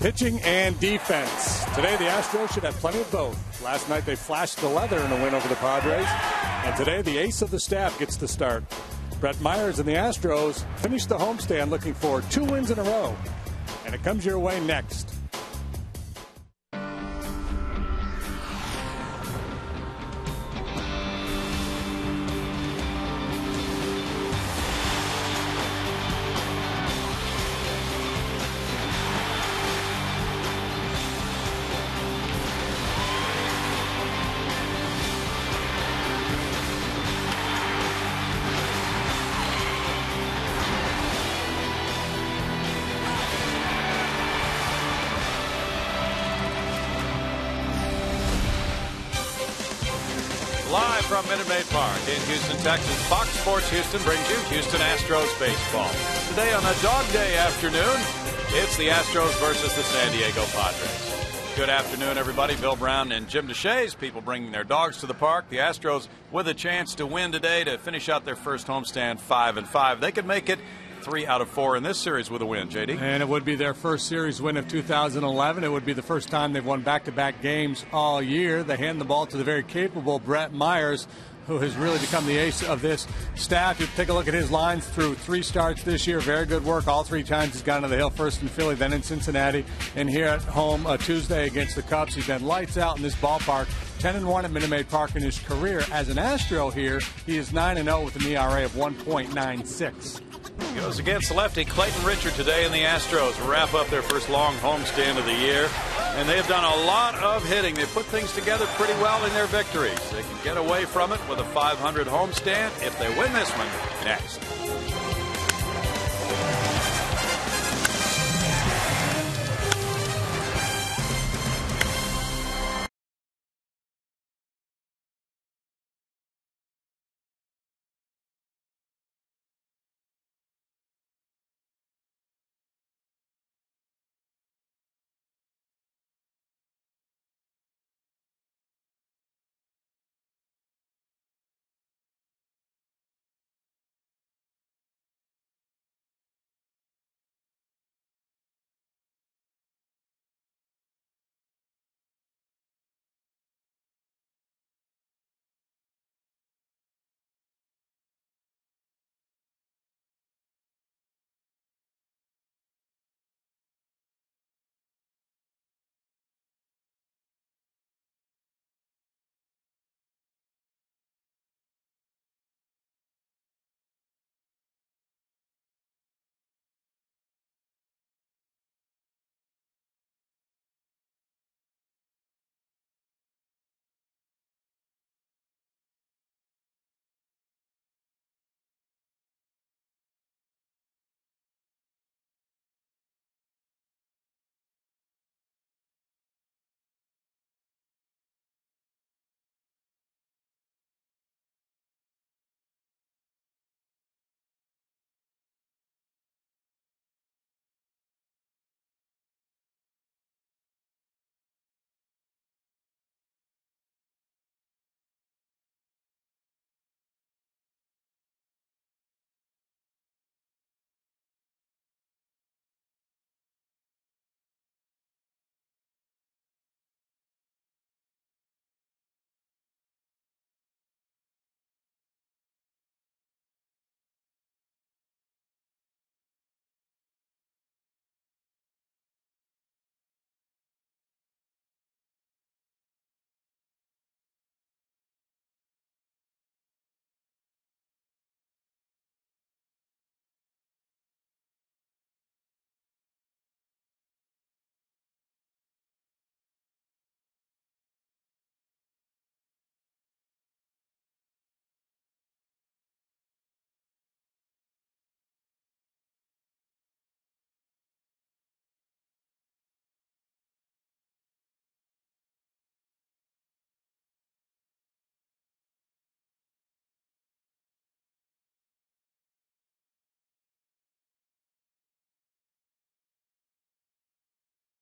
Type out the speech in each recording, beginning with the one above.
Pitching and defense. Today, the Astros should have plenty of both. Last night, they flashed the leather in a win over the Padres. And today, the ace of the staff gets the start. Brett Myers and the Astros finished the homestand looking for 2 wins in a row. And it comes your way next. Live from Minute Maid Park in Houston, Texas, Fox Sports Houston brings you Houston Astros baseball. Today on a dog day afternoon, it's the Astros versus the San Diego Padres. Good afternoon, everybody. Bill Brown and Jim DeShays, people bringing their dogs to the park. The Astros with a chance to win today to finish out their first homestand 5-5. They could make it 3 out of 4 in this series with a win, JD. And it would be their first series win of 2011. It would be the first time they've won back-to-back games all year. They hand the ball to the very capable Brett Myers, who has really become the ace of this staff. You take a look at his lines through 3 starts this year. Very good work. All 3 times he's gone to the hill, first in Philly, then in Cincinnati, and here at home Tuesday against the Cubs. He's been lights out in this ballpark. 10-1 at Minute Maid Park in his career. As an Astro here, he is 9-0 with an ERA of 1.96. Goes against lefty Clayton Richard today, and the Astros wrap up their first long homestand of the year. And they've done a lot of hitting. They've put things together pretty well in their victories. They can get away from it with a 500 homestand if they win this one next.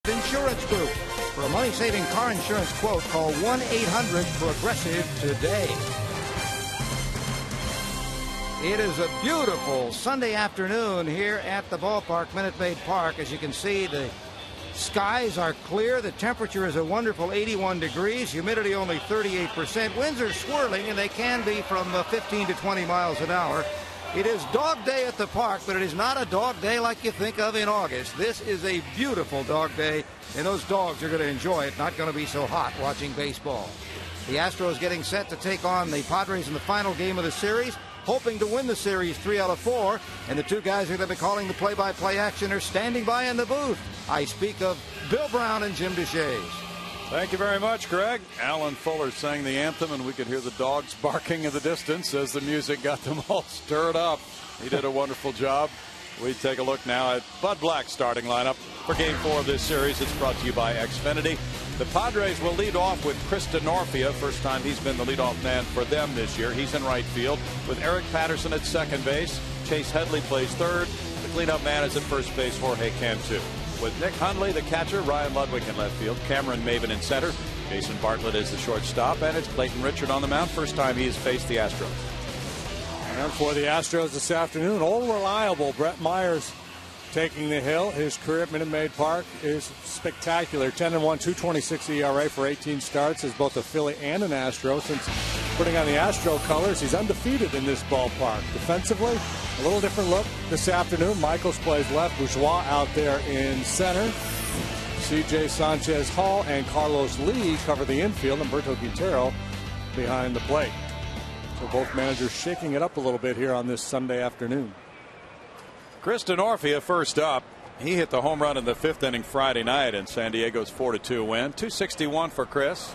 Insurance Group. For a money-saving car insurance quote, call 1-800-PROGRESSIVE today. It is a beautiful Sunday afternoon here at the ballpark, Minute Maid Park. As you can see, the Skies are clear. The temperature is a wonderful 81 degrees. Humidity only 38%. Winds are swirling, and they can be from 15 to 20 miles an hour. It is dog day at the park, but it is not a dog day like you think of in August. This is a beautiful dog day, and those dogs are going to enjoy it. Not going to be so hot watching baseball. The Astros getting set to take on the Padres in the final game of the series, hoping to win the series 3 out of 4. And the two guys who are going to be calling the play-by-play action are standing by in the booth. I speak of Bill Brown and Jim Deshaies. Thank you very much, Greg. Alan Fuller sang the anthem, and we could hear the dogs barking in the distance as the music got them all stirred up. He did a wonderful job. We take a look now at Bud Black's starting lineup for Game 4 of this series. It's brought to you by Xfinity. The Padres will lead off with Chris Denorfia. First time he's been the leadoff man for them this year. He's in right field with Eric Patterson at second base. Chase Headley plays third. The cleanup man is at first base, Jorge Cantu. With Nick Hundley, the catcher, Ryan Ludwig in left field, Cameron Maven in center, Jason Bartlett is the shortstop, and it's Clayton Richard on the mound. First time he has faced the Astros. And for the Astros this afternoon, all reliable Brett Myers taking the hill. His career at Minute Maid Park is spectacular. 10-1, 2.26 ERA for 18 starts as both a Philly and an Astro. Since putting on the Astro colors, he's undefeated in this ballpark. Defensively, a little different look this afternoon. Michaels plays left, Bourgeois out there in center. C.J. Sanchez Hall and Carlos Lee cover the infield. Humberto Guiterro behind the plate. So both managers shaking it up a little bit here on this Sunday afternoon. Chris Denorfia first up. He hit the home run in the 5th inning Friday night in San Diego's 4-2 win. 261 for Chris.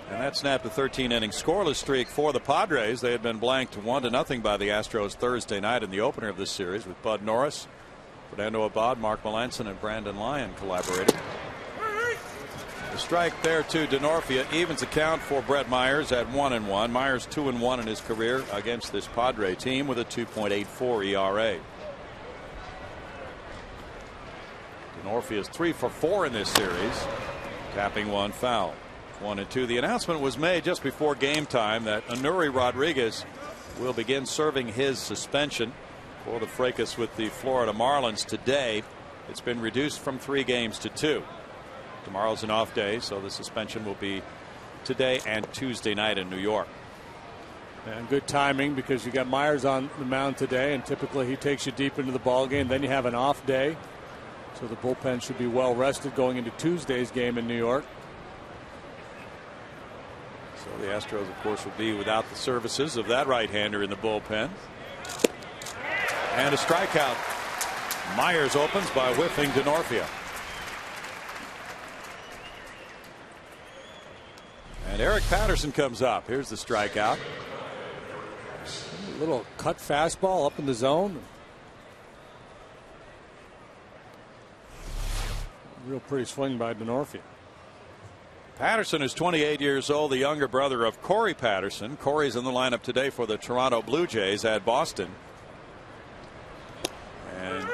And that snapped a 13-inning scoreless streak for the Padres. They had been blanked 1-0 by the Astros Thursday night in the opener of this series with Bud Norris, Fernando Abad, Mark Melanson, and Brandon Lyon collaborating. The strike there to Denorfia evens the count for Brett Myers at 1-1. Myers 2-1 in his career against this Padre team with a 2.84 ERA. Denorfia is 3 for 4 in this series, tapping one foul. 1-2. The announcement was made just before game time that Anuri Rodriguez will begin serving his suspension for the fracas with the Florida Marlins today. It's been reduced from 3 games to 2. Tomorrow's an off day, so the suspension will be today and Tuesday night in New York. And good timing because you got Myers on the mound today, and typically he takes you deep into the ball game. Then you have an off day, so the bullpen should be well rested going into Tuesday's game in New York. So the Astros, of course, will be without the services of that right-hander in the bullpen. And a strikeout. Myers opens by whiffing Denorfia. And Eric Patterson comes up. Here's the strikeout. A little cut fastball up in the zone. Real pretty swing by Denorfia. Patterson is 28 years old, the younger brother of Corey Patterson. Corey's in the lineup today for the Toronto Blue Jays at Boston. And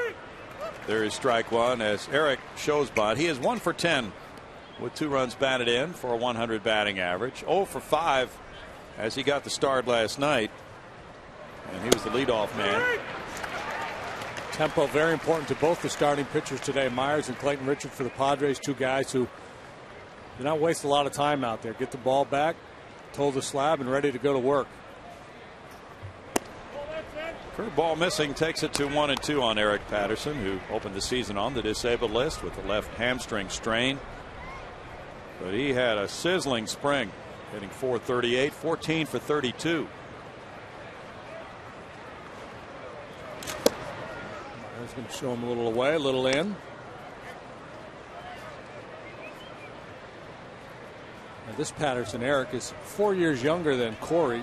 there is strike one as Eric shows Bud. He is 1 for 10 with 2 runs batted in for a 100 batting average. 0 for 5 as he got the start last night. And he was the leadoff man. Tempo very important to both the starting pitchers today. Myers and Clayton Richard for the Padres, 2 guys who do not waste a lot of time out there. Get the ball back, toe the slab, and ready to go to work. Curveball missing takes it to 1-2 on Eric Patterson, who opened the season on the disabled list with the left hamstring strain. But he had a sizzling spring, hitting .438, 14 for 32. I was going to show him a little away, a little in. Now this Patterson, Eric, is 4 years younger than Corey.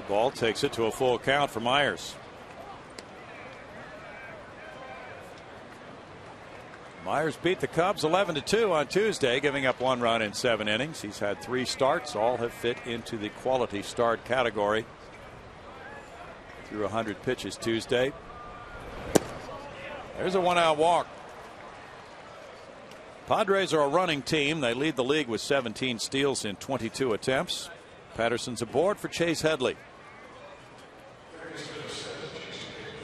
Ball takes it to a full count for Myers. Myers beat the Cubs 11-2 on Tuesday, giving up 1 run in 7 innings. He's had 3 starts. All have fit into the quality start category. Threw 100 pitches Tuesday. There's a 1-out walk. Padres are a running team. They lead the league with 17 steals in 22 attempts. Patterson's aboard for Chase Headley.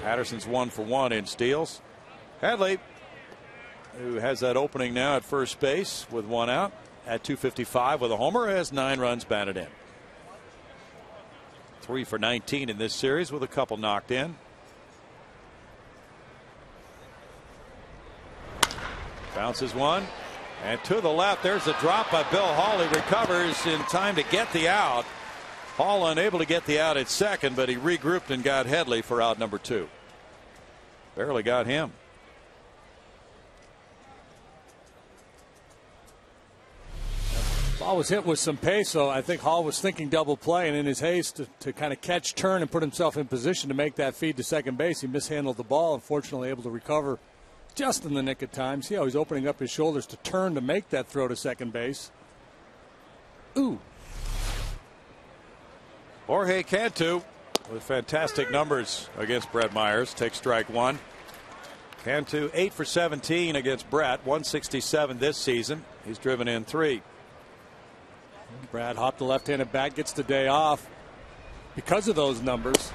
Patterson's 1 for 1 in steals. Hadley, who has that opening now at first base with 1 out at 255 with a homer, has 9 runs batted in. 3 for 19 in this series with a couple knocked in. Bounces one. And to the left, there's a drop by Bill Hall. He recovers in time to get the out. Hall unable to get the out at second, but he regrouped and got Headley for out number 2. Barely got him. Ball was hit with some pace, so I think Hall was thinking double play, and in his haste to kind of catch, turn, and put himself in position to make that feed to second base, he mishandled the ball. Unfortunately, able to recover just in the nick of time. See how he's opening up his shoulders to turn to make that throw to second base. Ooh. Jorge Cantu with fantastic numbers against Brett Myers. Takes strike 1. Cantu 8 for 17 against Brett. 167 this season. He's driven in 3. Brad hopped the left-handed bat, gets the day off because of those numbers.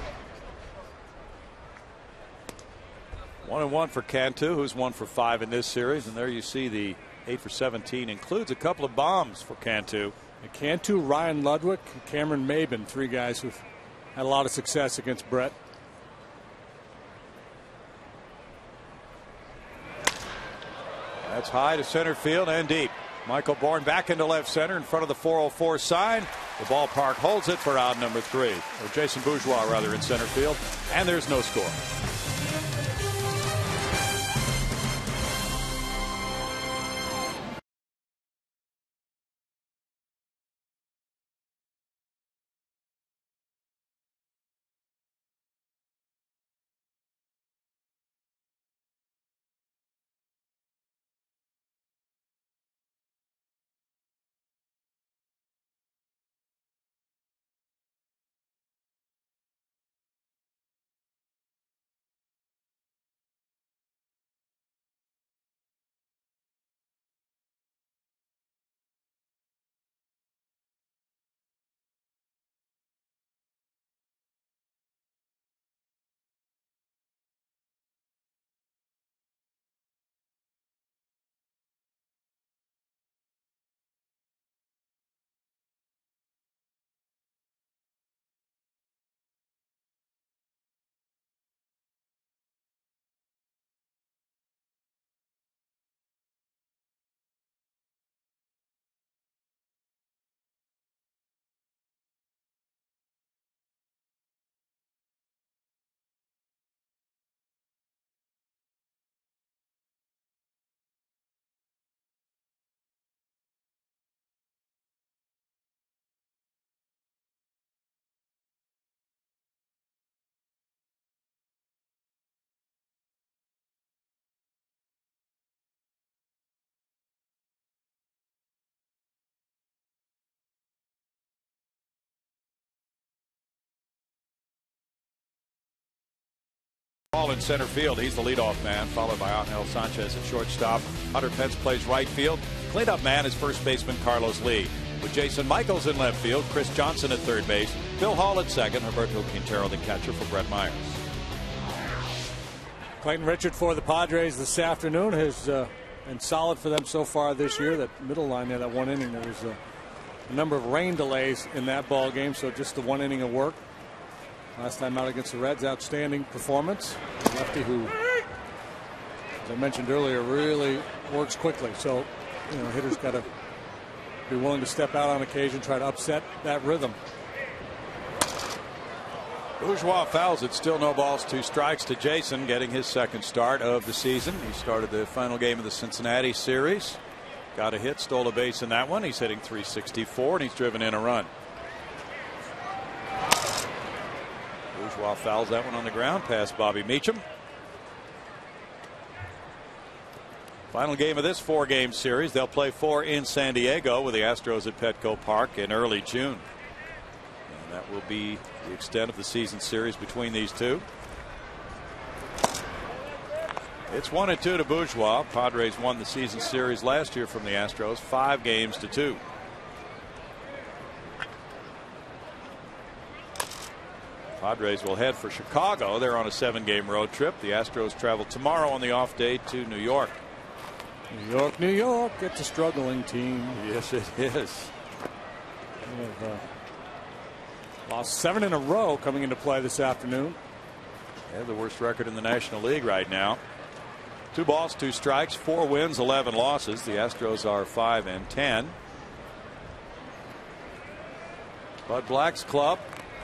1-1 for Cantu, who's 1 for 5 in this series. And there you see the 8 for 17 includes a couple of bombs for Cantu. Cantu, Ryan Ludwig, Cameron Maben, 3 guys who've had a lot of success against Brett. That's high to center field and deep. Michael Bourne back into left center in front of the 404 sign. The ballpark holds it for out number 3. Or Jason Bourgeois rather in center field. And there's no score. Ball in center field. He's the leadoff man, followed by Angel Sanchez at shortstop. Hunter Pence plays right field. Cleanup man is first baseman Carlos Lee. With Jason Michaels in left field, Chris Johnson at third base, Bill Hall at second, Roberto Quintero the catcher for Brett Myers. Clayton Richard for the Padres this afternoon has been solid for them so far this year. That middle line there, that 1 inning, there was a number of rain delays in that ball game, so just the 1 inning of work. Last time out against the Reds, outstanding performance. A lefty who, as I mentioned earlier, really works quickly. So, hitters got to be willing to step out on occasion, try to upset that rhythm. Bourgeois fouls it. Still no balls, 2 strikes to Jason, getting his second start of the season. He started the final game of the Cincinnati series. Got a hit, stole a base in that one. He's hitting .364, and he's driven in a run. Bourgeois fouls that one on the ground past Bobby Meacham. Final game of this 4-game series. They'll play 4 in San Diego with the Astros at Petco Park in early June. And that will be the extent of the season series between these two. It's 1-2 to Bourgeois. Padres won the season series last year from the Astros 5-2. Padres will head for Chicago. They're on a 7-game road trip. The Astros travel tomorrow on the off day to New York. New York, New York. It's a struggling team. Yes, it is. They've lost 7 in a row coming into play this afternoon. They have the worst record in the National League right now. 2 balls, 2 strikes, 4 wins, 11 losses. The Astros are 5-10. Bud Black's club,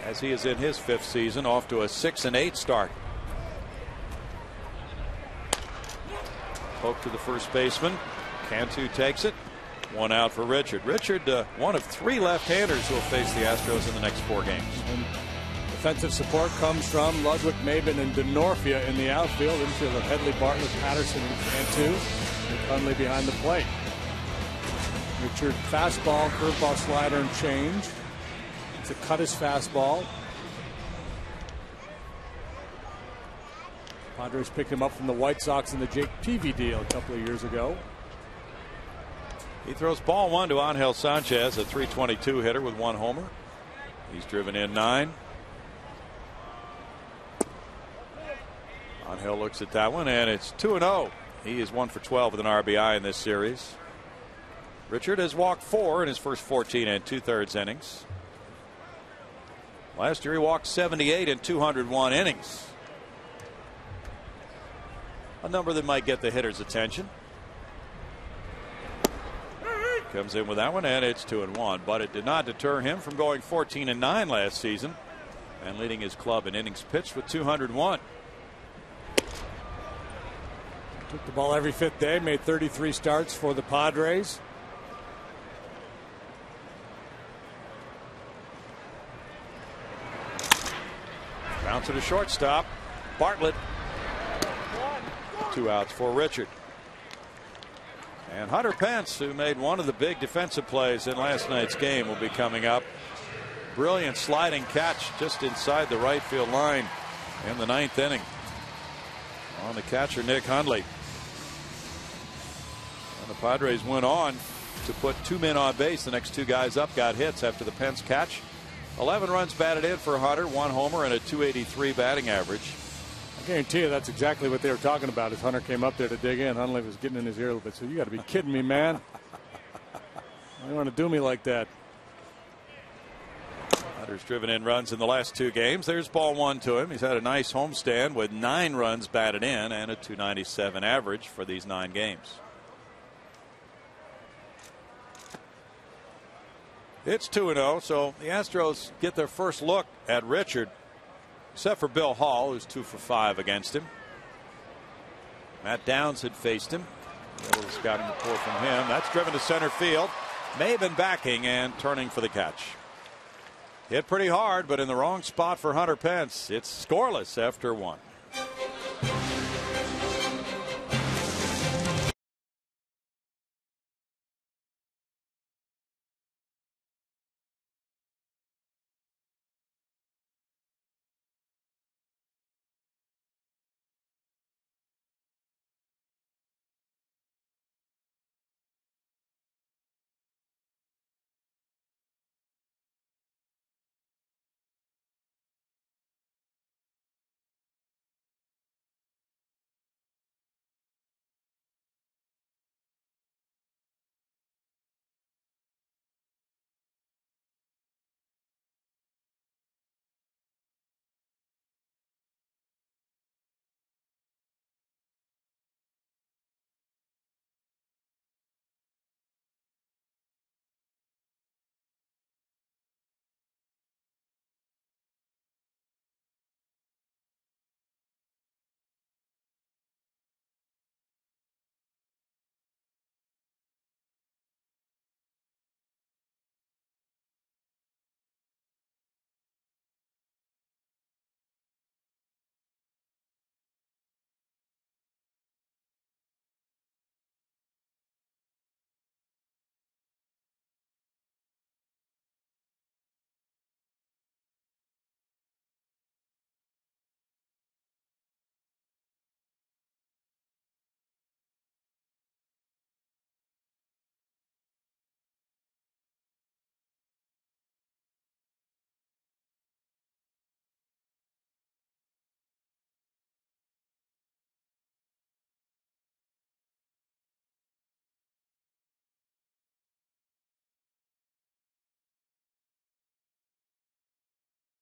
as he is in his 5th season, off to a 6-8 start. Poke to the first baseman. Cantu takes it. 1 out for Richard. Richard, one of 3 left-handers who will face the Astros in the next 4 games. And defensive support comes from Ludwig, Maben, and Denorfia in the outfield. Infield of Headley, Bartlett, Patterson, and Cantu. And Cunley behind the plate. Richard fastball, curveball, slider, and change. To cut his fastball. Padres picked him up from the White Sox in the Jake Peavy deal a couple of years ago. He throws ball 1 to Angel Sanchez, a .322 hitter with 1 homer. He's driven in 9. Angel looks at that one, and it's 2-0. He is 1 for 12 with an RBI in this series. Richard has walked 4 in his first 14 2/3 innings. Last year he walked 78 in 201 innings. A number that might get the hitter's attention. Comes in with that one, and it's 2-1. But it did not deter him from going 14-9 last season and leading his club in innings pitched with 201. Took the ball every 5th day, made 33 starts for the Padres. Bounce to the shortstop. Bartlett. 2 outs for Richard. And Hunter Pence, who made one of the big defensive plays in last night's game, will be coming up. Brilliant sliding catch just inside the right field line in the 9th inning. On the catcher, Nick Hundley. And the Padres went on to put 2 men on base. The next 2 guys up got hits after the Pence catch. 11 runs batted in for Hunter, 1 homer, and a .283 batting average. I guarantee you that's exactly what they were talking about as Hunter came up there to dig in. Hundley was getting in his ear a little bit. So you got to be kidding me, man. You want to do me like that. Hunter's driven in runs in the last 2 games. There's ball 1 to him. He's had a nice homestand with 9 runs batted in and a .297 average for these 9 games. It's 2-0, so the Astros get their first look at Richard, except for Bill Hall, who's 2 for 5 against him. Matt Downs had faced him. A little scouting report from him. That's driven to center field. May have been backing and turning for the catch. Hit pretty hard, but in the wrong spot for Hunter Pence. It's scoreless after 1.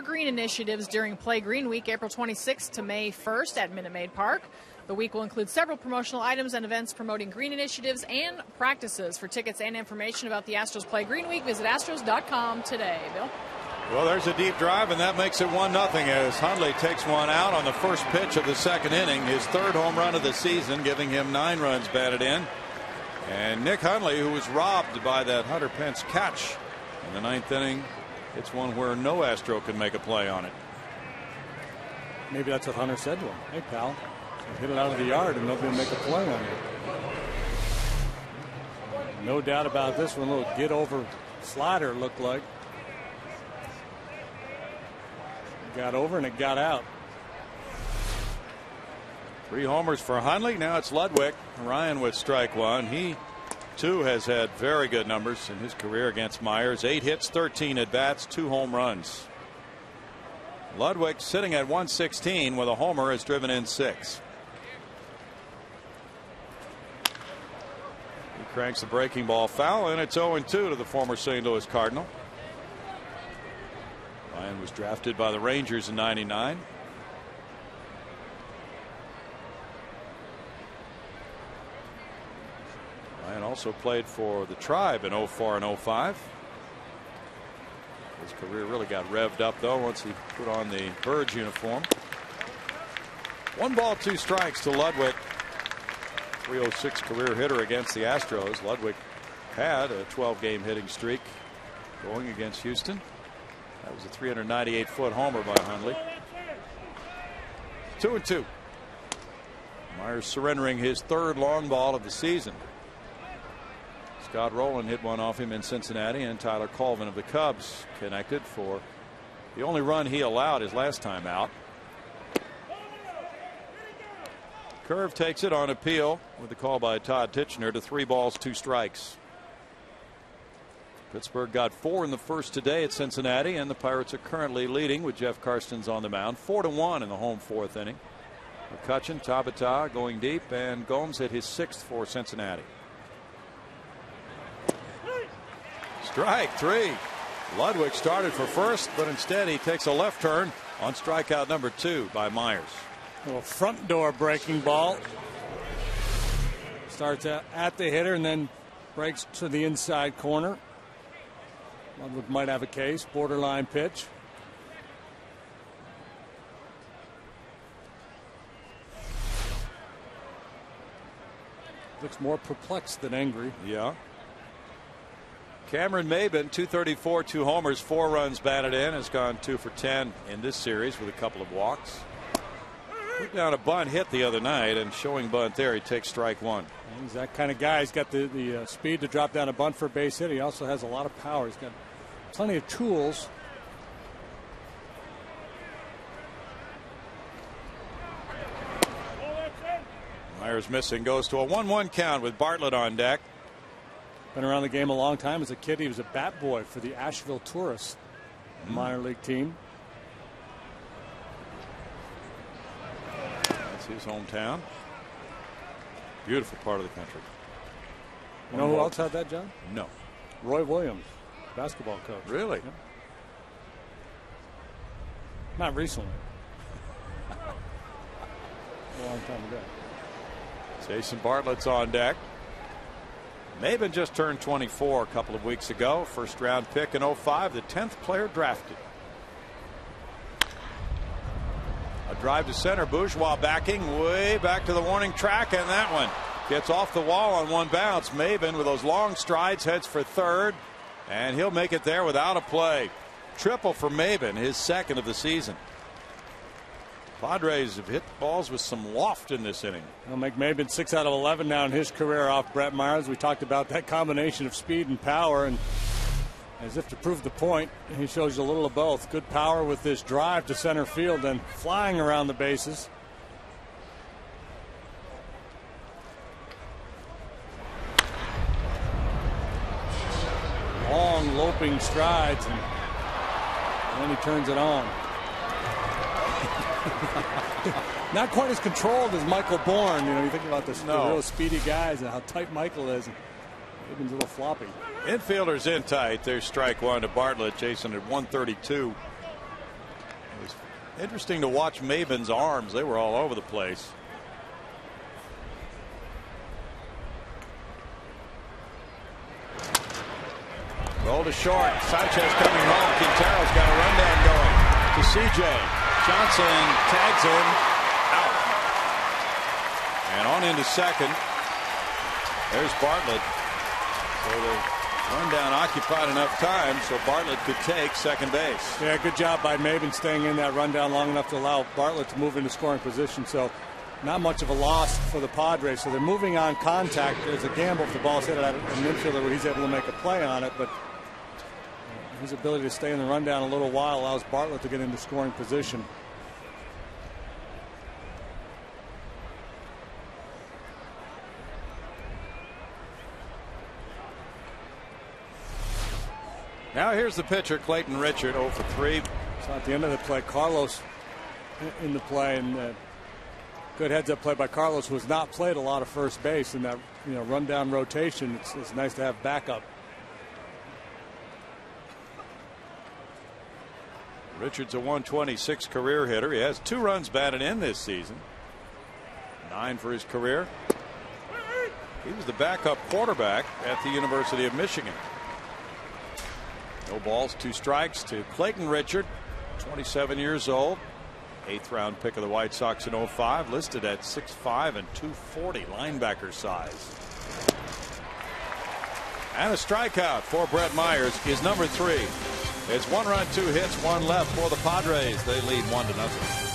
green initiatives during Play Green Week, April 26th to May 1st at Minute Maid Park. The week will include several promotional items and events promoting green initiatives and practices. For tickets and information about the Astros Play Green Week, visit Astros.com today. Bill? Well, there's a deep drive, and that makes it 1-0 as Hundley takes one out on the first pitch of the second inning. His third home run of the season, giving him 9 runs batted in. And Nick Hundley, who was robbed by that Hunter Pence catch in the 9th inning, it's one where no Astro can make a play on it. Maybe that's what Hunter said to him. Hey, pal, hit it out of the yard and nobody will make a play on it. No doubt about this one. A little get over slider looked like. Got over and it got out. 3 homers for Hundley. Now it's Ludwig. Ryan with strike one. He too has had very good numbers in his career against Myers. 8 hits, 13 at bats, 2 home runs. Ludwig sitting at 116 with a homer, has driven in 6. He cranks the breaking ball foul, and it's 0-2 to the former St. Louis Cardinal. Ryan was drafted by the Rangers in '99. Ryan also played for the Tribe in 04 and 05. His career really got revved up though once he put on the Birds uniform. 1 ball, 2 strikes to Ludwig. .306 career hitter against the Astros. Ludwig had a 12-game hitting streak going against Houston. That was a 398-foot homer by Hundley. 2-2. Myers surrendering his 3rd long ball of the season. Scott Rowland hit one off him in Cincinnati, and Tyler Colvin of the Cubs connected for the only run he allowed his last time out. Curve takes it on appeal with the call by Todd Tichenor to 3 balls, 2 strikes. Pittsburgh got 4 in the first today at Cincinnati, and the Pirates are currently leading with Jeff Karstens on the mound, 4-1 in the home 4th inning. McCutchen, Tabata going deep, and Gomes hit his 6th for Cincinnati. Strike 3. Ludwig started for first, but instead he takes a left turn on strikeout number 2 by Myers. A little front door breaking ball. Starts at the hitter and then breaks to the inside corner. Ludwig might have a case. Borderline pitch. Looks more perplexed than angry. Yeah. Cameron Maben, 234, 2 homers, 4 runs batted in, has gone 2 for 10 in this series with a couple of walks. Put down a bunt hit the other night, and showing bunt there, he takes strike 1. He's that kind of guy. He's got the speed to drop down a bunt for a base hit. He also has a lot of power. He's got plenty of tools. Myers missing, goes to a 1-1 count with Bartlett on deck. Been around the game a long time. As a kid, he was a bat boy for the Asheville Tourists minor league team. That's his hometown. Beautiful part of the country. You know who else had that job? No. Roy Williams, basketball coach. Really? Yeah. Not recently. A long time ago. Jason Bartlett's on deck. Maben just turned 24 a couple of weeks ago. First round pick in 05, the 10th player drafted. A drive to center. Bourgeois backing way back to the warning track, and that one gets off the wall on one bounce. Maben with those long strides heads for third, and he'll make it there without a play. Triple for Maben, his 2nd of the season. Padres have hit balls with some loft in this inning. He'll make Maben 6 out of 11 now in his career off Brett Myers. We talked about that combination of speed and power, and as if to prove the point, he shows you a little of both. Good power with this drive to center field and flying around the bases. Long loping strides, and then he turns it on. Not quite as controlled as Michael Bourne. You know, you think about the real speedy guys and how tight Michael is. Maben's a little floppy. Infielders in tight. There's strike 1 to Bartlett. Jason at 132. It was interesting to watch Maben's arms. They were all over the place. Roll to short. Sanchez coming home. Quintero's got a rundown going to CJ. Johnson tags him out. And on into second. There's Bartlett. So the rundown occupied enough time so Bartlett could take second base. Yeah, good job by Maben staying in that rundown long enough to allow Bartlett to move into scoring position. So not much of a loss for the Padres. So they're moving on contact. There's a gamble if the ball's hit at an infielder where he's able to make a play on it. But his ability to stay in the rundown a little while allows Bartlett to get into scoring position. Now here's the pitcher, Clayton Richard, 0 for 3. So at the end of the play, Carlos in the play, and good heads-up play by Carlos, who has not played a lot of first base in that rundown rotation. It's nice to have backup. Richard's a 126 career hitter. He has 2 runs batted in this season. 9 for his career. He was the backup quarterback at the University of Michigan. No balls, 2 strikes to Clayton Richard, 27 years old. 8th round pick of the White Sox in 05, listed at 6'5" and 240 linebacker size. And a strikeout for Brett Myers is number 3. It's 1 run, 2 hits, 1 left for the Padres. They lead 1-0.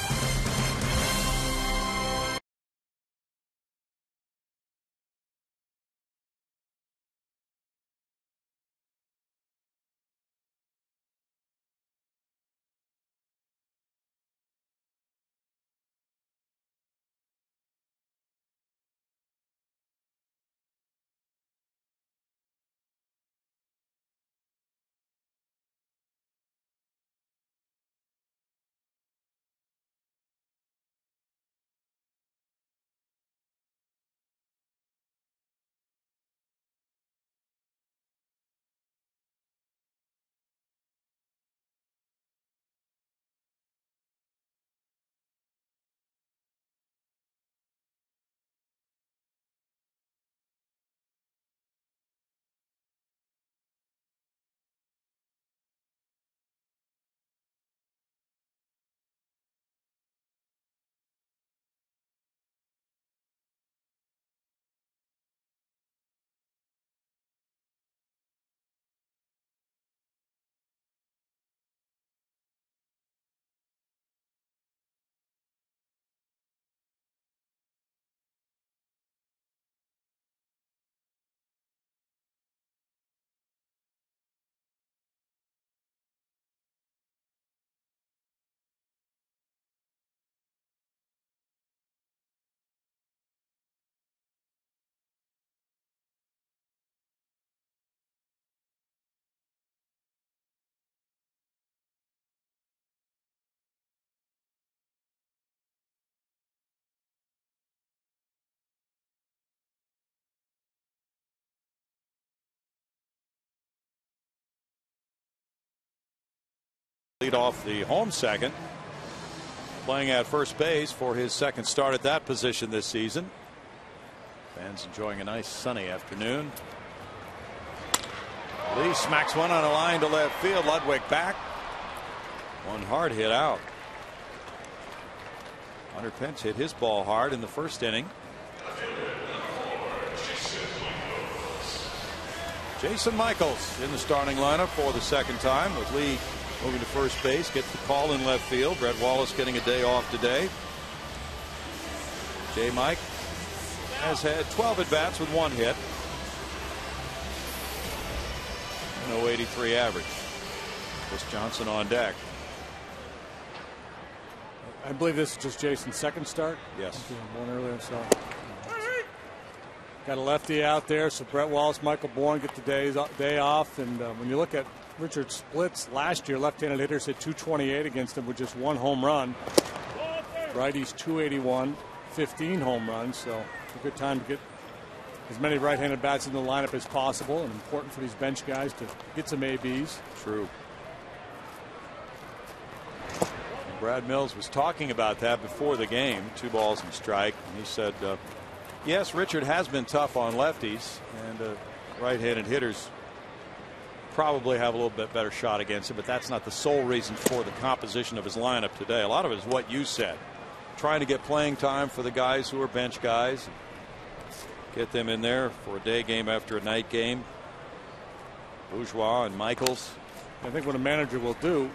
Lead off the home second, playing at first base for his second start at that position this season. Fans enjoying a nice sunny afternoon. Lee smacks one on a line to left field. Ludwig back. One hard hit out. Hunter Pence hit his ball hard in the first inning. Jason Michaels in the starting lineup for the second time, with Lee moving to first base, gets the call in left field. Brett Wallace getting a day off today. J. Mike has had 12 at bats with 1 hit. No 0.83 average. Chris Johnson on deck. I believe this is just Jason's second start. Yes. One earlier, so got a lefty out there, so Brett Wallace, Michael Bourne get the day off. And when you look at Richard's splits last year, left-handed hitters hit 228 against him with just 1 home run. Righties 281, 15 home runs. So it's a good time to get as many right-handed bats in the lineup as possible, and important for these bench guys to get some ABs. True. Brad Mills was talking about that before the game. 2 balls and strike. And he said, yes, Richard has been tough on lefties, and right-handed hitters probably have a little bit better shot against him, but that's not the sole reason for the composition of his lineup today. A lot of it is what you said, trying to get playing time for the guys who are bench guys, get them in there for a day game after a night game. Bourgeois and Michaels. I think what a manager will do,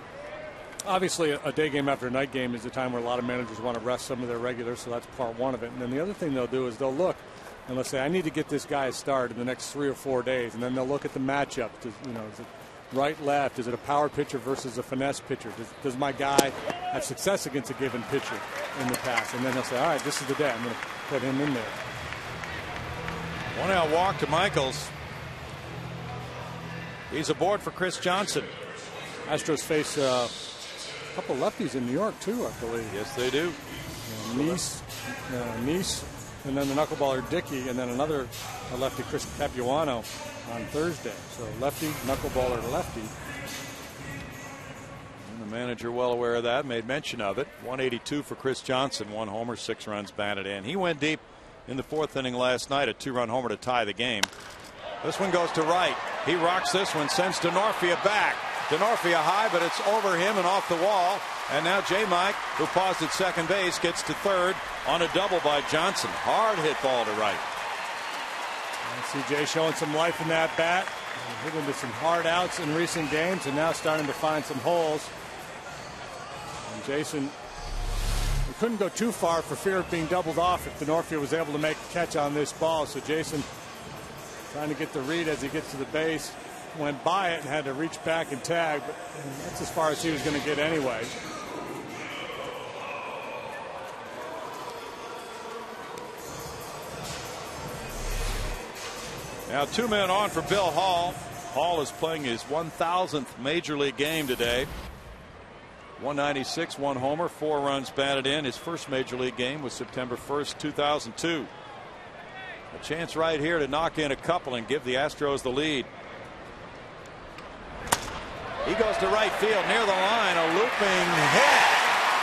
obviously a day game after a night game is the time where a lot of managers want to rest some of their regulars, so that's part one of it. And then the other thing they'll do is they'll look and let's say I need to get this guy a start in the next 3 or 4 days, and then they'll look at the matchup. Is it right, left? Is it a power pitcher versus a finesse pitcher? Does my guy have success against a given pitcher in the past? And then they'll say, all right, this is the day I'm going to put him in there. 1-out walk to Michaels. He's aboard for Chris Johnson. Astros face a couple lefties in New York too, I believe. Yes, they do. Nice, and then the knuckleballer Dickey, and then another lefty, Chris Capuano, on Thursday. So lefty, knuckleballer, lefty. And the manager, well aware of that, made mention of it. 182 for Chris Johnson, 1 homer, 6 runs batted in. He went deep in the 4th inning last night, a 2-run homer to tie the game. This one goes to right. He rocks this one, sends Denorfia back. Denorfia high, but it's over him and off the wall. And now J. Mike, who paused at second base, gets to third on a double by Johnson. Hard hit ball to right. And CJ showing some life in that bat. Hit into some hard outs in recent games and now starting to find some holes. And Jason, we couldn't go too far for fear of being doubled off if Denorfia was able to make a catch on this ball. So Jason trying to get the read as he gets to the base. Went by it and had to reach back and tag, but that's as far as he was going to get anyway. Now 2 men on for Bill Hall. Hall is playing his 1,000th major league game today. 196, 1 homer, 4 runs batted in. His first major league game was September 1st, 2002. A chance right here to knock in a couple and give the Astros the lead. He goes to right field near the line, a looping hit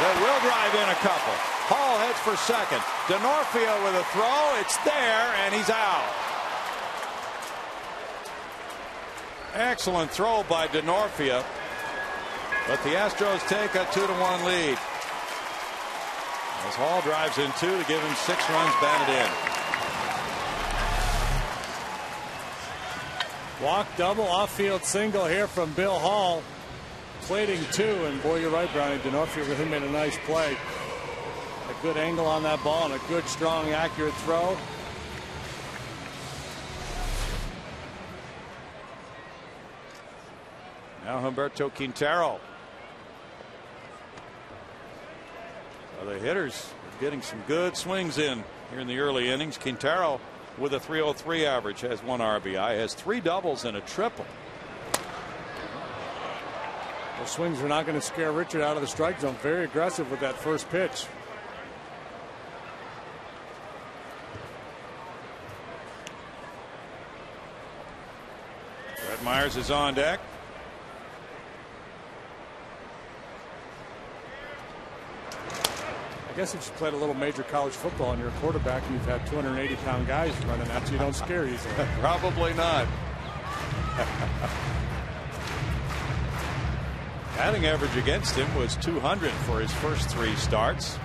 that will drive in a couple. Hall heads for second. Denorfia with a throw. It's there, and he's out. Excellent throw by Denorfia, but the Astros take a 2-1 lead as Hall drives in 2 to give him 6 runs batted in. Walk double, off-field single here from Bill Hall. Plating 2, and boy, you're right, Brownie. Denorfia with him made a nice play. A good angle on that ball and a good, strong, accurate throw. Now Humberto Quintero. Well, the hitters are getting some good swings in here in the early innings. Quintero with a .303 average has 1 RBI, has 3 doubles and a triple. Those swings are not going to scare Richard out of the strike zone. Very aggressive with that first pitch. Brett Myers is on deck. I guess if you played a little major college football and you're a quarterback and you've had 280-pound guys running at you, don't scare easily. Probably not. Batting average against him was .200 for his first 3 starts.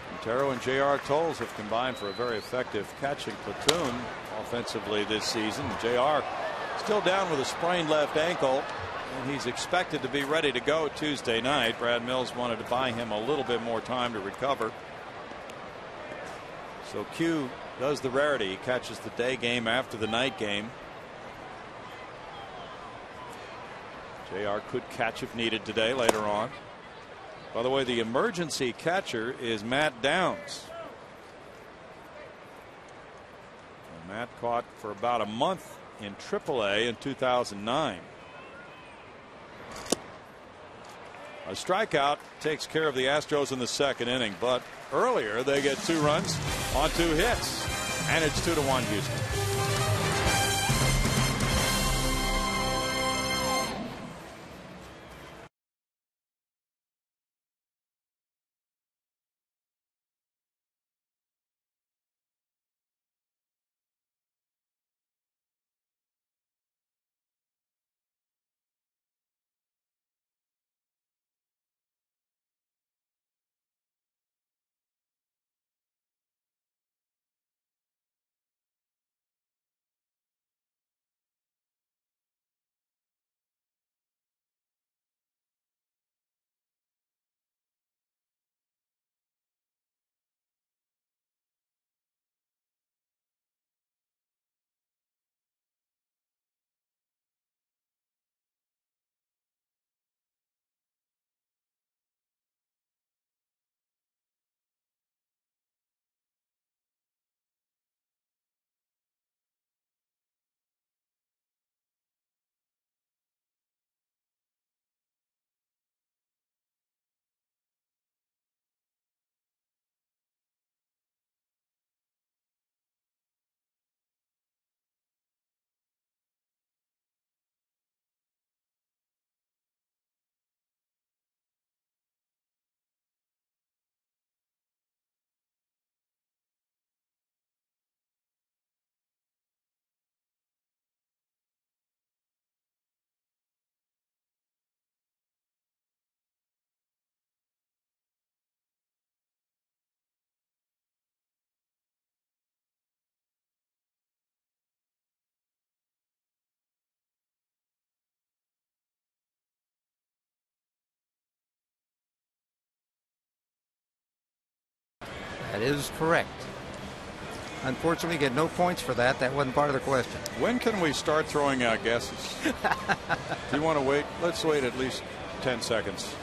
Quintero and J.R. Tolles have combined for a very effective catching platoon offensively this season. J.R. still down with a sprained left ankle, and he's expected to be ready to go Tuesday night. Brad Mills wanted to buy him a little bit more time to recover. So Q does the rarity. He catches the day game after the night game. JR could catch if needed today later on. By the way, the emergency catcher is Matt Downs. And Matt caught for about a month in AAA in 2009. A strikeout takes care of the Astros in the 2nd inning, but earlier they get 2 runs on 2 hits, and it's 2-1 Houston. is correct. Unfortunately, you get no points for that. That wasn't part of the question. When can we start throwing out guesses? Do you want to wait? Let's wait at least 10 seconds.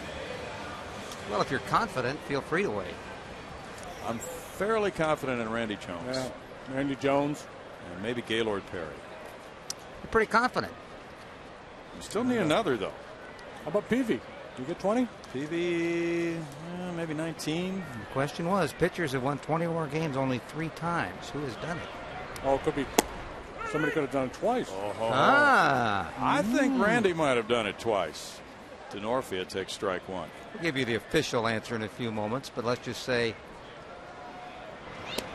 Well, if you're confident, feel free to wait. I'm fairly confident in Randy Jones. Yeah, Randy Jones. And maybe Gaylord Perry. You're pretty confident. You still need another, though. How about Peavy? Do you get 20? Peavy, maybe 19. The question was, pitchers have won 20 or more games only 3 times. Who has done it? Oh, it could be. Somebody could have done it twice. I think Randy might have done it twice. Denorfia takes strike 1. We'll give you the official answer in a few moments, but let's just say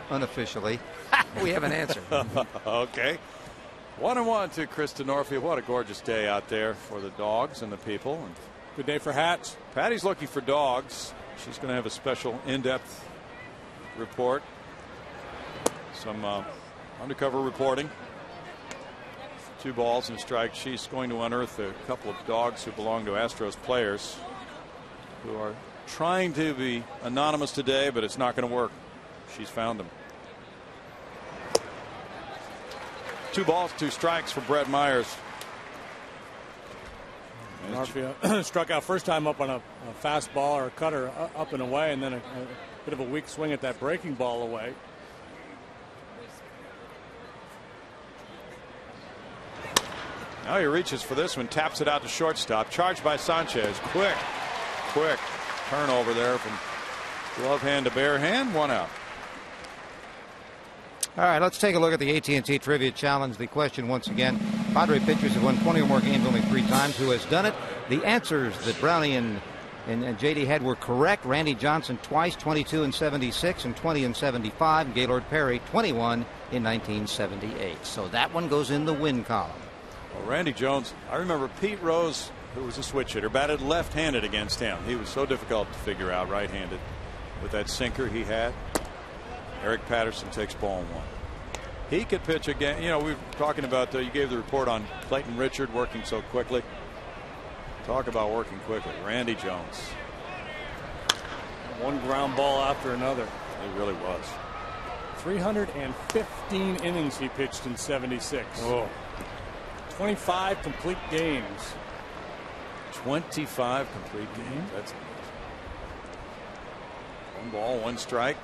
unofficially, we have an answer. Okay. 1-1 to Chris Denorfia. What a gorgeous day out there for the dogs and the people. And good day for hats. Patty's looking for dogs. She's going to have a special in-depth report. Some undercover reporting. 2 balls and a strike. She's going to unearth a couple of dogs who belong to Astros players who are trying to be anonymous today, but it's not going to work. She's found them. 2 balls, 2 strikes for Brett Myers. Denorfia struck out first time up on a fastball or a cutter up and away, and then a bit of a weak swing at that breaking ball away. Now he reaches for this one, taps it out to shortstop. Charged by Sanchez. Quick turnover there from glove hand to bare hand. 1 out. All right, let's take a look at the AT&T Trivia Challenge. The question once again, Padre pitchers have won 20 or more games only 3 times. Who has done it? The answers that Brownie and JD had were correct. Randy Johnson twice, 22 in 76 and 20 in 75. Gaylord Perry 21 in 1978. So that one goes in the win column. Well, Randy Jones, I remember Pete Rose, who was a switch hitter, batted left-handed against him. He was so difficult to figure out right-handed with that sinker he had. Eric Patterson takes ball 1. He could pitch again. You know, we were talking about, you gave the report on Clayton Richard working so quickly. Talk about working quickly. Randy Jones. One ground ball after another. It really was. 315 innings he pitched in 76. Oh. 25 complete games. 25 complete games. That's amazing. 1 ball, 1 strike.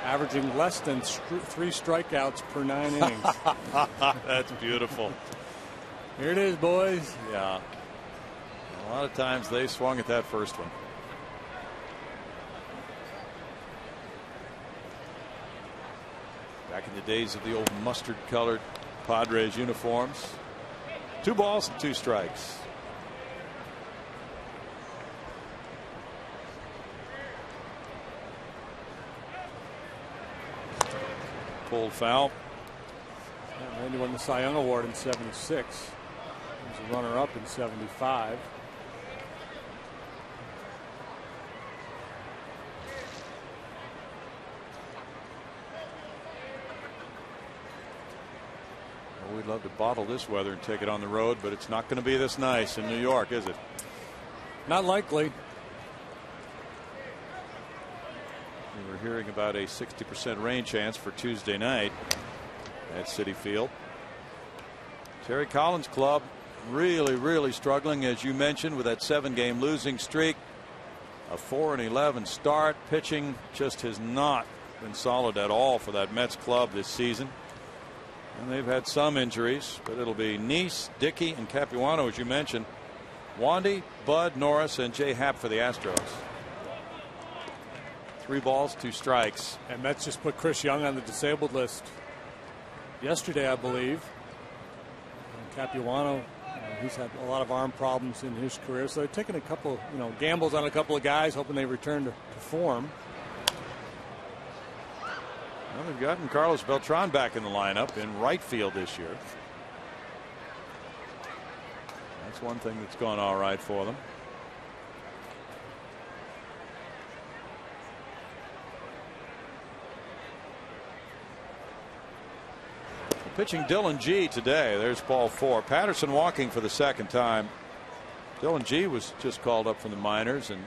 Averaging less than 3 strikeouts per 9 innings. That's beautiful. Here it is, boys. Yeah. A lot of times they swung at that first one. Back in the days of the old mustard colored Padres uniforms. 2 balls and 2 strikes. Pulled foul. Yeah, Randy won the Cy Young Award in 76. He was a runner-up in 75. Well, we'd love to bottle this weather and take it on the road, but it's not going to be this nice in New York, is it? Not likely. We were hearing about a 60% rain chance for Tuesday night at Citi Field. Terry Collins' club really struggling, as you mentioned, with that 7-game losing streak. A 4-11 start. Pitching just has not been solid at all for that Mets club this season. And they've had some injuries, but it'll be Neese, Dickey, and Capuano, as you mentioned. Wandy, Bud, Norris, and Jay Happ for the Astros. 3 balls, 2 strikes. And Mets just put Chris Young on the disabled list yesterday, I believe. And Capuano, he's had a lot of arm problems in his career, so they're taking a couple, gambles on a couple of guys, hoping they return to form. Well, they've gotten Carlos Beltran back in the lineup in right field this year. That's one thing that's gone all right for them. Pitching Dylan G today. There's ball 4. Patterson walking for the 2nd time. Dylan G was just called up from the minors, and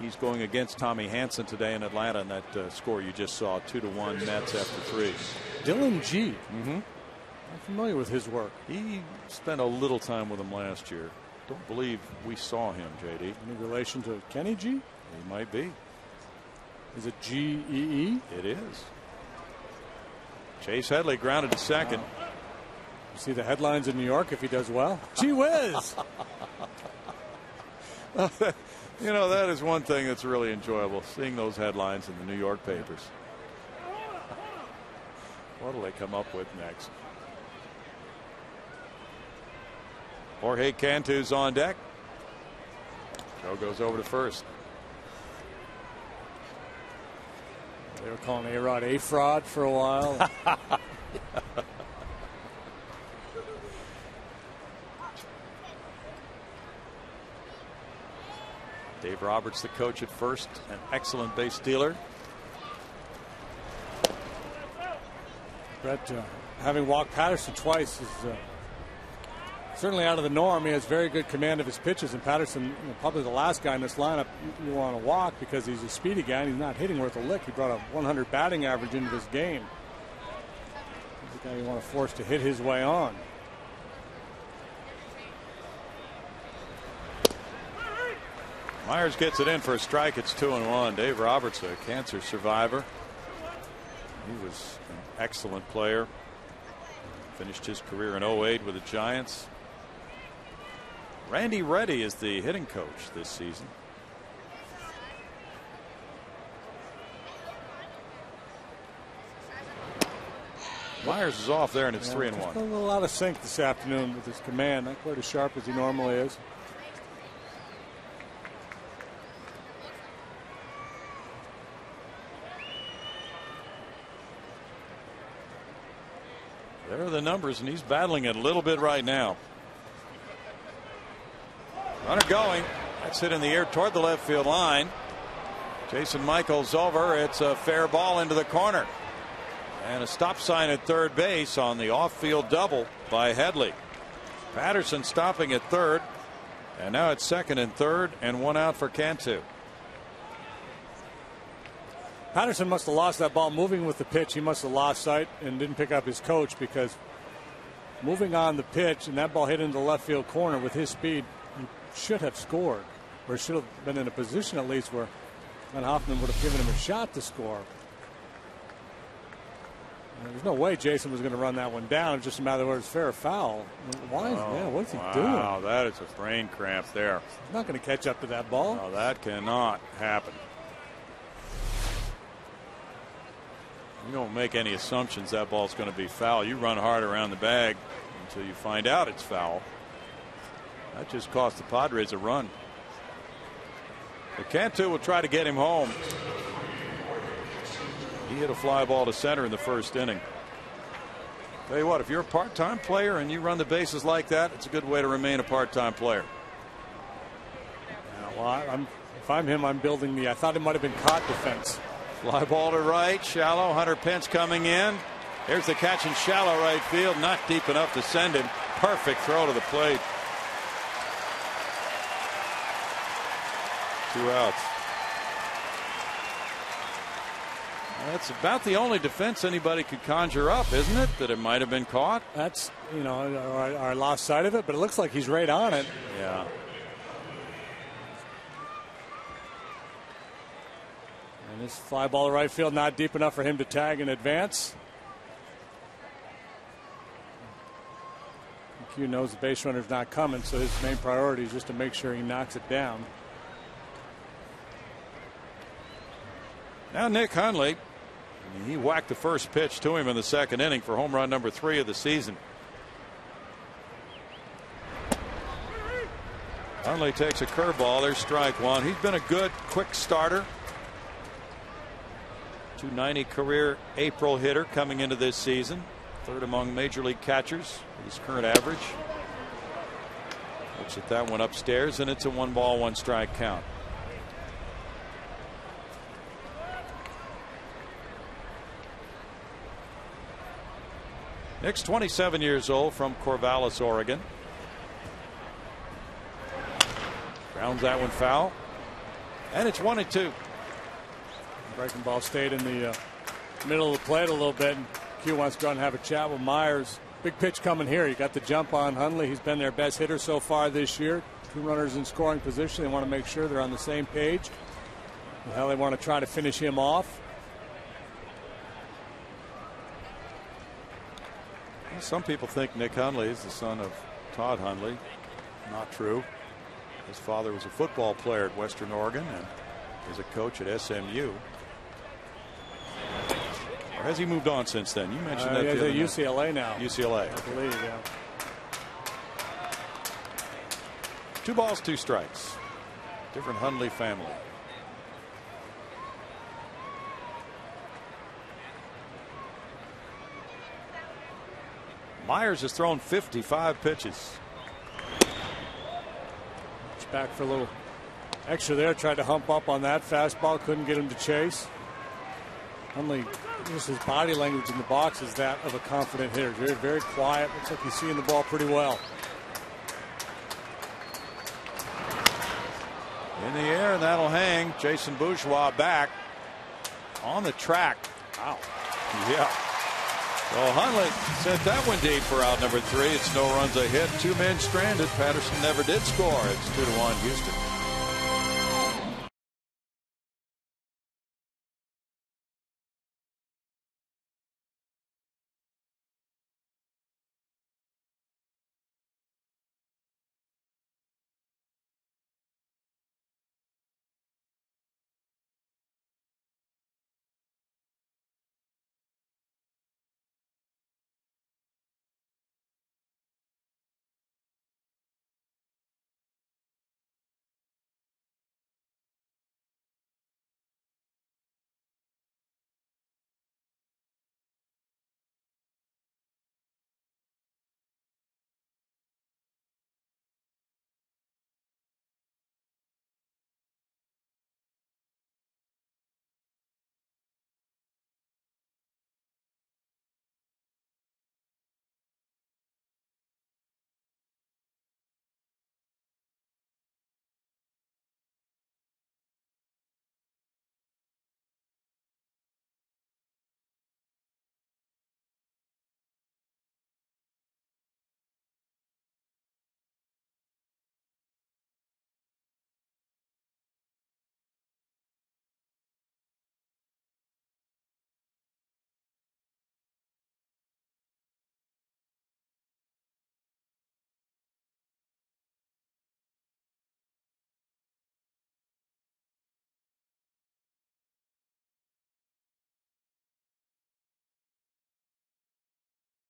He's going against Tommy Hanson today in Atlanta in that score you just saw, 2-1 Mets after 3. Dylan G. Mm-hmm. I'm familiar with his work. He spent a little time with him last year. Don't believe we saw him, JD. Any relation to Kenny G? He might be. Is it G-E-E? It is. Chase Headley grounded to second. Wow. You see the headlines in New York if he does well. Gee whiz! You know, that is one thing that's really enjoyable, seeing those headlines in the New York papers. What will they come up with next? Jorge Cantu's on deck. Joe goes over to first. They were calling A-Rod A-Fraud for a while. Dave Roberts, the coach at first, an excellent base stealer. Brett, having walked Patterson twice is certainly out of the norm. He has very good command of his pitches, and Patterson, probably the last guy in this lineup you want to walk because he's a speedy guy and he's not hitting worth a lick. He brought a 100 batting average into this game. He's the guy you want to force to hit his way on. Myers gets it in for a strike. It's 2-1. Dave Roberts, a cancer survivor. He was an excellent player. Finished his career in 08 with the Giants. Randy Reddy is the hitting coach this season. Myers is off there, and it's 3-1. A little out of sync this afternoon with his command. Not quite as sharp as he normally is. There are the numbers, and he's battling it a little bit right now. Runner going. That's hit in the air toward the left field line. Jason Michaels over. It's a fair ball into the corner. And a stop sign at third base on the off-field double by Headley. Patterson stopping at third. And now it's second and third, and one out for Cantu. Patterson must have lost that ball moving with the pitch. He must have lost sight and didn't pick up his coach, because moving on the pitch and that ball hit into the left field corner with his speed, he should have scored, or should have been in a position at least where Glenn Hoffman would have given him a shot to score. There's no way Jason was going to run that one down. It's just a matter of whether it's fair or foul. Why is that? What's he doing? Wow, that is a brain cramp there. He's not going to catch up to that ball. No, that cannot happen. You don't make any assumptions that ball's going to be foul. You run hard around the bag until you find out it's foul. That just cost the Padres a run. But Cantu will try to get him home. He hit a fly ball to center in the first inning. Tell you what, if you're a part-time player and you run the bases like that, it's a good way to remain a part-time player. Yeah, well, if I'm him, I'm building the, I thought it might have been caught defense. Fly ball to right, shallow. Hunter Pence coming in. Here's the catch in shallow right field, not deep enough to send him. Perfect throw to the plate. 2 outs. That's about the only defense anybody could conjure up, isn't it? That it might have been caught. That's, I lost sight of it, but it looks like he's right on it. Yeah. And this fly ball to right field, not deep enough for him to tag and advance. Q knows the base runner's not coming, so his main priority is just to make sure he knocks it down. Now Nick Hundley, he whacked the first pitch to him in the second inning for home run number 3 of the season. Hundley takes a curveball. There's strike one. He's been a good quick starter. .290 career April hitter coming into this season. Third among major league catchers with his current average. Looks at that one upstairs, and it's a 1-ball 1-strike count. Nick's 27 years old, from Corvallis, Oregon. Grounds that one foul. And it's 1-2. Breaking ball stayed in the middle of the plate a little bit. And Q wants to go and have a chat with Myers. Big pitch coming here. You got the jump on Hundley. He's been their best hitter so far this year. 2 runners in scoring position. They want to make sure they're on the same page. Well, they want to try to finish him off. Some people think Nick Hundley is the son of Todd Hundley. Not true. His father was a football player at Western Oregon and is a coach at SMU. Or has he moved on since then? You mentioned that. He's at UCLA now. UCLA. I believe, yeah. 2 balls, 2 strikes. Different Hundley family. Myers has thrown 55 pitches. It's back for a little extra there. Tried to hump up on that fastball. Couldn't get him to chase. Hundley, just his body language in the box is that of a confident hitter. Very, very quiet. Looks like he's seeing the ball pretty well. In the air, and that'll hang. Jason Bourgeois back on the track. Wow. Yeah. So Hundley sent that one deep for out number 3. It's no runs a hit. 2 men stranded. Patterson never did score. It's 2-1 Houston.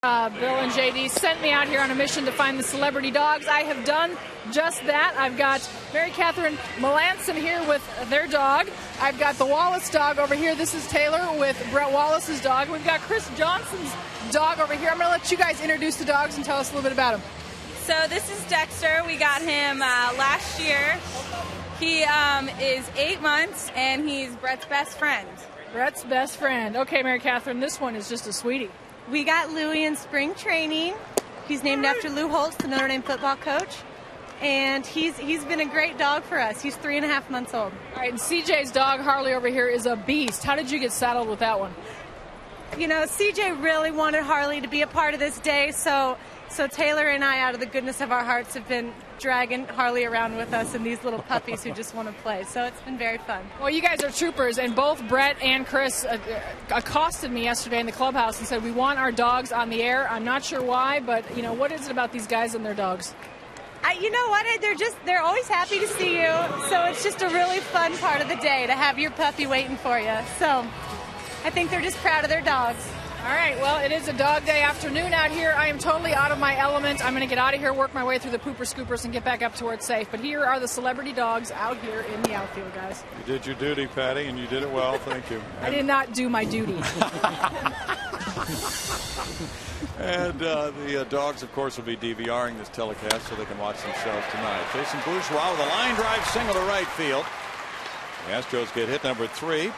Bill and JD sent me out here on a mission to find the celebrity dogs. I have done just that. I've got Mary Catherine Melanson here with their dog. I've got the Wallace dog over here. This is Taylor with Brett Wallace's dog. We've got Chris Johnson's dog over here. I'm going to let you guys introduce the dogs and tell us a little bit about them. So this is Dexter. We got him last year. He is 8 months, and he's Brett's best friend. Brett's best friend. Okay, Mary Catherine, this one is just a sweetie. We got Louie in spring training. He's named after Lou Holtz, the Notre Dame football coach. And he's been a great dog for us. He's 3.5 months old. All right, and CJ's dog, Harley, over here is a beast. How did you get saddled with that one? You know, CJ really wanted Harley to be a part of this day, so Taylor and I, out of the goodness of our hearts, have been dragging Harley around with us and these little puppies who just want to play. So it's been very fun. Well, you guys are troopers, and both Brett and Chris accosted me yesterday in the clubhouse and said, we want our dogs on the air. I'm not sure why, but, you know, what is it about these guys and their dogs? You know what? They're always happy to see you. So it's just a really fun part of the day to have your puppy waiting for you. So I think they're just proud of their dogs. All right, well, it is a dog day afternoon out here. I am totally out of my element. I'm going to get out of here, work my way through the pooper scoopers, and get back up to where it's safe. But here are the celebrity dogs out here in the outfield, guys. You did your duty, Patty, and you did it well. Thank you. I did not do my duty. And the dogs, of course, will be DVRing this telecast so they can watch themselves tonight. Jason Bourgeois with a line drive single to right field. The Astros get hit number 3.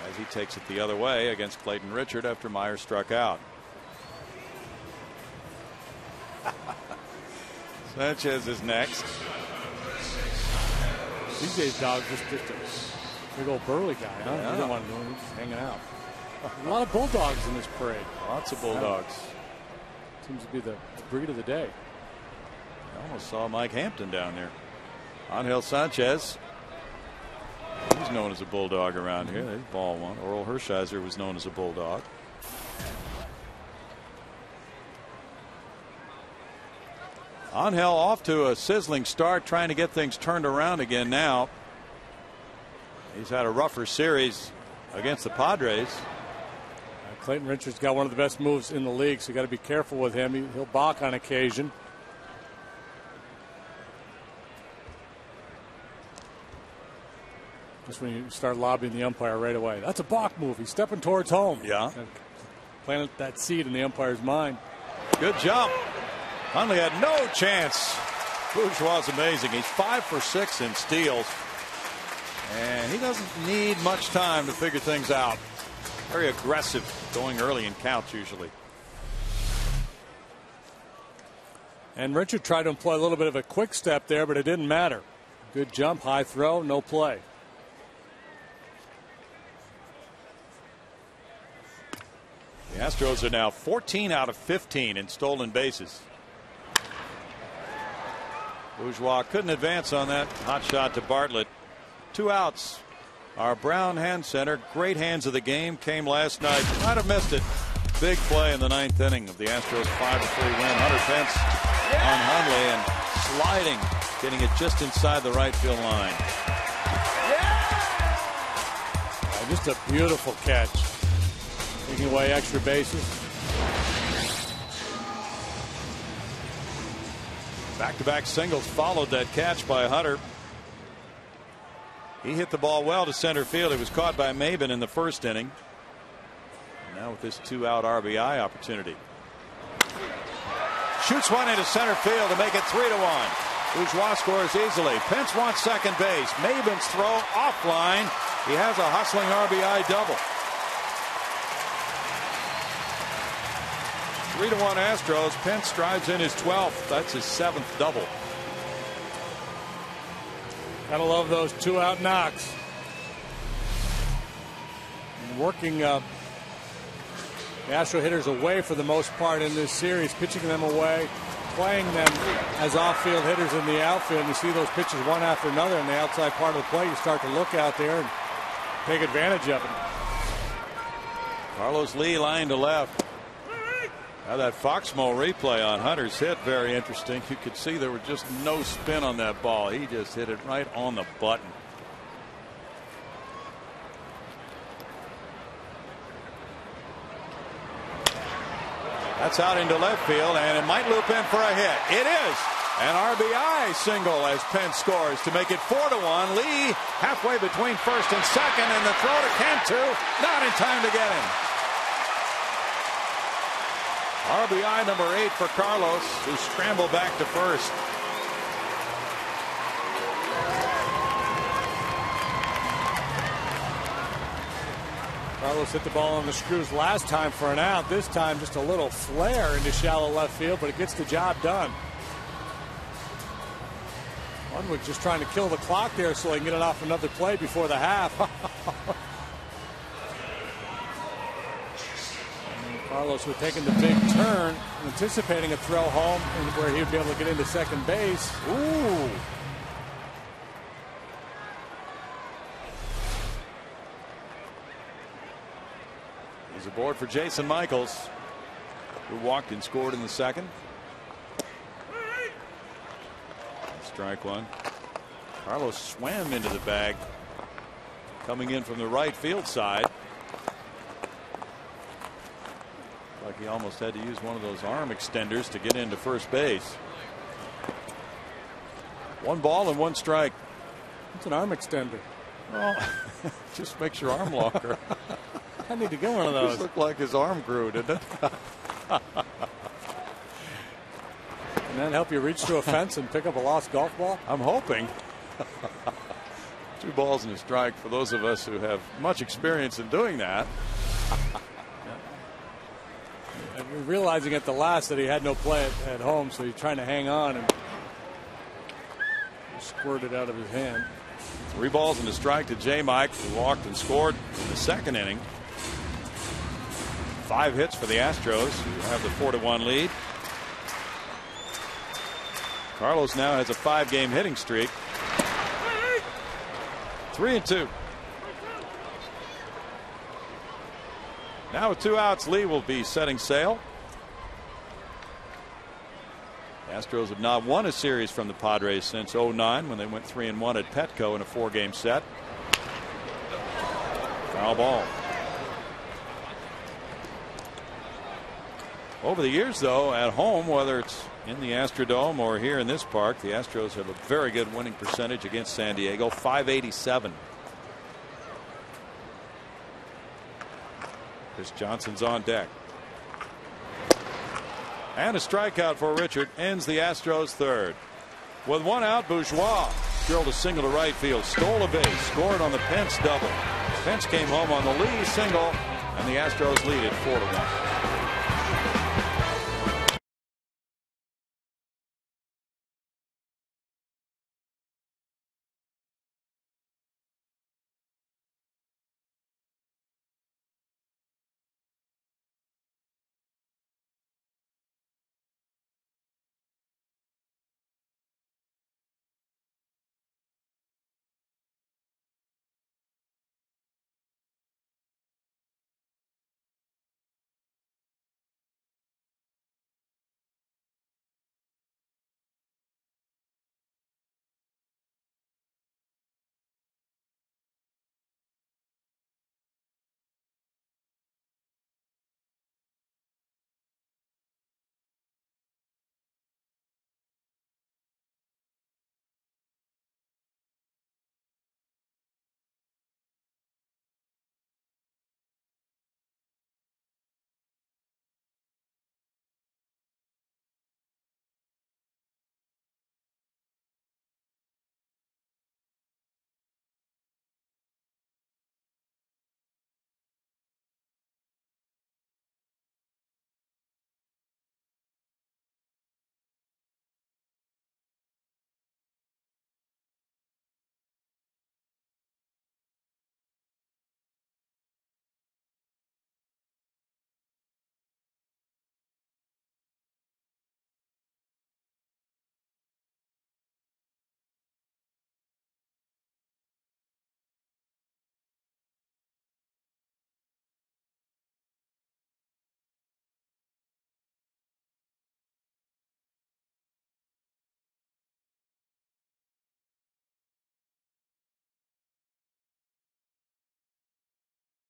As he takes it the other way against Clayton Richard after Myers struck out. Sanchez is next. CJ's dog just a big old burly guy, huh? Yeah. He doesn't want to do it. He's just hanging out. A lot of bulldogs in this parade. Lots of bulldogs. Seems to be the breed of the day. I almost saw Mike Hampton down there. Angel Sanchez. He's known as a bulldog around here. There's ball one. Oral Hershiser was known as a bulldog. Angel off to a sizzling start, trying to get things turned around again now. He's had a rougher series against the Padres. Clayton Richards got one of the best moves in the league, so you got to be careful with him. He'll balk on occasion. Just when you start lobbying the umpire right away. That's a balk move. He's stepping towards home. Yeah. Planted that seed in the umpire's mind. Good jump. Hundley had no chance. Bourgeois is amazing. He's 5 for 6 in steals. And he doesn't need much time to figure things out. Very aggressive, going early in counts usually. And Richard tried to employ a little bit of a quick step there, but it didn't matter. Good jump, high throw, no play. The Astros are now 14 out of 15 in stolen bases. Bourgeois couldn't advance on that hot shot to Bartlett. 2 outs. Our Brown hand center, great hands of the game, came last night. Might have missed it. Big play in the 9th inning of the Astros 5-3 win. Hunter Pence on Hundley and sliding, getting it just inside the right field line. Just a beautiful catch. Taking away extra bases. Back-to-back singles followed that catch by Hunter. He hit the ball well to center field. It was caught by Maben in the 1st inning. Now with this 2-out RBI opportunity. Shoots one into center field to make it 3-1. Bourgeois scores easily. Pence wants second base. Maben's throw offline. He has a hustling RBI double. 3-1 Astros. Pence drives in his 12th. That's his 7th double. Gotta love those 2-out knocks. And working the Astro hitters away for the most part in this series, pitching them away, playing them as off-field hitters in the outfield. And you see those pitches one after another in the outside part of the plate. You start to look out there and take advantage of it. Carlos Lee line to left. Now that Foxmo replay on Hunter's hit, very interesting. You could see there was just no spin on that ball. He just hit it right on the button. That's out into left field, and it might loop in for a hit. It is an RBI single as Pence scores to make it 4-1. Lee halfway between first and second, and the throw to Cantu, not in time to get him. RBI number 8 for Carlos, who scrambled back to first. Carlos hit the ball on the screws last time for an out. This time just a little flare into shallow left field, but it gets the job done. Unwood just trying to kill the clock there so he can get it off another play before the half. Carlos was taking the big turn, anticipating a throw home where he would be able to get into second base. Ooh. He's aboard for Jason Michaels, who walked and scored in the 2nd. Strike one. Carlos swam into the bag, coming in from the right field side. Like he almost had to use one of those arm extenders to get into first base. 1 ball and 1 strike. It's an arm extender. Well, just makes your arm longer. I need to get one of those. Just looked like his arm grew, didn't it? Can that help you reach through a fence and pick up a lost golf ball? I'm hoping. 2 balls and a strike for those of us who have much experience in doing that. And realizing at the last that he had no play at home, so he's trying to hang on and squirt it out of his hand. 3 balls and a strike to J. Mike, who walked and scored in the second inning. 5 hits for the Astros, who have the 4-1 lead. Carlos now has a 5-game hitting streak. 3-2. Now with 2 outs, Lee will be setting sail. The Astros have not won a series from the Padres since 2009 when they went 3-1 at Petco in a 4-game set. Foul ball. Over the years, though, at home, whether it's in the Astrodome or here in this park, the Astros have a very good winning percentage against San Diego, .587. Chris Johnson's on deck. And a strikeout for Richard ends the Astros' third. With 1 out, Bourgeois drilled a single to right field, stole a base, scored on the Pence double. Pence came home on the Lee single, and the Astros lead at 4-1.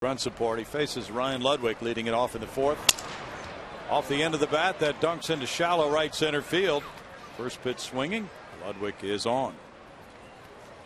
Run support. He faces Ryan Ludwig leading it off in the 4th. Off the end of the bat, that dunks into shallow right center field. First pitch swinging. Ludwig is on.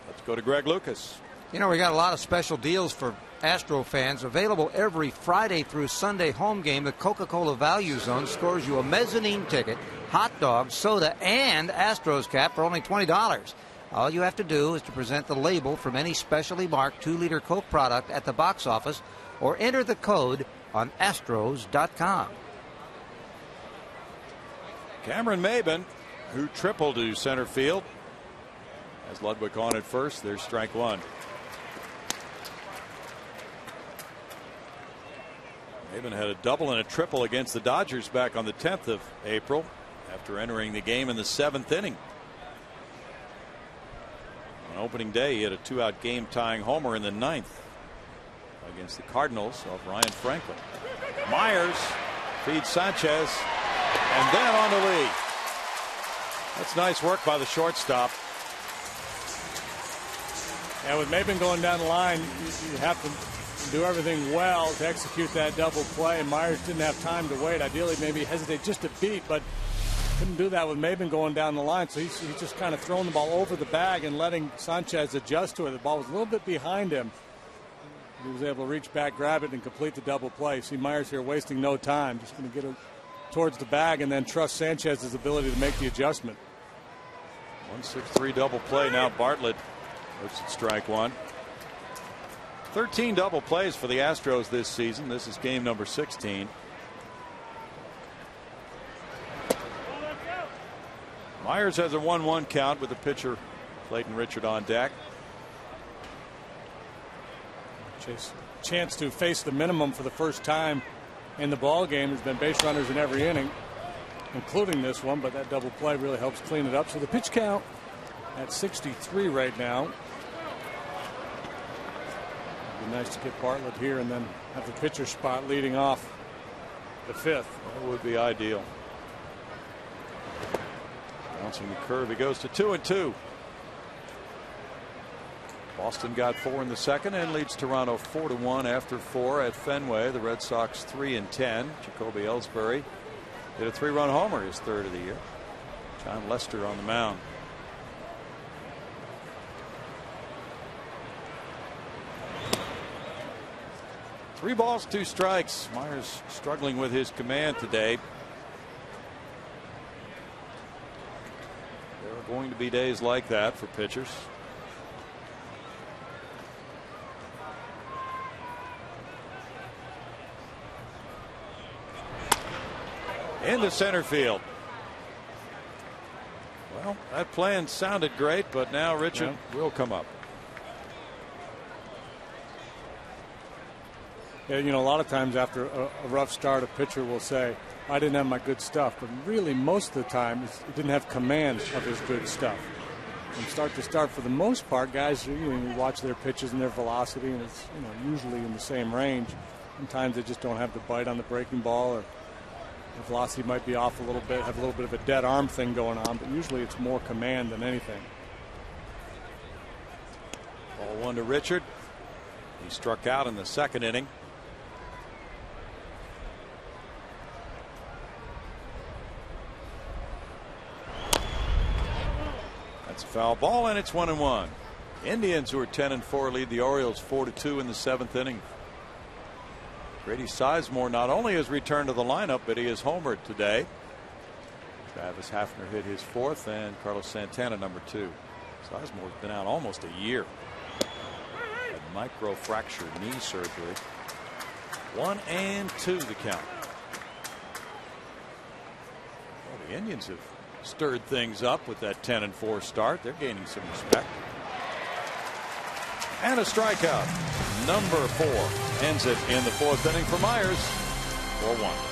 Let's go to Greg Lucas. You know, we got a lot of special deals for Astro fans available every Friday through Sunday home game. The Coca-Cola Value Zone scores you a mezzanine ticket, hot dog, soda, and Astros cap for only $20. All you have to do is to present the label from any specially marked 2-liter Coke product at the box office or enter the code on Astros.com. Cameron Maben, who tripled to center field. As Ludwig on at first, there's strike 1. Maben had a double and a triple against the Dodgers back on the 10th of April after entering the game in the 7th inning. On opening day, he had a 2-out game-tying homer in the 9th against the Cardinals of Ryan Franklin. Myers feeds Sanchez, and then on to Lee. That's nice work by the shortstop. And with Maben going down the line, you have to do everything well to execute that double play. And Myers didn't have time to wait. Ideally, maybe hesitate just a beat, but couldn't do that with Maben going down the line. So he's just kind of throwing the ball over the bag and letting Sanchez adjust to it. The ball was a little bit behind him. He was able to reach back, grab it, and complete the double play. See Myers here wasting no time. Just going to get it towards the bag and then trust Sanchez's ability to make the adjustment. 1-6-3 double play. Now Bartlett looks at strike 1. 13 double plays for the Astros this season. This is game number 16. Myers has a 1-1 count with the pitcher Clayton Richard on deck. chance to face the minimum for the first time in the ball game. There's been base runners in every inning, including this one, but that double play really helps clean it up. So the pitch count at 63 right now. It'd be nice to get Bartlett here and then have the pitcher spot leading off the fifth. That would be ideal. Bouncing the curve, he goes to 2-2. Boston got 4 in the second and leads Toronto 4-1 after 4 at Fenway. The Red Sox 3-10. Jacoby Ellsbury hit a 3-run homer, his third of the year. John Lester on the mound. Three balls, 2 strikes. Myers struggling with his command today. There are going to be days like that for pitchers. Into center field. Well, that plan sounded great, but now Richard will come up. Yeah, you know, a lot of times after a rough start, a pitcher will say, I didn't have my good stuff. But really, most of the time, it didn't have command of his good stuff. From start to start, for the most part, guys, you watch their pitches and their velocity, and it's usually in the same range. Sometimes they just don't have the bite on the breaking ball, or the velocity might be off a little bit, have a little bit of a dead arm thing going on, but usually it's more command than anything. Ball 1 to Richard. He struck out in the second inning. That's a foul ball, and it's 1-1. Indians, who are 10-4, lead the Orioles 4-2 in the seventh inning. Grady Sizemore not only has returned to the lineup, but he has homered today. Travis Hafner hit his 4th, and Carlos Santana number 2. Sizemore's been out almost a year. Had microfracture knee surgery. 1-2 the count. Well, the Indians have stirred things up with that 10-4 start. They're gaining some respect. And a strikeout. Number 4 ends it in the 4th inning for Myers. 4-1.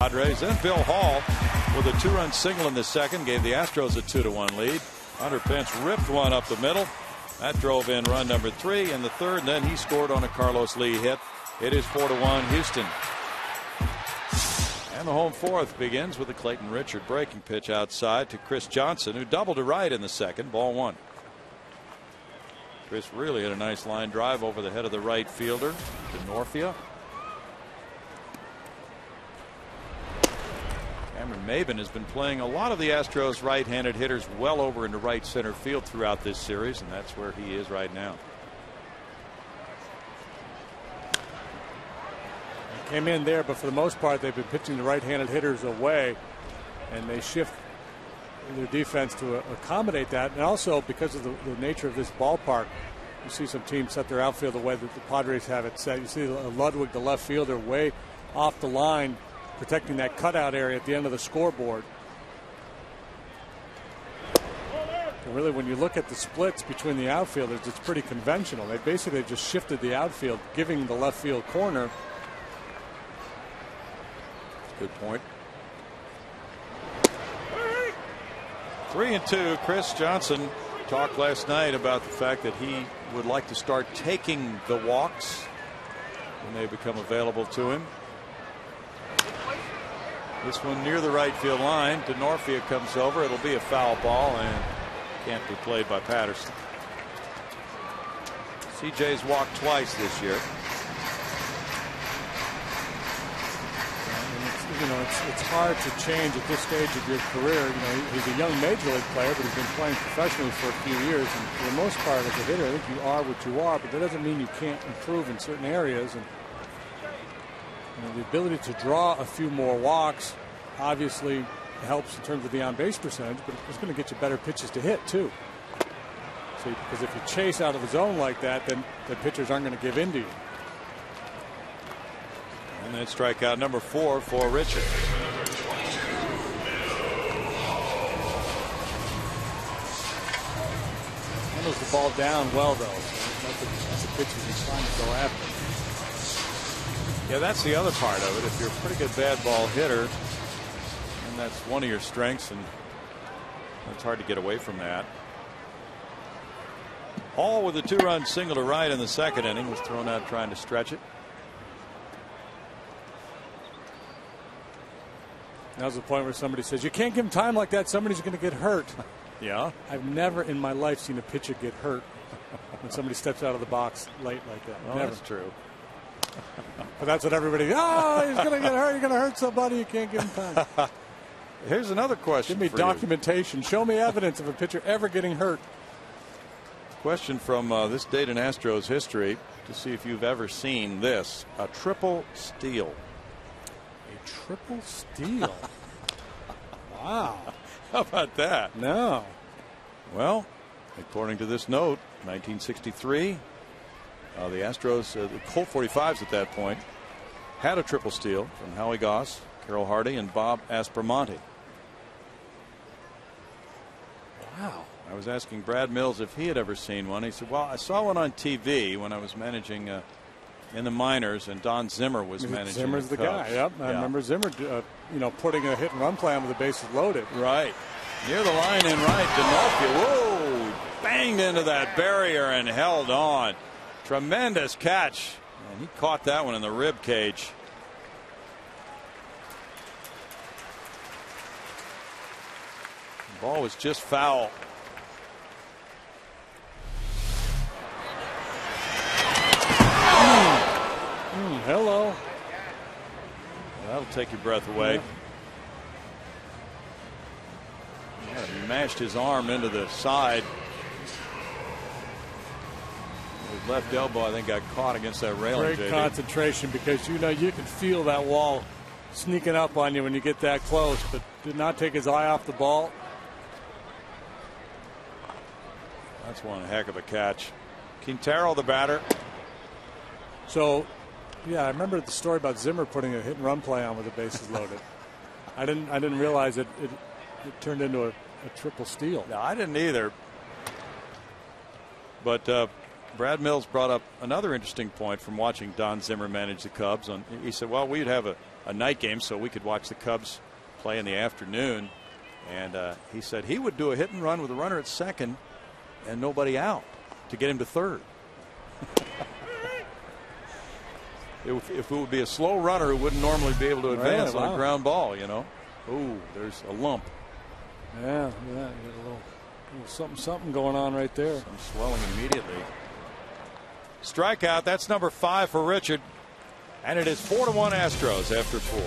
Padres. Then Bill Hall with a 2-run single in the second gave the Astros a 2-1 lead. Hunter Pence ripped one up the middle. That drove in run number 3 in the third, and then he scored on a Carlos Lee hit. It is 4-1 Houston. And the home fourth begins with a Clayton Richard breaking pitch outside to Chris Johnson, who doubled to right in the second. Ball 1. Chris really had a nice line drive over the head of the right fielder to Norfia. Cameron Maben has been playing a lot of the Astros right-handed hitters well over into right center field throughout this series, and that's where he is right now. Came in there, but for the most part they've been pitching the right-handed hitters away, and they shift their defense to accommodate that. And also because of the nature of this ballpark, you see some teams set their outfield the way that the Padres have it set. You see Ludwig, the left fielder, way off the line, protecting that cutout area at the end of the scoreboard. And really, when you look at the splits between the outfielders, it's pretty conventional. They basically just shifted the outfield, giving the left field corner. Good point. 3-2. Chris Johnson talked last night about the fact that he would like to start taking the walks when they become available to him. This one near the right field line. DeNorfia comes over. It'll be a foul ball and can't be played by Patterson. CJ's walked twice this year. It's hard to change at this stage of your career. He's a young major league player, but he's been playing professionally for a few years. And for the most part, as a hitter, I think you are what you are, but that doesn't mean you can't improve in certain areas. And the ability to draw a few more walks obviously helps in terms of the on-base percentage, but it's going to get you better pitches to hit too. See, because if you chase out of the zone like that, then the pitchers aren't going to give in to you. And then strikeout number 4 for Richard. Handles the ball down well, though. So that's a pitch he's trying to go after. Yeah, that's the other part of it. If you're a pretty good bad ball hitter, and that's one of your strengths, and it's hard to get away from that. Hall with a 2-run single to right in the second inning was thrown out trying to stretch it. Now's the point where somebody says, you can't give him time like that, somebody's going to get hurt. Yeah. I've never in my life seen a pitcher get hurt when somebody steps out of the box late like that. Well, never. that's true. But that's what everybody, he's going to get hurt. You're going to hurt somebody. You can't give him time. Here's another question. Give me documentation. Show me evidence of a pitcher ever getting hurt. Question from this date in Astros history to see if you've ever seen this: a triple steal. A triple steal? Wow. How about that? No. Well, according to this note, 1963, the Astros, the Colt 45s at that point, had a triple steal from Howie Goss, Carroll Hardy, and Bob Aspromonte. Wow. I was asking Brad Mills if he had ever seen one. He said, well, I saw one on TV when I was managing in the minors, and Don Zimmer was managing. Zimmer's the guy. Yep. I remember Zimmer, putting a hit and run play on with the bases loaded. Right. Near the line in right, DeNorfia. Whoa! Banged into that barrier and held on. Tremendous catch. And he caught that one in the rib cage. The ball was just foul. Hello. That'll take your breath away. Yeah, he mashed his arm into the side. His left elbow, I think, got caught against that railing. Great concentration, because you can feel that wall sneaking up on you when you get that close, but did not take his eye off the ball. That's one heck of a catch. Quintero, the batter. So, yeah, I remember the story about Zimmer putting a hit and run play on with the bases loaded. I didn't realize it turned into a triple steal. No, I didn't either. But Brad Mills brought up another interesting point from watching Don Zimmer manage the Cubs. He said, well, we'd have a night game so we could watch the Cubs play in the afternoon. And he said he would do a hit and run with a runner at second and nobody out to get him to third. If it would be a slow runner who wouldn't normally be able to advance on a ground ball, Oh, there's a lump. Yeah, you got a little something going on right there. Some swelling immediately. Strikeout. That's number 5 for Richard, and it is 4-1 Astros after 4.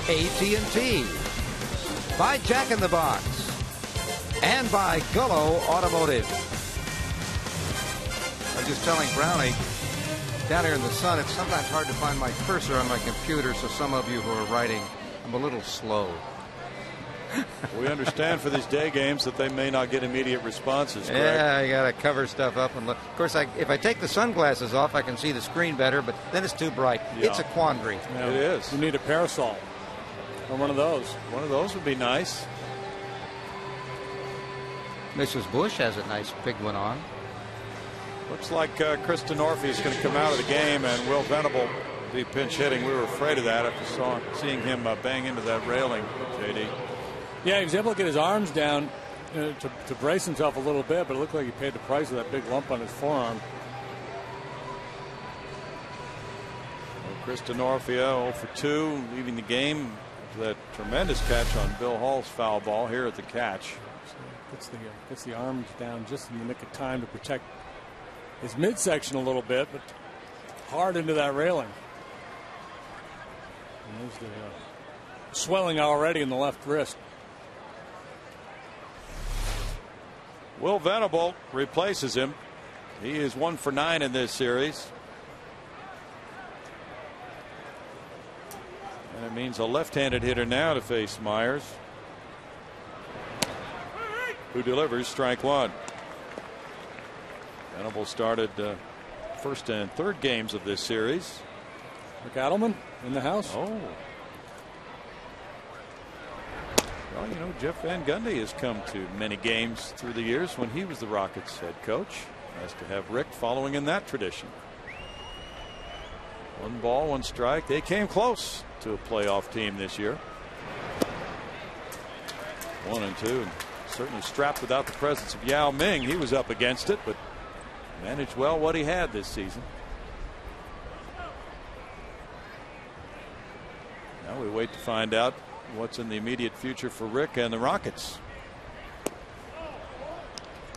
AT&T, by Jack in the Box, and by Gullo Automotive. I was just telling Brownie, down here in the sun, it's sometimes hard to find my cursor on my computer, so some of you who are writing, I'm a little slow. We understand for these day games that they may not get immediate responses, correct? Yeah, you got to cover stuff up and look. Of course, if I take the sunglasses off, I can see the screen better, but then it's too bright. Yeah. It's a quandary. Yeah, it is. You need a parasol or one of those. One of those would be nice. Mrs. Bush has a nice big one on. Looks like Kristen Orphy is going to come out of the game, and Will Venable be pinch hitting. We were afraid of that after seeing him bang into that railing, JD. Yeah, he was able to get his arms down to brace himself a little bit, but it looked like he paid the price of that big lump on his forearm. Well, Kristen Orphy 0 for 2, leaving the game. That tremendous catch on Bill Hall's foul ball here at the catch. So gets the arms down just in the nick of time to protect his midsection a little bit, but hard into that railing. And there's the swelling already in the left wrist. Will Venable replaces him. He is 1 for 9 in this series. And it means a left-handed hitter now to face Myers, who delivers strike 1. Venable started first and third games of this series. Rick Adelman in the house. Oh. Well, you know, Jeff Van Gundy has come to many games through the years when he was the Rockets head coach. Nice to have Rick following in that tradition. 1 ball, 1 strike. They came close to a playoff team this year. 1-2. Certainly strapped without the presence of Yao Ming. He was up against it, but managed well what he had this season. Now we wait to find out what's in the immediate future for Rick and the Rockets.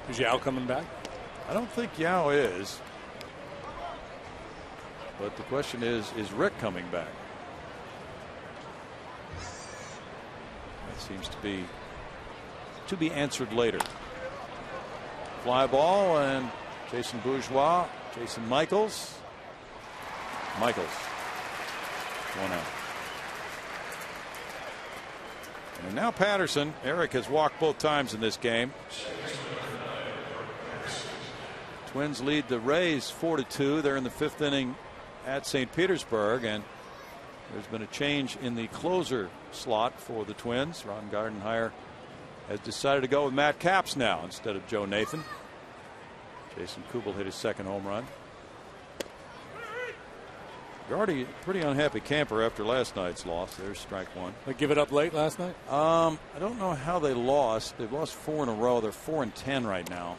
Is Yao coming back? I don't think Yao is. But the question is Rick coming back? That seems to be answered later. Fly ball, and Jason Bourgeois, Jason Michaels. 1 out. And now Patterson. Eric has walked both times in this game. Twins lead the Rays 4-2. They're in the 5th inning at St. Petersburg, and there's been a change in the closer slot for the Twins. Ron Gardenhire has decided to go with Matt Capps now instead of Joe Nathan. Jason Kubel hit his 2nd home run. You're already a pretty unhappy camper after last night's loss. There's strike 1. They give it up late last night? I don't know how they lost. They've lost 4 in a row. They're 4-10 right now.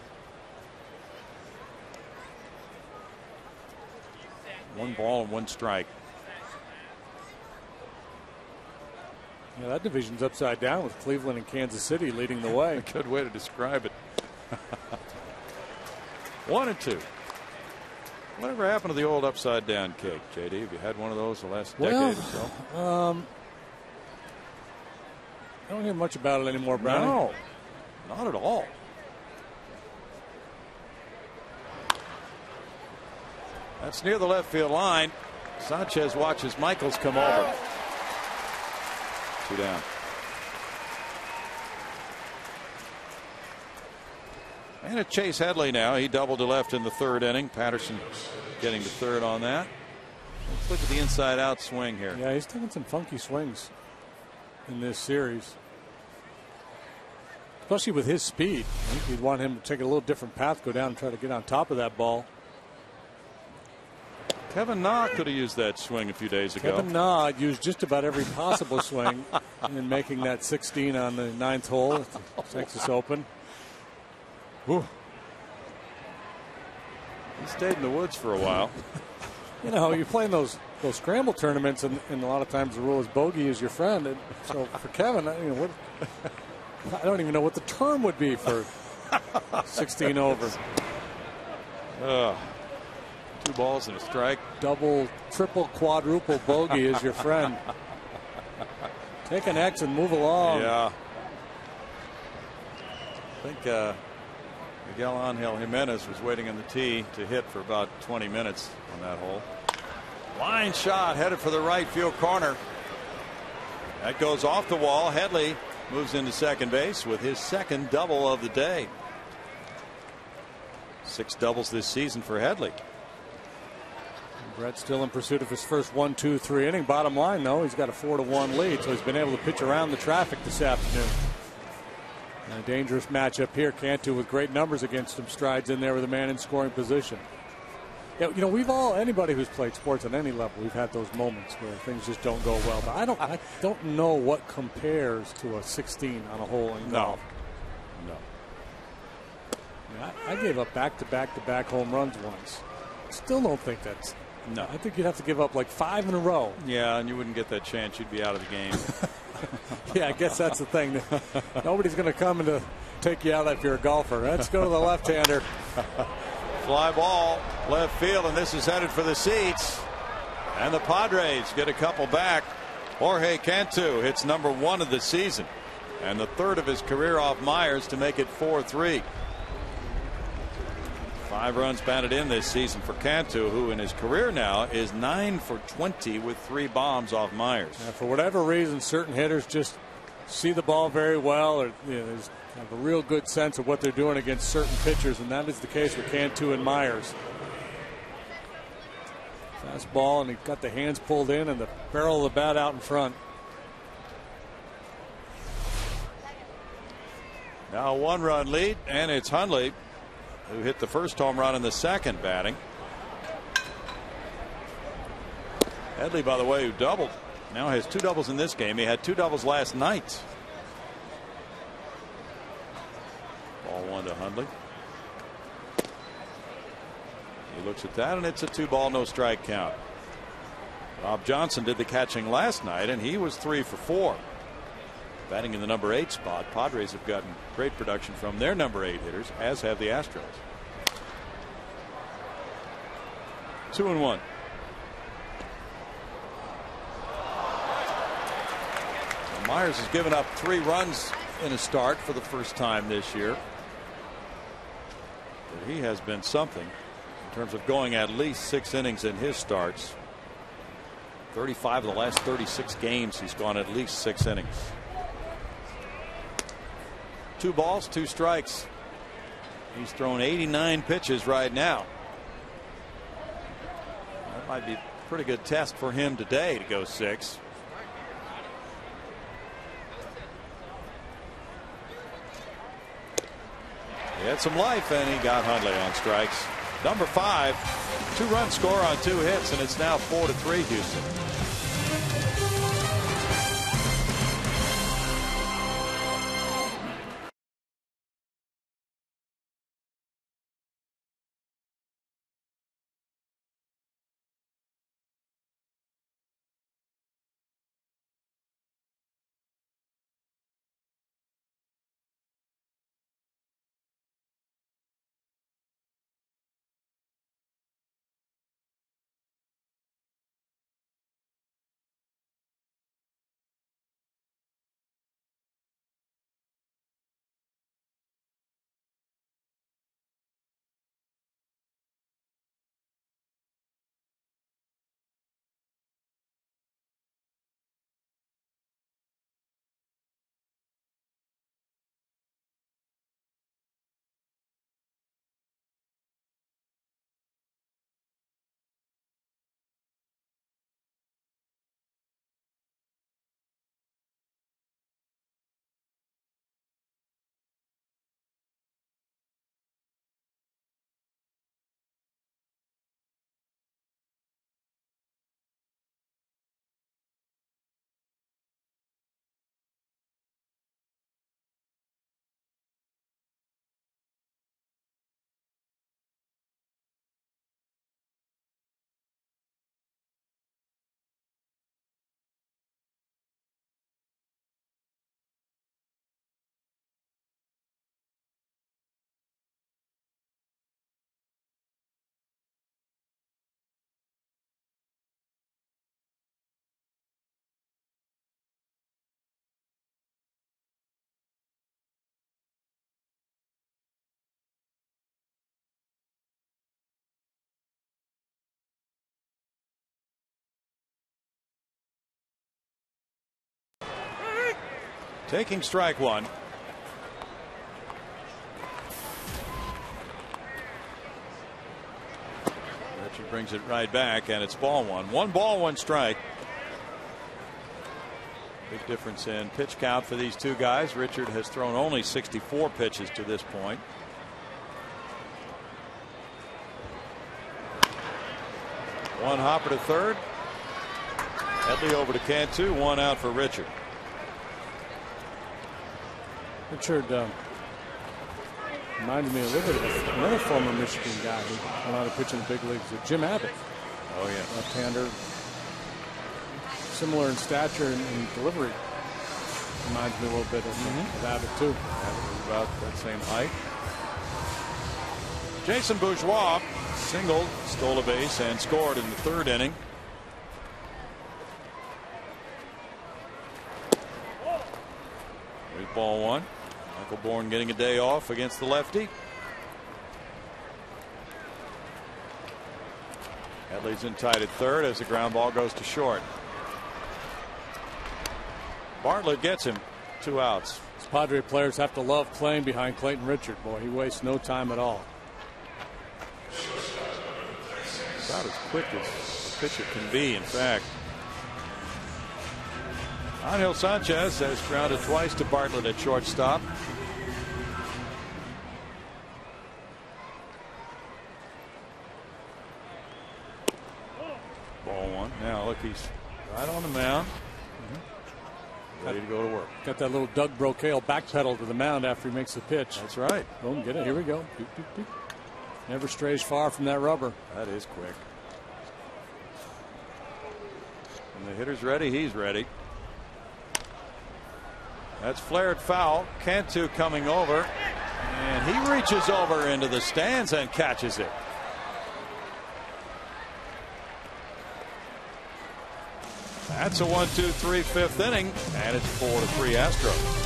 1 ball and 1 strike. Yeah, that division's upside down with Cleveland and Kansas City leading the way. A good way to describe it. 1-2. Whatever happened to the old upside down cake, JD? Have you had one of those the last decade or so? I don't hear much about it anymore, Brownie. No, not at all. That's near the left field line. Sanchez watches Michaels come over. 2 down. And it's Chase Headley now. He doubled to left in the 3rd inning. Patterson getting to 3rd on that. Let's look at the inside out swing here. Yeah, he's taking some funky swings in this series, especially with his speed. I think you'd want him to take a little different path, go down and try to get on top of that ball. Kevin Na could have used that swing a few days ago. Kevin Na used just about every possible swing in making that 16 on the 9th hole at the Texas Open. Whew. He stayed in the woods for a while. You know, you're playing those scramble tournaments, and a lot of times the rule is bogey is your friend. And so for Kevin, I don't even know what the term would be for 16 over. 2 balls and a strike. Double, triple, quadruple bogey is your friend. Take an X and move along. Yeah. I think Miguel Angel Jimenez was waiting on the tee to hit for about 20 minutes on that hole. Line shot headed for the right field corner. That goes off the wall. Headley moves into second base with his second double of the day. 6 doubles this season for Headley. Brett still in pursuit of his first 1, 2, 3 inning. Bottom line, though, he's got a 4-1 lead, so he's been able to pitch around the traffic this afternoon. And a dangerous matchup here. Cantu with great numbers against him, strides in there with a man in scoring position. Yeah, you know, anybody who's played sports at any level, we've had those moments where things just don't go well. But I don't know what compares to a 16 on a hole in golf. No. I gave up back-to-back home runs once. Still don't think that's. No. I think you'd have to give up like 5 in a row. Yeah, and you wouldn't get that chance. You'd be out of the game. Yeah, I guess that's the thing. Nobody's going to come to take you out if you're a golfer. Let's go to the left-hander. Fly ball left field, and this is headed for the seats. And the Padres get a couple back. Jorge Cantu hits number 1 of the season and the 3rd of his career off Myers to make it 4-3. 5 runs batted in this season for Cantu, who in his career now is 9 for 20 with 3 bombs off Myers. For whatever reason, certain hitters just see the ball very well, or there's kind of a real good sense of what they're doing against certain pitchers, and that is the case with Cantu and Myers. Fastball, and he got the hands pulled in and the barrel of the bat out in front. Now a 1-run lead, and it's Hundley who hit the first home run in the second batting. Headley, by the way, who doubled, now has 2 doubles in this game. He had 2 doubles last night. Ball 1 to Hundley. He looks at that, and it's a 2-ball, no strike count. Bob Johnson did the catching last night, and he was 3 for 4. Batting in the number 8 spot. Padres have gotten great production from their number 8 hitters, as have the Astros. 2-1. Myers has given up 3 runs in a start for the first time this year. But he has been something in terms of going at least 6 innings in his starts. 35 of the last 36 games he's gone at least 6 innings. 2 balls, 2 strikes. He's thrown 89 pitches right now. That might be a pretty good test for him today to go 6. He had some life, and he got Hundley on strikes. Number 5, 2-run score on 2 hits, and it's now 4-3 Houston. Taking strike one. Richard brings it right back, and it's ball one. 1 ball, 1 strike. Big difference in pitch count for these two guys. Richard has thrown only 64 pitches to this point. One hopper to third. Headley over to Cantu. 1 out for Richard. Richard reminded me a little bit of another former Michigan guy who went on to pitch in the big leagues, Jim Abbott. Oh, yeah. Left-hander. Similar in stature and delivery. Reminds me a little bit of Abbott, too. Abbott was about that same height. Jason Bourgeois singled, stole a base, and scored in the 3rd inning. Here's ball 1. Michael Bourne getting a day off against the lefty. Headley's in tight at third as the ground ball goes to short. Bartlett gets him. 2 outs. These Padre players have to love playing behind Clayton Richard. Boy, he wastes no time at all. About as quick as a pitcher can be, in fact. Angel Sanchez has grounded twice to Bartlett at shortstop. Ball 1. Now look, he's right on the mound. Ready to go to work. Got that little Doug Brocail backpedal to the mound after he makes the pitch. That's right. Boom, get it. Here we go. Doop, doop, doop. Never strays far from that rubber. That is quick. When the hitter's ready, he's ready. That's flared foul. Cantu coming over, and he reaches over into the stands and catches it. That's a 1-2-3 5th inning, and it's 4-3 Astros.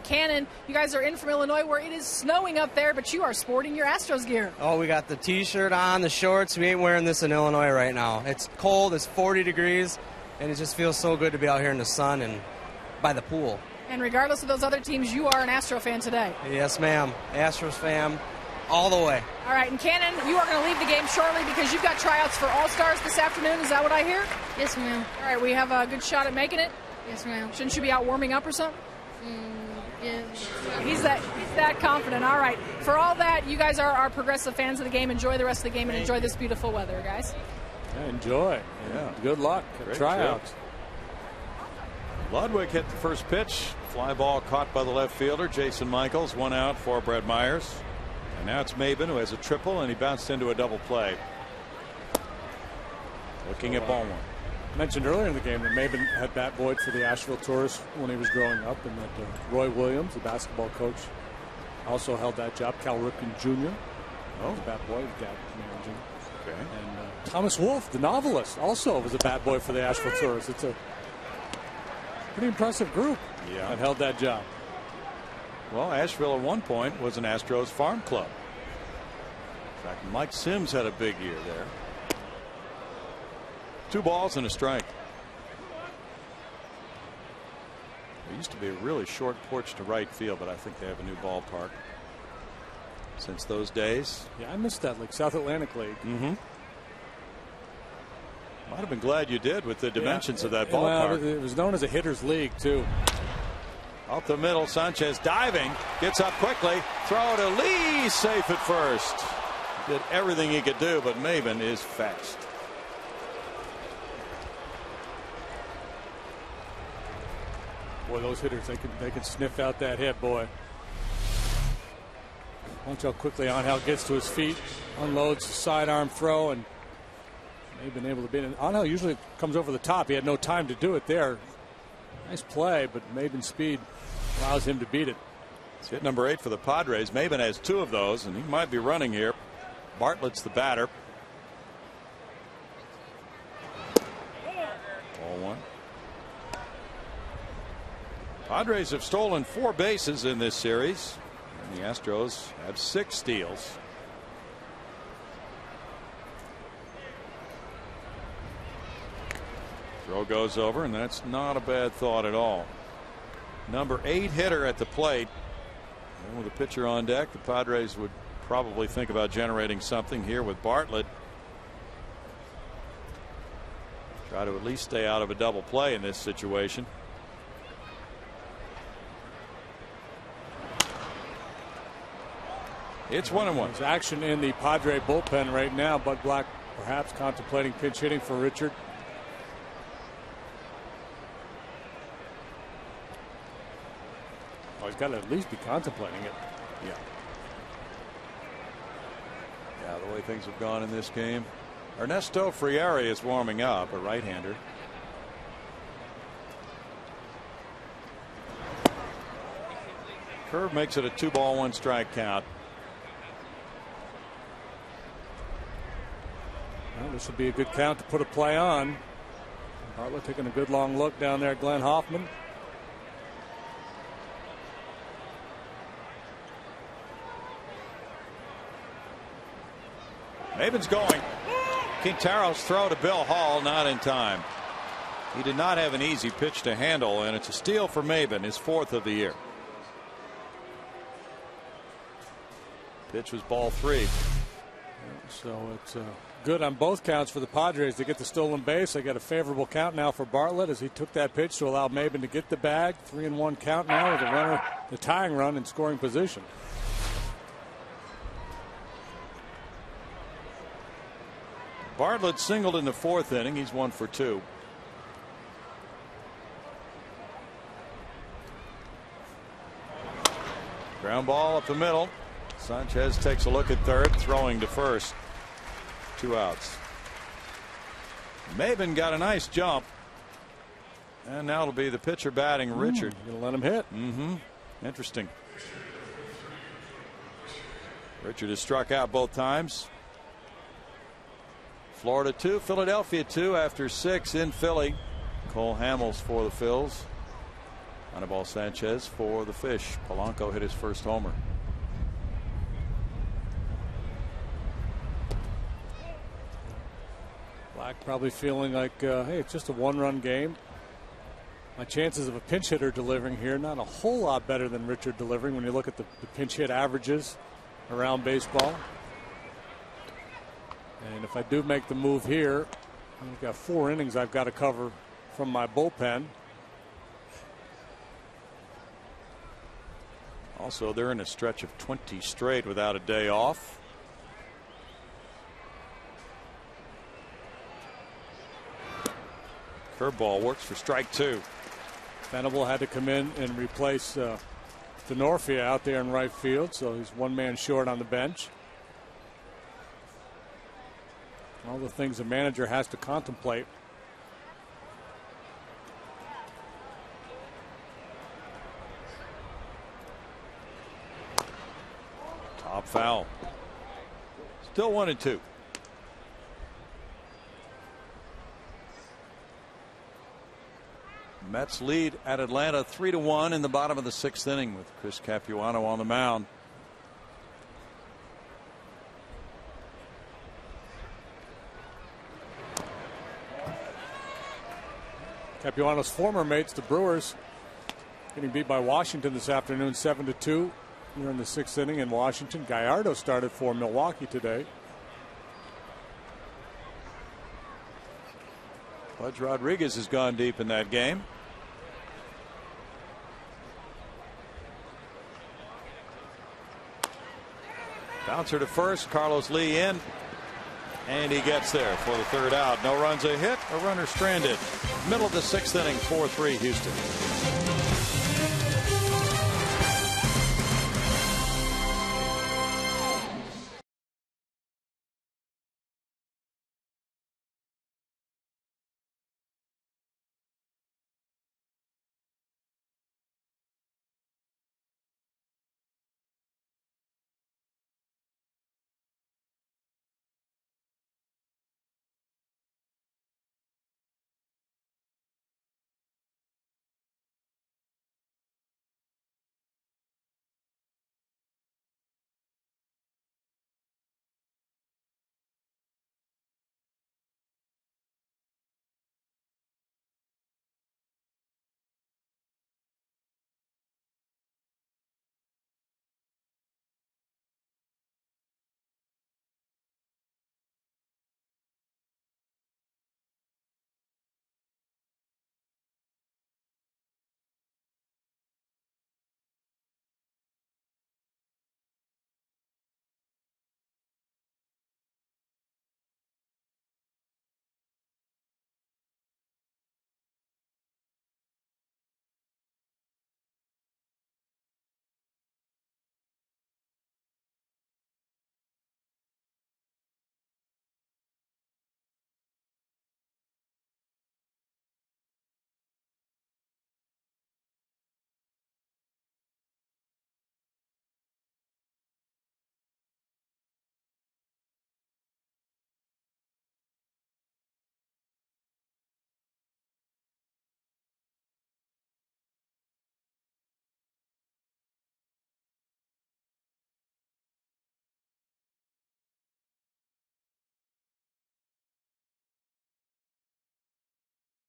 Cannon, you guys are in from Illinois where it is snowing up there, but you are sporting your Astros gear. Oh, we got the T-shirt on, the shorts. We ain't wearing this in Illinois right now. It's cold, it's 40 degrees, and it just feels so good to be out here in the sun and by the pool. And regardless of those other teams, you are an Astro fan today. Yes, ma'am. Astros fan all the way. All right, and Cannon, you are going to leave the game shortly because you've got tryouts for All-Stars this afternoon. Is that what I hear? Yes, ma'am. All right, we have a good shot at making it. Yes, ma'am. Shouldn't you be out warming up or something? Yeah. He's that confident. All right. For all that, you guys are progressive fans of the game. Enjoy the rest of the game and enjoy this beautiful weather, guys. Yeah, enjoy. Yeah. Good luck. Tryouts. Ludwig hit the first pitch. Fly ball caught by the left fielder, Jason Michaels. 1 out for Brett Myers. And now it's Maben who has a triple, and he bounced into a double play. Looking at ball one. Mentioned earlier in the game that Maben had bat boyed for the Asheville Tourists when he was growing up, and that Roy Williams, the basketball coach, also held that job. Cal Ripken Jr. was a bat boy, dad managing. Okay. And Thomas Wolfe, the novelist, also was a bat boy for the Asheville Tourists. It's a pretty impressive group that held that job. Well, Asheville at one point was an Astros farm club. In fact, Mike Sims had a big year there. 2 balls and a strike. There used to be a really short porch to right field, but I think they have a new ballpark since those days. Yeah, I missed that league, South Atlantic League. Mm-hmm. Might have been glad you did with the dimensions of that ballpark. Well, it was known as a hitter's league, too. Up the middle, Sanchez diving, gets up quickly, throw to Lee, safe at first. Did everything he could do, but Maben is fast. Boy, those hitters, they can sniff out that hit, boy. Watch how quickly Angel gets to his feet, unloads the sidearm throw, and they've been able to beat it. Angel usually comes over the top. He had no time to do it there. Nice play, but Maben's speed allows him to beat it. It's hit number 8 for the Padres. Maben has 2 of those, and he might be running here. Bartlett's the batter. Ball 1. Padres have stolen 4 bases in this series, and the Astros have 6 steals. Throw goes over, and that's not a bad thought at all. Number 8 hitter at the plate. And with a pitcher on deck, the Padres would probably think about generating something here with Bartlett. Try to at least stay out of a double play in this situation. It's 1-1. There's action in the Padre bullpen right now. Bud Black perhaps contemplating pinch hitting for Richard. Oh, he's got to at least be contemplating it. Yeah. Yeah, the way things have gone in this game. Ernesto Friere is warming up, a right-hander. Curve makes it a 2-ball 1-strike count. Well, this would be a good count to put a play on. Bartlett taking a good long look down there at Glenn Hoffman. Maben's going. Quintero's throw to Bill Hall, not in time. He did not have an easy pitch to handle, and it's a steal for Maben, his 4th of the year. Pitch was ball 3. So it's good on both counts for the Padres to get the stolen base. They got a favorable count now for Bartlett as he took that pitch to allow Maben to get the bag. 3-1 count now with a runner, the tying run in scoring position. Bartlett singled in the 4th inning. He's 1 for 2. Ground ball up the middle. Sanchez takes a look at third, throwing to first. 2 outs. Maben got a nice jump. And now it'll be the pitcher batting, Richard. Gonna let him hit. Interesting. Richard has struck out both times. Florida 2, Philadelphia 2 after 6 in Philly. Cole Hamels for the Phils. Anibal Sanchez for the Fish. Polanco hit his first homer. Black probably feeling like, hey, it's just a 1-run game. My chances of a pinch hitter delivering here, not a whole lot better than Richard delivering when you look at the pinch hit averages around baseball. And if I do make the move here, I've got 4 innings I've got to cover from my bullpen. Also, they're in a stretch of 20 straight without a day off. Curveball works for strike 2. Venable had to come in and replace Denorfia out there in right field, so he's 1 man short on the bench. All the things a manager has to contemplate. Top foul. Still 1-2. Mets lead at Atlanta 3-1 in the bottom of the 6th inning with Chris Capuano on the mound. Capuano's former mates, the Brewers, getting beat by Washington this afternoon 7-2 here in the 6th inning in Washington. Gallardo started for Milwaukee today. Pudge Rodriguez has gone deep in that game. Bouncer to first. Carlos Lee in. And he gets there for the 3rd out. No runs, a hit, a runner stranded. Middle of the 6th inning, 4-3 Houston.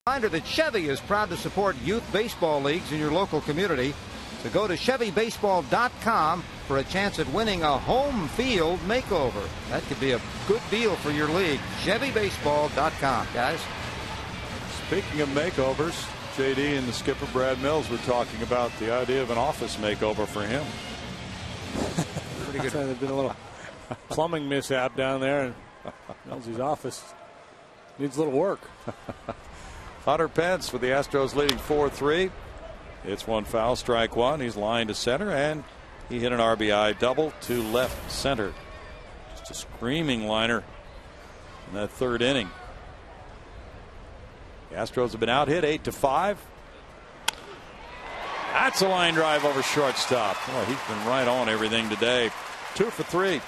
Reminder that Chevy is proud to support youth baseball leagues in your local community. So go to ChevyBaseball.com for a chance at winning a home field makeover. That could be a good deal for your league. ChevyBaseball.com, guys. Speaking of makeovers, JD and the skipper Brad Mills were talking about the idea of an office makeover for him. Pretty good. There's been a little plumbing mishap down there, and Mills's office needs a little work. Hunter Pence with the Astros leading 4-3. It's one foul, strike one. He's lined to center, and he hit an RBI double to left center. Just a screaming liner in that 3rd inning. The Astros have been out hit 8-5. That's a line drive over shortstop. Oh, he's been right on everything today. 2 for 3.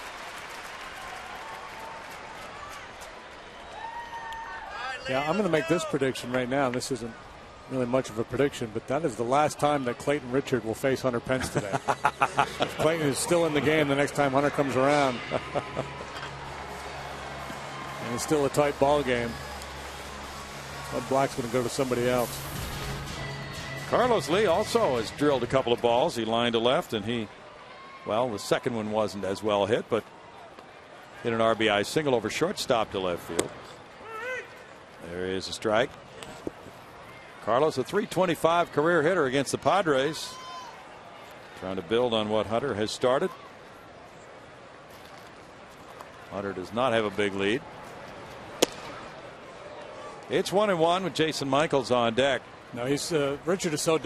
Yeah, I'm going to make this prediction right now. This isn't really much of a prediction, but that is the last time that Clayton Richard will face Hunter Pence today. If Clayton is still in the game the next time Hunter comes around. And it's still a tight ball game. Bud Black's going to go to somebody else. Carlos Lee also has drilled a couple of balls. He lined to left, and the second one wasn't as well hit, but hit an RBI single over shortstop to left field. There is a strike. Carlos, a .325 career hitter against the Padres. Trying to build on what Hunter has started. Hunter does not have a big lead. It's 1-1 with Jason Michaels on deck. No, Richard is so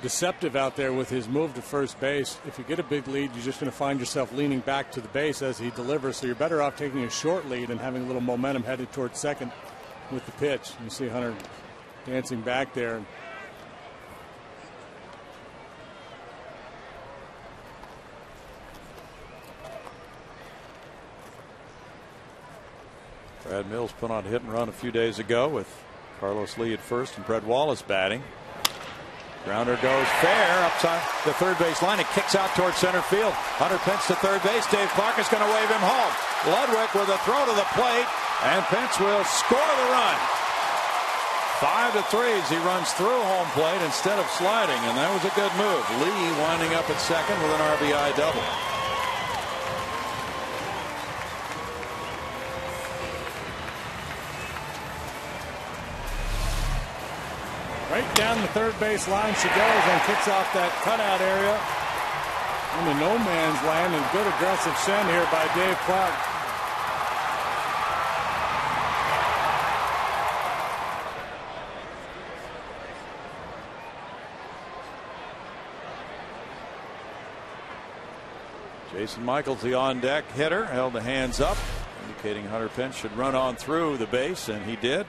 deceptive out there with his move to first base. If you get a big lead, you're just going to find yourself leaning back to the base as he delivers. So you're better off taking a short lead and having a little momentum headed towards second with the pitch. You see Hunter dancing back there. Brad Mills put on a hit and run a few days ago with Carlos Lee at first and Brett Wallace batting. Grounder goes fair upside the third base line. It kicks out towards center field. Hunter Pence to third base. Dave Clark is going to wave him home. Ludwig with a throw to the plate, and Pence will score the run. 5-3 as he runs through home plate instead of sliding, and that was a good move. Lee winding up at second with an RBI double. Right down the third base line she goes and kicks off that cutout area into no man's land, and good aggressive send here by Dave Clark. Jason Michaels, the on-deck hitter, held the hands up, indicating Hunter Pence should run on through the base, and he did.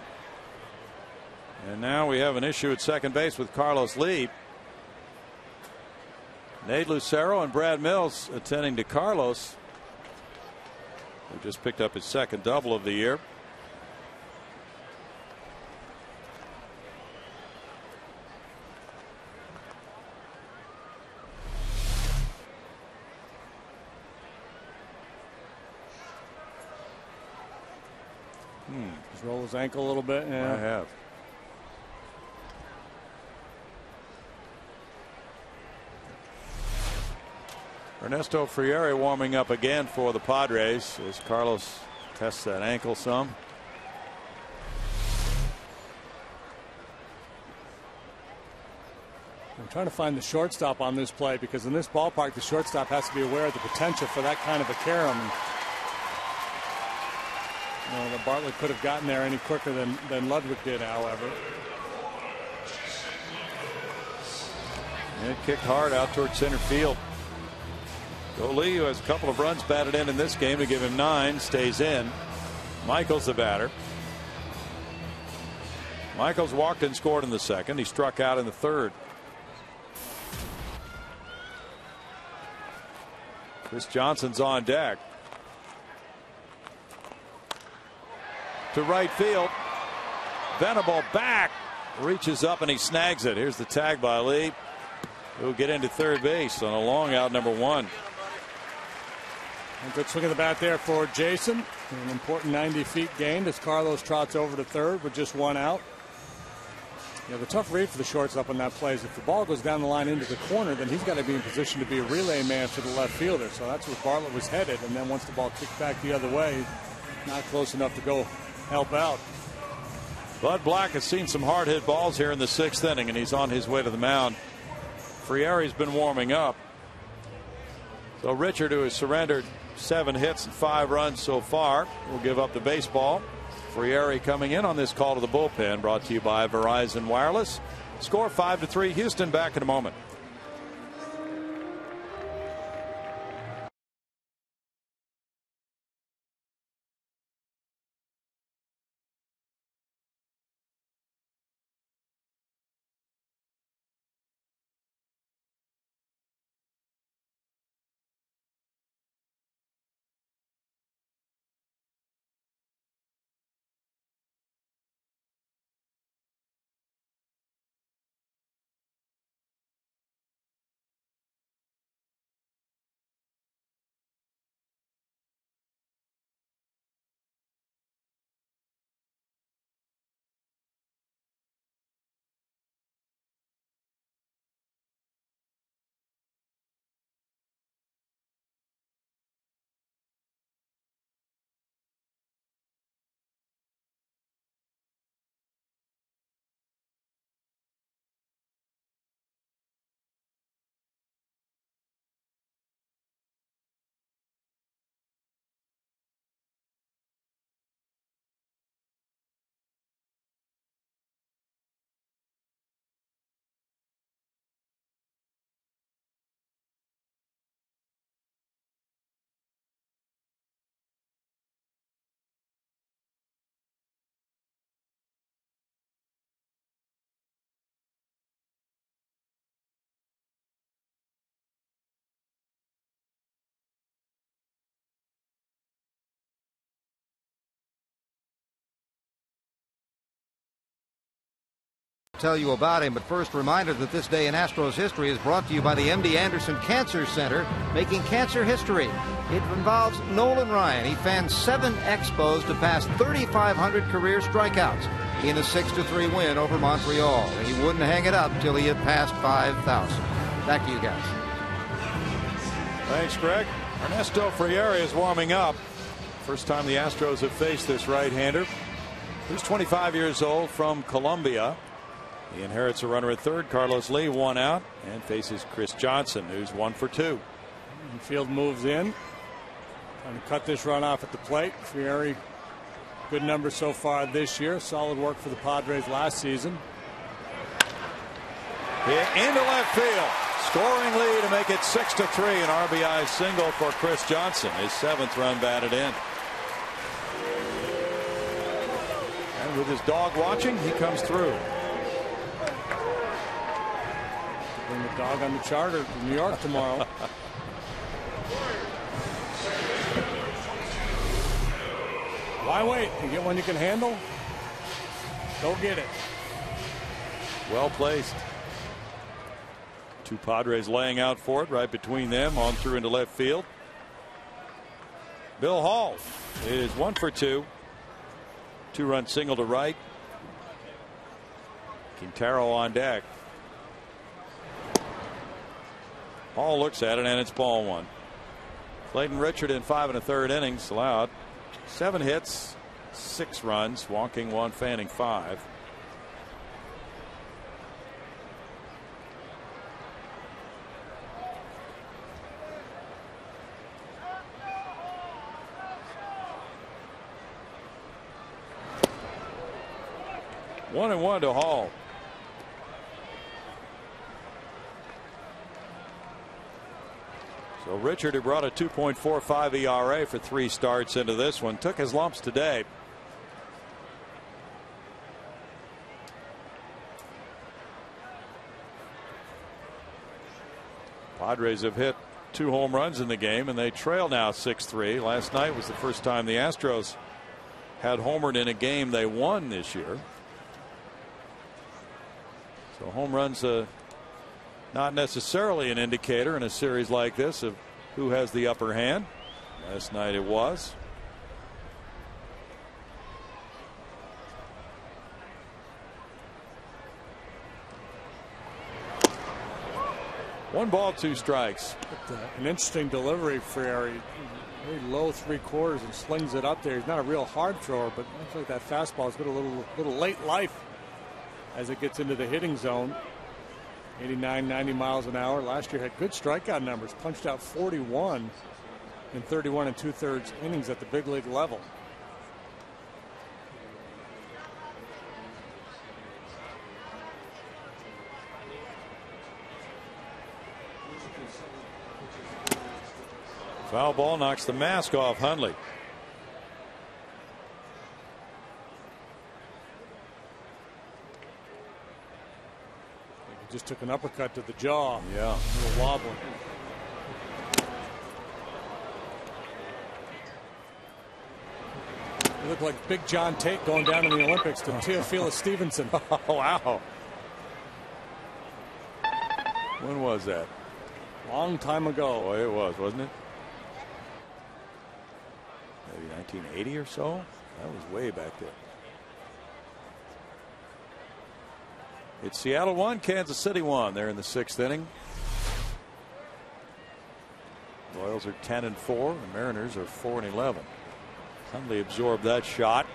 And now we have an issue at second base with Carlos Lee. Nate Lucero and Brad Mills attending to Carlos, who just picked up his second double of the year. Just roll his ankle a little bit. Yeah. I have. Ernesto Friere warming up again for the Padres as Carlos tests that ankle some. I'm trying to find the shortstop on this play, because in this ballpark the shortstop has to be aware of the potential for that kind of a carom. The Bartlett could have gotten there any quicker than Ludwig did, however. And it kicked hard out towards center field. Lee, who has a couple of runs batted in this game to give him 9, stays in. Michaels the batter. Michaels walked and scored in the second. He struck out in the third. Chris Johnson's on deck. To right field. Venable back. Reaches up and he snags it. Here's the tag by Lee. He'll get into third base on a long out, number 1. A good swing of the bat there for Jason. An important 90 feet gained as Carlos trots over to third with just 1 out. The tough read for the shortstop on that play is if the ball goes down the line into the corner, then he's got to be in position to be a relay man for the left fielder. So that's where Bartlett was headed. And then once the ball kicked back the other way, not close enough to go help out. Bud Black has seen some hard hit balls here in the 6th inning, and he's on his way to the mound. Friere's been warming up. So Richard, who has surrendered 7 hits and 5 runs so far, will give up the baseball. Friere coming in on this call to the bullpen, brought to you by Verizon Wireless. Score 5-3 Houston. Back in a moment. Tell you about him, but first, reminder that this day in Astros history is brought to you by the MD Anderson Cancer Center, making cancer history. It involves Nolan Ryan. He fanned 7 Expos to pass 3,500 career strikeouts in a 6-3 win over Montreal. He wouldn't hang it up till he had passed 5,000. Back to you guys. Thanks, Greg. Ernesto Friere is warming up. First time the Astros have faced this right-hander, who's 25 years old, from Colombia. He inherits a runner at third. Carlos Lee 1 out and faces Chris Johnson, who's 1 for 2. Field moves in, trying to cut this run off at the plate. Friere, good numbers so far this year. Solid work for the Padres last season. Hit into left field. Scoring lead to make it 6-3. An RBI single for Chris Johnson. His 7th run batted in. And with his dog watching, he comes through. Bring the dog on the charter to New York tomorrow. Why wait? You get one you can handle? Go get it. Well placed. 2 Padres laying out for it, right between them, on through into left field. Bill Hall is 1 for 2. 2-run single to right. Quintero on deck. Hall looks at it, and it's ball 1. Clayton Richard in 5 1/3 innings allowed 7 hits, 6 runs, walking 1, fanning 5. One and 1 to Hall. So Richard, who brought a 2.45 ERA for 3 starts into this one, took his lumps today. Padres have hit 2 home runs in the game, and they trail now 6-3. Last night was the first time the Astros had homered in a game they won this year. So home runs not necessarily an indicator in a series like this of who has the upper hand. Last night it was. One ball, 2 strikes. An interesting delivery for Friere. Very low 3/4 and slings it up there. He's not a real hard thrower, but looks like that fastball's got a little late life as it gets into the hitting zone. 89, 90 miles an hour. Last year had good strikeout numbers. Punched out 41 in 31 2/3 innings at the big league level. Foul ball knocks the mask off Hundley. Just took an uppercut to the jaw. Yeah. A little wobbling. You look like Big John Tate going down in the Olympics to Teofilo Stevenson. Oh, wow. When was that? Long time ago. Boy, it was, wasn't it? Maybe 1980 or so? That was way back there. It's Seattle 1, Kansas City 1. They're in the 6th inning. Royals are 10-4. The Mariners are 4-11. Hundley absorbed that shot.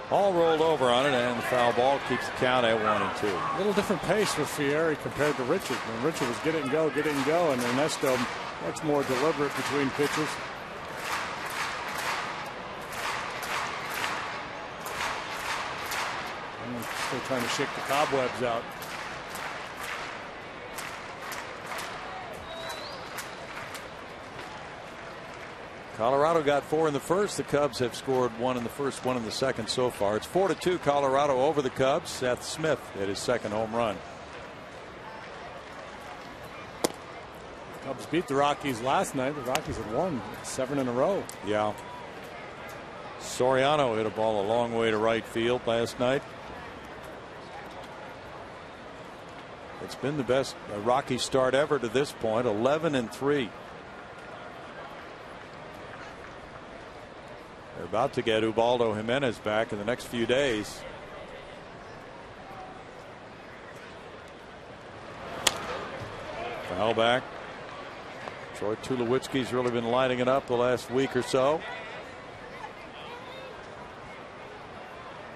All rolled over on it, and the foul ball keeps the count at 1-2. A little different pace with Friere compared to Richard. When Richard was get it and go, and Ernesto much more deliberate between pitches. Still trying to shake the cobwebs out. Colorado got 4 in the first. The Cubs have scored 1 in the first, 1 in the second so far. It's 4-2 Colorado over the Cubs. Seth Smith hit his 2nd home run. Cubs beat the Rockies last night. The Rockies had won 7 in a row. Yeah. Soriano hit a ball a long way to right field last night. It's been the best Rocky start ever to this point, 11-3. They're about to get Ubaldo Jimenez back in the next few days. Foul back. Troy Tulowitzki's really been lighting it up the last week or so.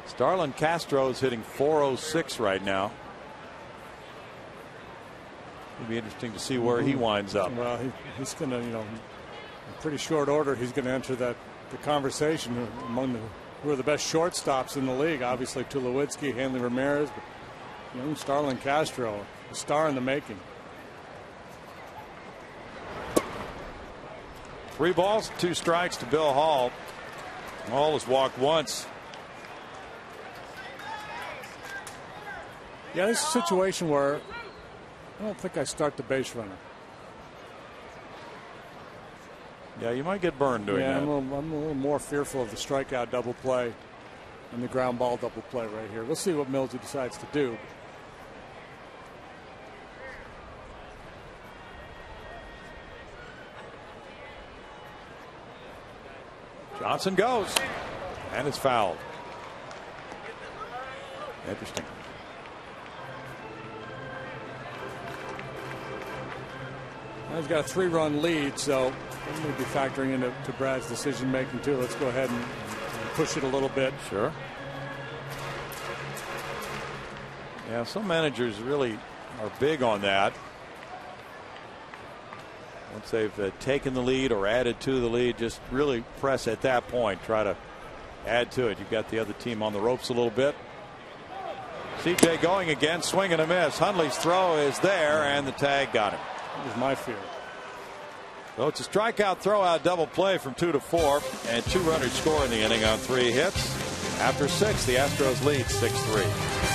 Starlin Castro is hitting .406 right now. It'll be interesting to see where he winds up. Well, he's going to, in pretty short order, he's going to enter the conversation among who are the best shortstops in the league. Obviously, Tulowitzki, Hanley Ramirez, but young Starlin Castro, a star in the making. 3 balls, 2 strikes to Bill Hall. Hall has walked once. Yeah, this is a situation where I don't think I start the base runner. Yeah, you might get burned doing that. I'm a little more fearful of the strikeout double play and the ground ball double play right here. We'll see what Millsy decides to do. Johnson goes, and it's fouled. Interesting. Well, he's got a 3-run lead, so I'm going to be factoring into Brad's decision making too. Let's go ahead and push it a little bit. Sure. Yeah, some managers really are big on that. Once they've taken the lead or added to the lead, just really press at that point. Try to add to it. You've got the other team on the ropes a little bit. CJ going again, swing and a miss. Hundley's throw is there, and the tag got him. That was my fear. So it's a strikeout throw-out double play from 2 to 4, and 2 runners score in the inning on 3 hits. After 6, the Astros lead 6-3.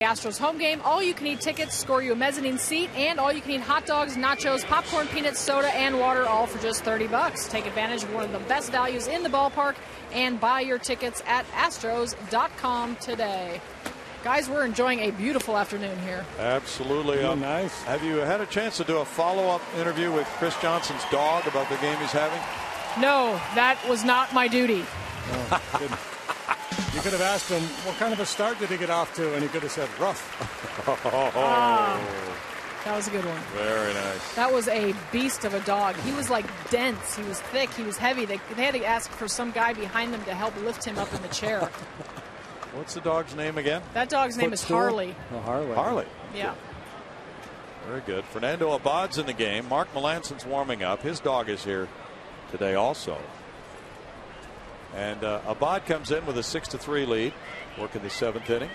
Astros home game, all-you-can-eat tickets score you a mezzanine seat, and all-you-can-eat hot dogs, nachos, popcorn, peanuts, soda, and water, all for just $30. Take advantage of one of the best values in the ballpark and buy your tickets at Astros.com today. Guys, we're enjoying a beautiful afternoon here. Absolutely. Nice. Have you had a chance to do a follow-up interview with Chris Johnson's dog about the game he's having? No, that was not my duty. Oh, you could have asked him what kind of a start did he get off to, and he could have said rough. That was a good one. Very nice. That was a beast of a dog. He was like dense. He was thick. He was heavy. They had to ask for some guy behind them to help lift him up in the chair. What's the dog's name again? That dog's name is Harley. Oh, Harley. Harley. Yeah. Very good. Fernando Abad's in the game. Mark Melanson's warming up. His dog is here today also. And Abad comes in with a 6-3 lead, working the 7th inning.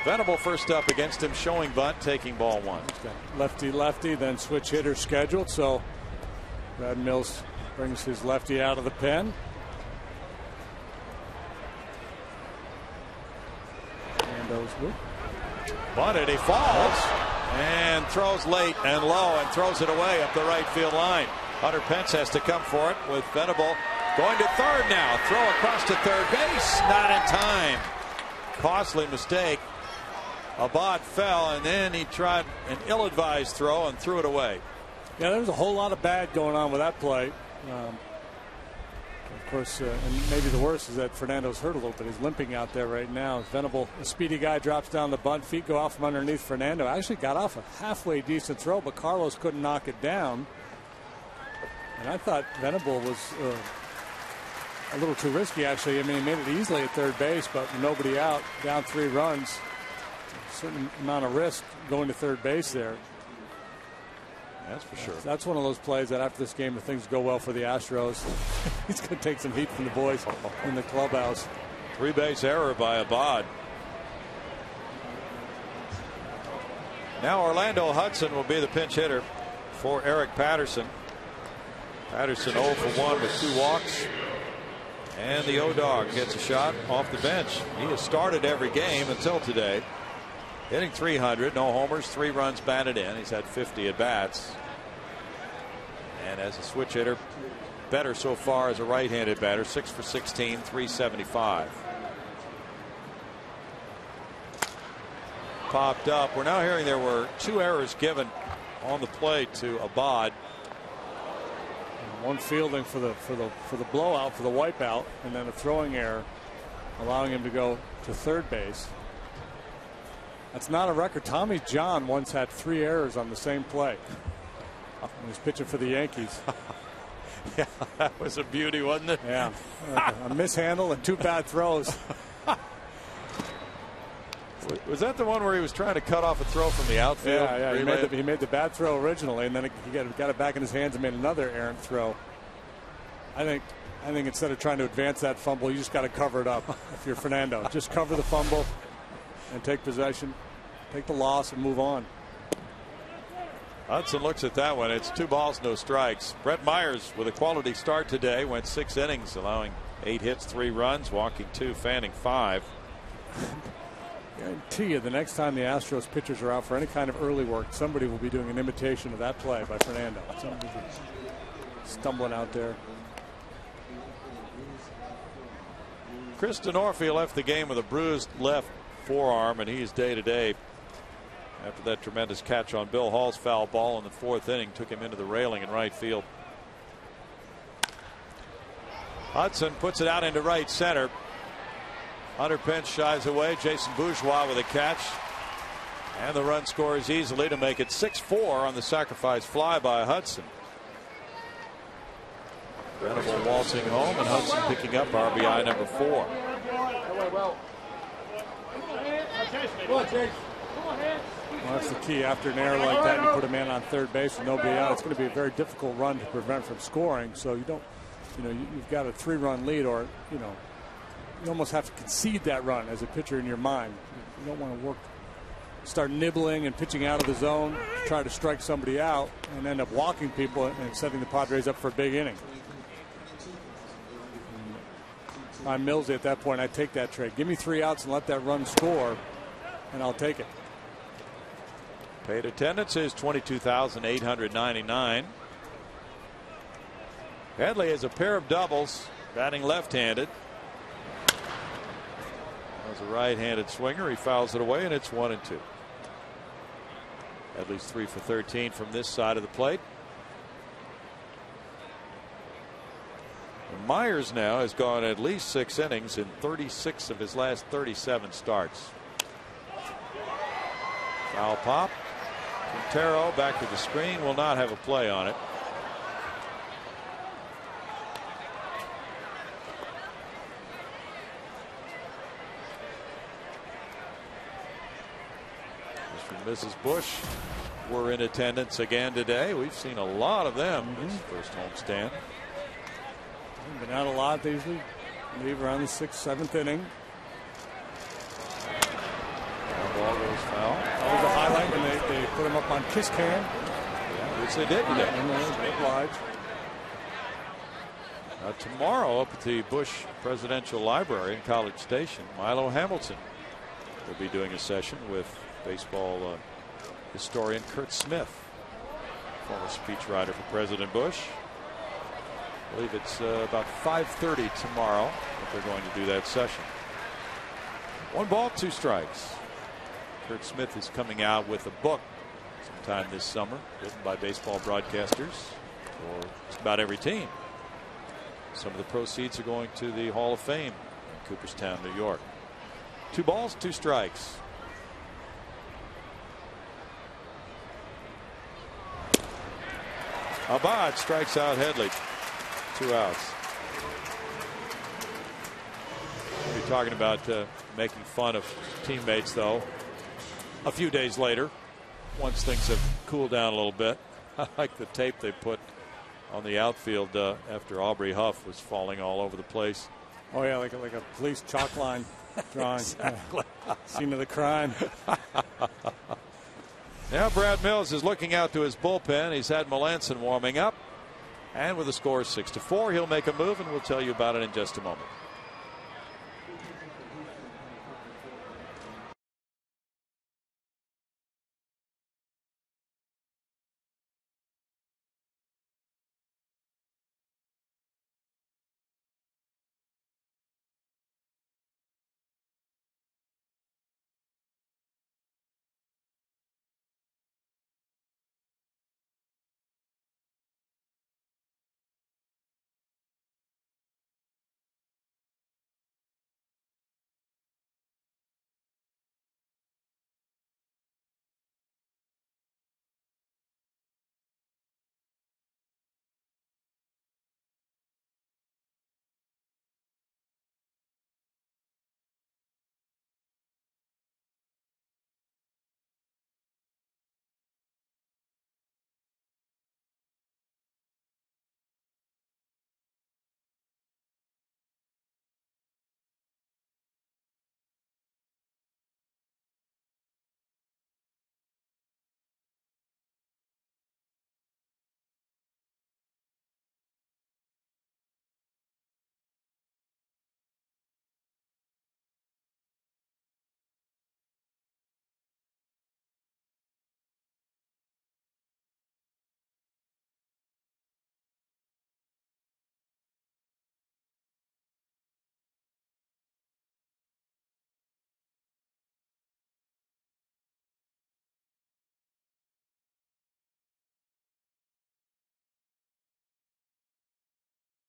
Venable first up against him, showing bunt, taking ball 1. Lefty, then switch hitter scheduled. So Brad Mills brings his lefty out of the pen. Bunted, he falls and throws late and low and throws it away up the right field line. Hunter Pence has to come for it with Venable going to third now. Throw across to third base, not in time. Costly mistake. Abad fell, and then he tried an ill-advised throw and threw it away. Yeah, there was a whole lot of bad going on with that play. Of course, and maybe the worst is that Fernando's hurt a little bit. He's limping out there right now. Venable, a speedy guy, drops down the bunt. Feet go off from underneath Fernando. Actually got off a halfway decent throw, but Carlos couldn't knock it down. And I thought Venable was a little too risky, actually. I mean, he made it easily at third base, but nobody out, down 3 runs. A certain amount of risk going to third base there. That's for sure. That's one of those plays that after this game, if things go well for the Astros, he's going to take some heat from the boys in the clubhouse. 3-base error by Abad. Now Orlando Hudson will be the pinch hitter for Eric Patterson. Patterson 0 for 1 with 2 walks. And the O-Dog gets a shot off the bench. He has started every game until today. Hitting .300, no homers, 3 runs batted in. He's had 50 at bats. And as a switch hitter, better so far as a right-handed batter, 6 for 16, .375. Popped up. We're now hearing there were 2 errors given on the play to Abad. One fielding for the blowout, for the wipeout, and then a throwing error, allowing him to go to third base. That's not a record. Tommy John once had 3 errors on the same play. He was pitching for the Yankees. Yeah, that was a beauty, wasn't it? Yeah, a mishandle and 2 bad throws. Was that the one where he was trying to cut off a throw from the outfield? Yeah. He made the bad throw originally, and then he got it back in his hands and made another errant throw. I think instead of trying to advance that fumble, you just got to cover it up. If you're Fernando, just cover the fumble and take possession, take the loss, and move on. Hudson looks at that one. It's 2 balls, no strikes. Brett Myers with a quality start today, went 6 innings, allowing 8 hits, 3 runs, walking 2, fanning 5. I guarantee you the next time the Astros pitchers are out for any kind of early work, somebody will be doing an imitation of that play by Fernando. Somebody stumbling out there. Chris Denorfia left the game with a bruised left forearm, and he's day to day after that tremendous catch on Bill Hall's foul ball in the 4th inning took him into the railing in right field. Hudson puts it out into right center. Hunter Pence shies away. Jason Bourgeois with a catch, and the run scores easily to make it 6-4 on the sacrifice fly by Hudson. Venable waltzing home, and Hudson picking up RBI number 4. Well, that's the key. After an error like that, you put a man on third base with nobody out. It's going to be a very difficult run to prevent from scoring. So you don't, you've got a 3-run lead, or you almost have to concede that run as a pitcher in your mind. You don't want to start nibbling and pitching out of the zone, try to strike somebody out, and end up walking people and setting the Padres up for a big inning. I'm Millsy at that point. I take that trade. Give me 3 outs and let that run score, and I'll take it. Paid attendance is 22,899. Headley has a pair of doubles, batting left-handed. As a right-handed swinger, he fouls it away, and it's 1-2. Headley's 3 for 13 from this side of the plate. And Myers now has gone at least 6 innings in 36 of his last 37 starts. Foul pop. Quintero back to the screen, will not have a play on it. Mr. and Mrs. Bush were in attendance again today. We've seen a lot of them this first homestand. Been not a lot. They usually leave around the 6th, 7th inning. Ball goes foul. That was a highlight when they put him up on kiss cam. Yeah, which they did today. They obliged. Tomorrow up at the Bush Presidential Library in College Station, Milo Hamilton will be doing a session with baseball historian Curt Smith, former speechwriter for President Bush. I believe it's about 5:30 tomorrow that they're going to do that session. 1 ball, 2 strikes. Curt Smith is coming out with a book sometime this summer, written by baseball broadcasters for just about every team. Some of the proceeds are going to the Hall of Fame in Cooperstown, New York. 2 balls, 2 strikes. Abad strikes out Headley. 2 outs. We'll be talking about making fun of teammates, though, a few days later, once things have cooled down a little bit. I like the tape they put on the outfield after Aubrey Huff was falling all over the place. Oh, yeah, like a police chalk line drawing. Exactly. Scene of the crime. Now Brad Mills is looking out to his bullpen. He's had Melanson warming up. And with the score 6-4, he'll make a move, and we'll tell you about it in just a moment.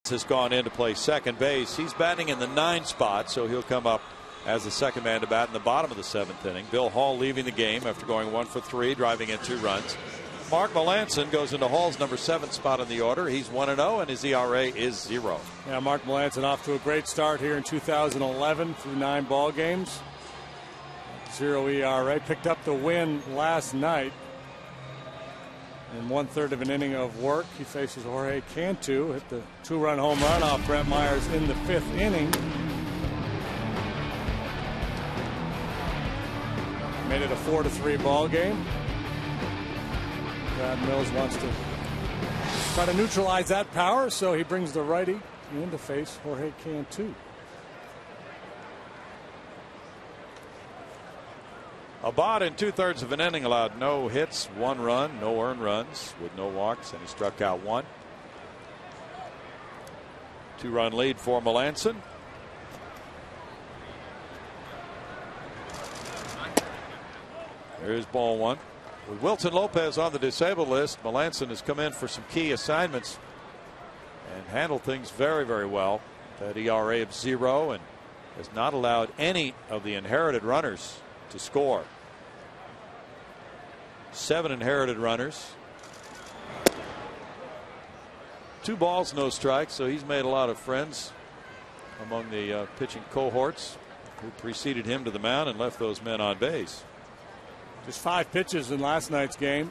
Has gone in to play second base. He's batting in the 9 spot, so he'll come up as the second man to bat in the bottom of the 7th inning. Bill Hall leaving the game after going 1 for 3, driving in 2 runs. Mark Melanson goes into Hall's number 7 spot in the order. He's 1-0, and his ERA is 0. Yeah, Mark Melanson off to a great start here in 2011 through 9 ball games. 0 ERA. Picked up the win last night. In 1/3 of an inning of work, he faces Jorge Cantu. Hit the 2-run home run off Brett Myers in the 5th inning. Made it a 4-3 ball game. Brad Mills wants to try to neutralize that power, so he brings the righty in to face Jorge Cantu. Abad in 2/3 of an inning allowed no hits, 1 run, no earned runs with no walks, and he struck out 1. 2-run lead for Melanson. Here's ball 1. With Wilton Lopez on the disabled list, Melanson has come in for some key assignments and handled things very, very well. That ERA of 0 and has not allowed any of the inherited runners to score. 7 inherited runners. 2 balls, no strikes, so he's made a lot of friends among the pitching cohorts who preceded him to the mound and left those men on base. Just 5 pitches in last night's game,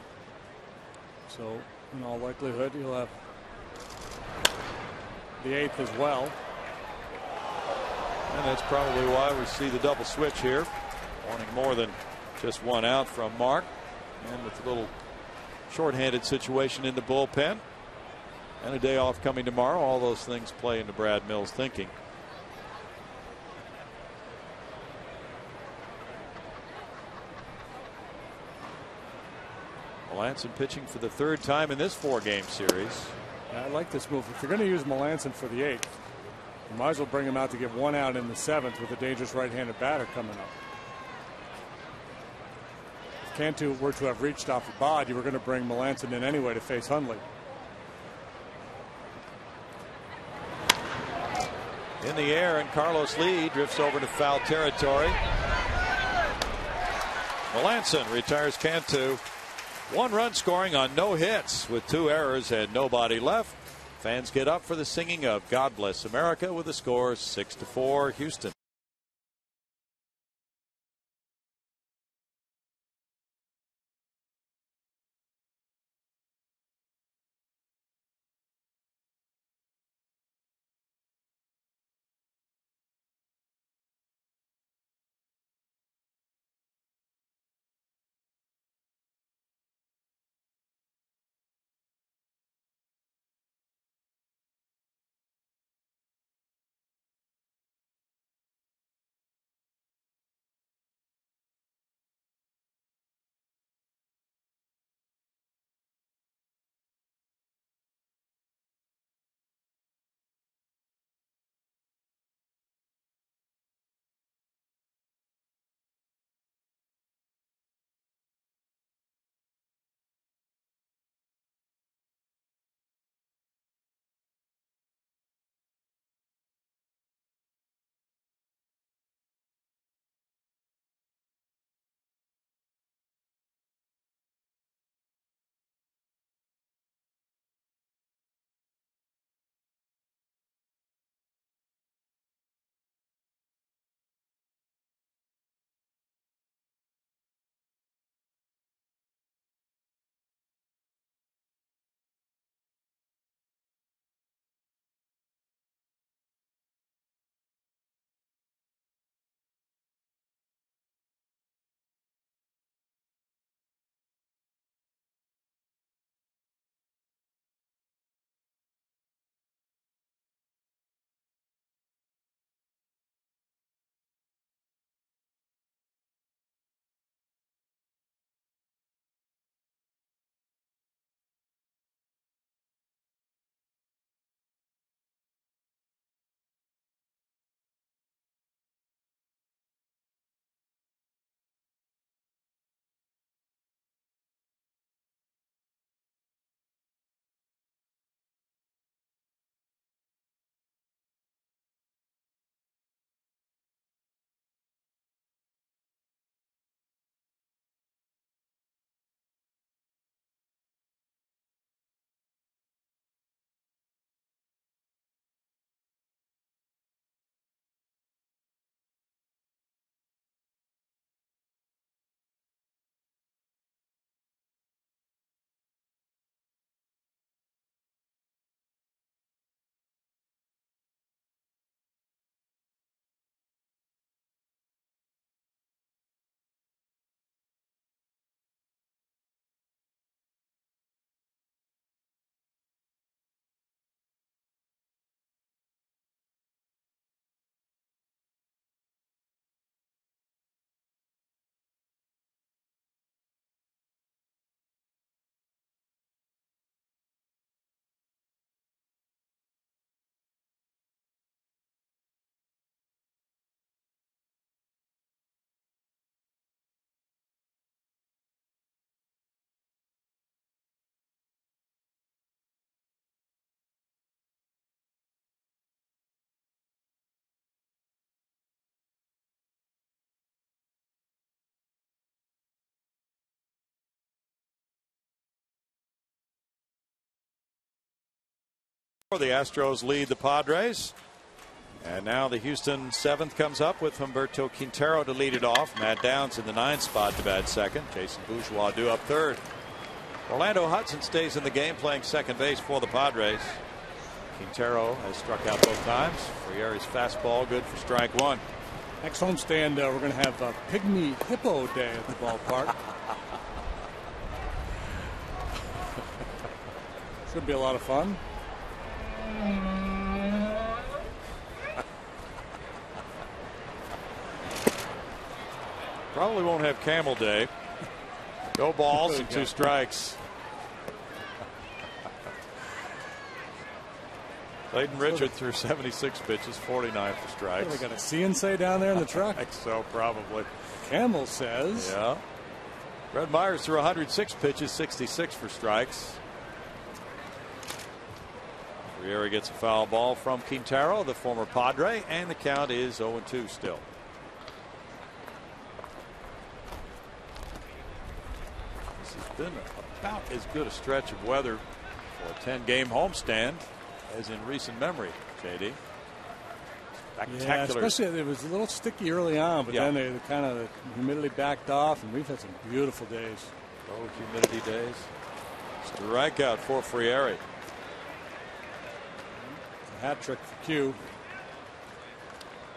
so in all likelihood he'll have the 8th as well. And that's probably why we see the double switch here, wanting more than just one out from Mark, and with a little shorthanded situation in the bullpen and a day off coming tomorrow, all those things play into Brad Mills' thinking. Melanson pitching for the 3rd time in this 4-game series. I like this move. If you're going to use Melanson for the 8th, you might as well bring him out to get 1 out in the 7th with a dangerous right-handed batter coming up. If Cantu were to have reached off a bod, you were going to bring Melanson in anyway to face Hundley. In the air, and Carlos Lee drifts over to foul territory. Melanson retires Cantu. 1 run scoring on no hits with 2 errors and nobody left. Fans get up for the singing of God Bless America with the score 6-4 Houston. The Astros lead the Padres. And now the Houston 7th comes up with Humberto Quintero to lead it off. Matt Downs in the 9th spot to bat 2nd. Jason Bourgeois due up 3rd. Orlando Hudson stays in the game playing second base for the Padres. Quintero has struck out both times. Frieri's fastball good for strike one. Next homestand, we're going to have Pygmy Hippo Day at the ballpark. Should be a lot of fun. Probably won't have Camel Day. No balls and 2 strikes. Clayton Richard threw 76 pitches, 49 for strikes. They got a see and say down there in the truck. I think so, probably. Camel says. Yeah. Brett Myers threw 106 pitches, 66 for strikes. Frieri gets a foul ball from Quintero, the former Padre, and the count is 0-2 still. This has been about as good a stretch of weather for a 10-game homestand as in recent memory, JD. Spectacular. Yeah, especially it was a little sticky early on, but then the humidity backed off, and we've had some beautiful days. Low humidity days. Strikeout for Frieri. A hat trick for Q.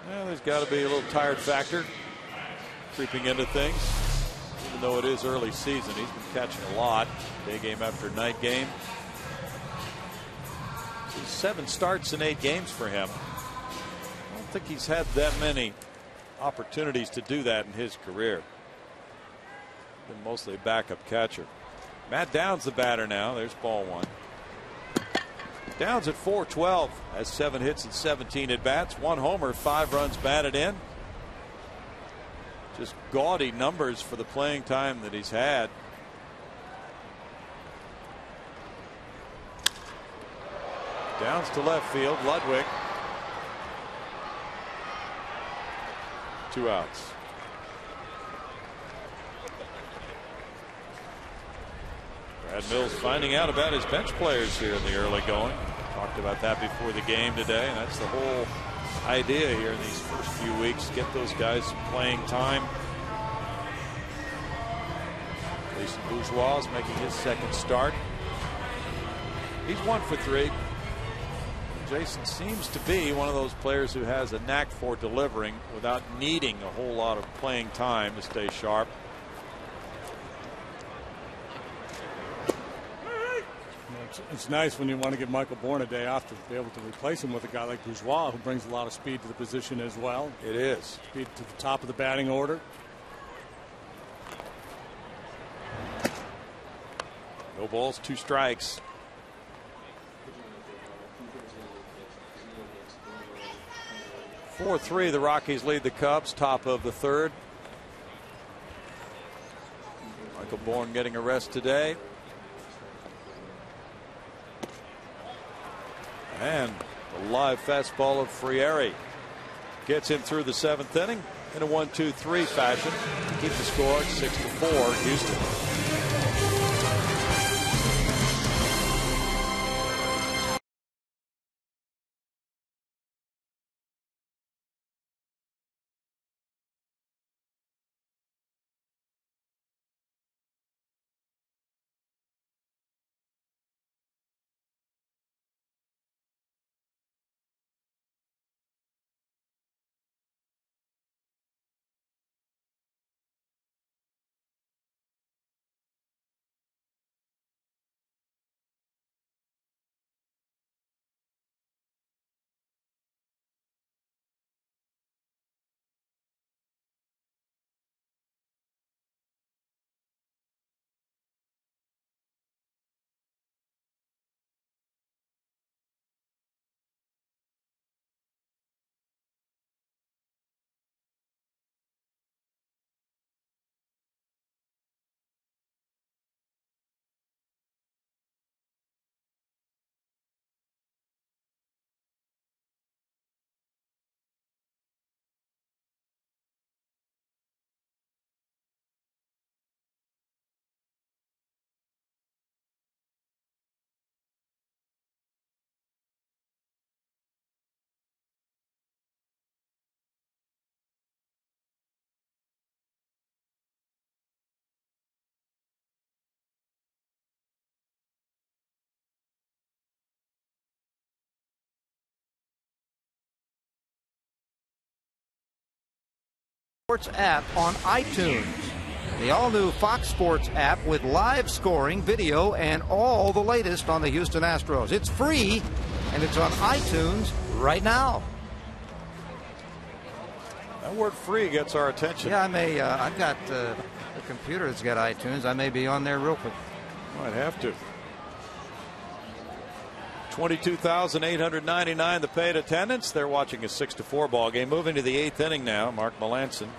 Well, there's got to be a little tired factor creeping into things. Even though it is early season, he's been catching a lot. Day game after night game. 7 starts in 8 games for him. I don't think he's had that many opportunities to do that in his career. Been mostly a backup catcher. Matt Downs the batter now. There's ball 1. Downs at .412 has 7 hits and 17 at bats, 1 homer, 5 runs batted in. Just gaudy numbers for the playing time that he's had. Downs to left field. Ludwig. 2 outs. Brad Mills finding out about his bench players here in the early going. Talked about that before the game today, and that's the whole idea here in these first few weeks. Get those guys some playing time. Jason Bourgeois is making his 2nd start. He's 1 for 3. Jason seems to be one of those players who has a knack for delivering without needing a whole lot of playing time to stay sharp. It's nice when you want to give Michael Bourne a day off to be able to replace him with a guy like Bourgeois, who brings a lot of speed to the position as well. It is. Speed to the top of the batting order. No balls, 2 strikes. (4-3) the Rockies lead the Cubs, top of the 3rd. Michael Bourne getting a rest today. And the live fastball of Frieri gets him through the 7th inning in a 1-2-3 fashion to keep the score at 6-4 Houston. Sports app on iTunes. The all-new Fox Sports app with live scoring, video, and all the latest on the Houston Astros. It's free, and it's on iTunes right now. That word free gets our attention. Yeah, I may. I've got a computer that's got iTunes. I may be on there real quick. Might have to. 22,899 the paid attendance. They're watching a 6-4 ball game. Moving to the 8th inning now. Mark Melanson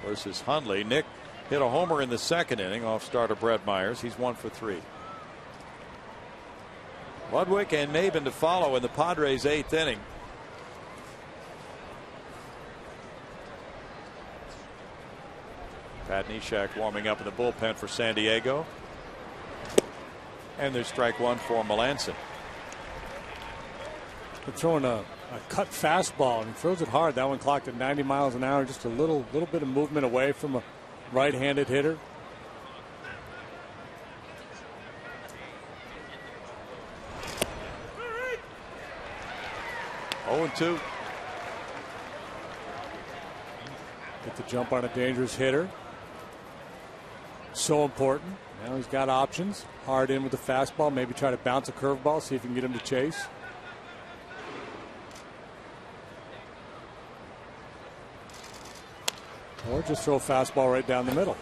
versus Hundley. Nick hit a homer in the 2nd inning off starter Brett Myers. He's 1 for 3. Ludwig and Maben to follow in the Padres' 8th inning. Pat Neshek warming up in the bullpen for San Diego. And there's strike one for Melanson. They're throwing a cut fastball, and he throws it hard. That one clocked at 90 miles an hour. Just a little bit of movement away from a right-handed hitter. Oh, 0-2. Get the jump on a dangerous hitter. So important. Now he's got options. Hard in with the fastball. Maybe try to bounce a curveball, see if you can get him to chase. Or just throw a fastball right down the middle.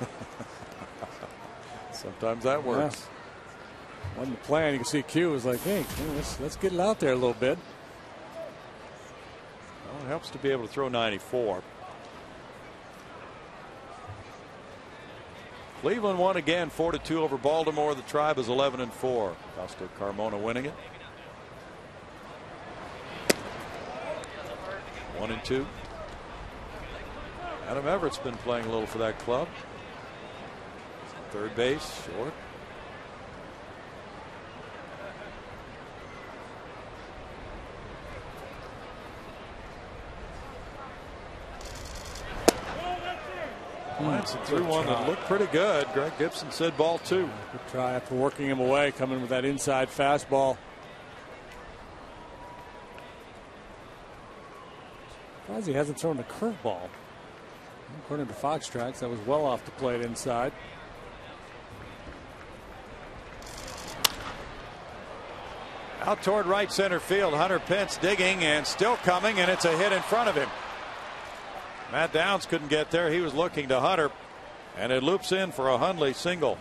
Sometimes that works. Yeah. Wasn't the plan. You can see Q was like, hey, let's get it out there a little bit. Well, it helps to be able to throw 94. Cleveland won again 4-2 over Baltimore. The Tribe is 11-4. Costa Carmona winning it. 1-2. Adam Everett's been playing a little for that club. Third base, short. Melanson threw one that looked pretty good. Greg Gibson said ball 2. Good try after working him away, coming with that inside fastball. Surprised he hasn't thrown a curveball. According to Fox Tracks, that was well off the plate inside. Out toward right center field. Hunter Pence digging and still coming, and it's a hit in front of him. Matt Downs couldn't get there. He was looking to Hunter, and it loops in for a Hundley single.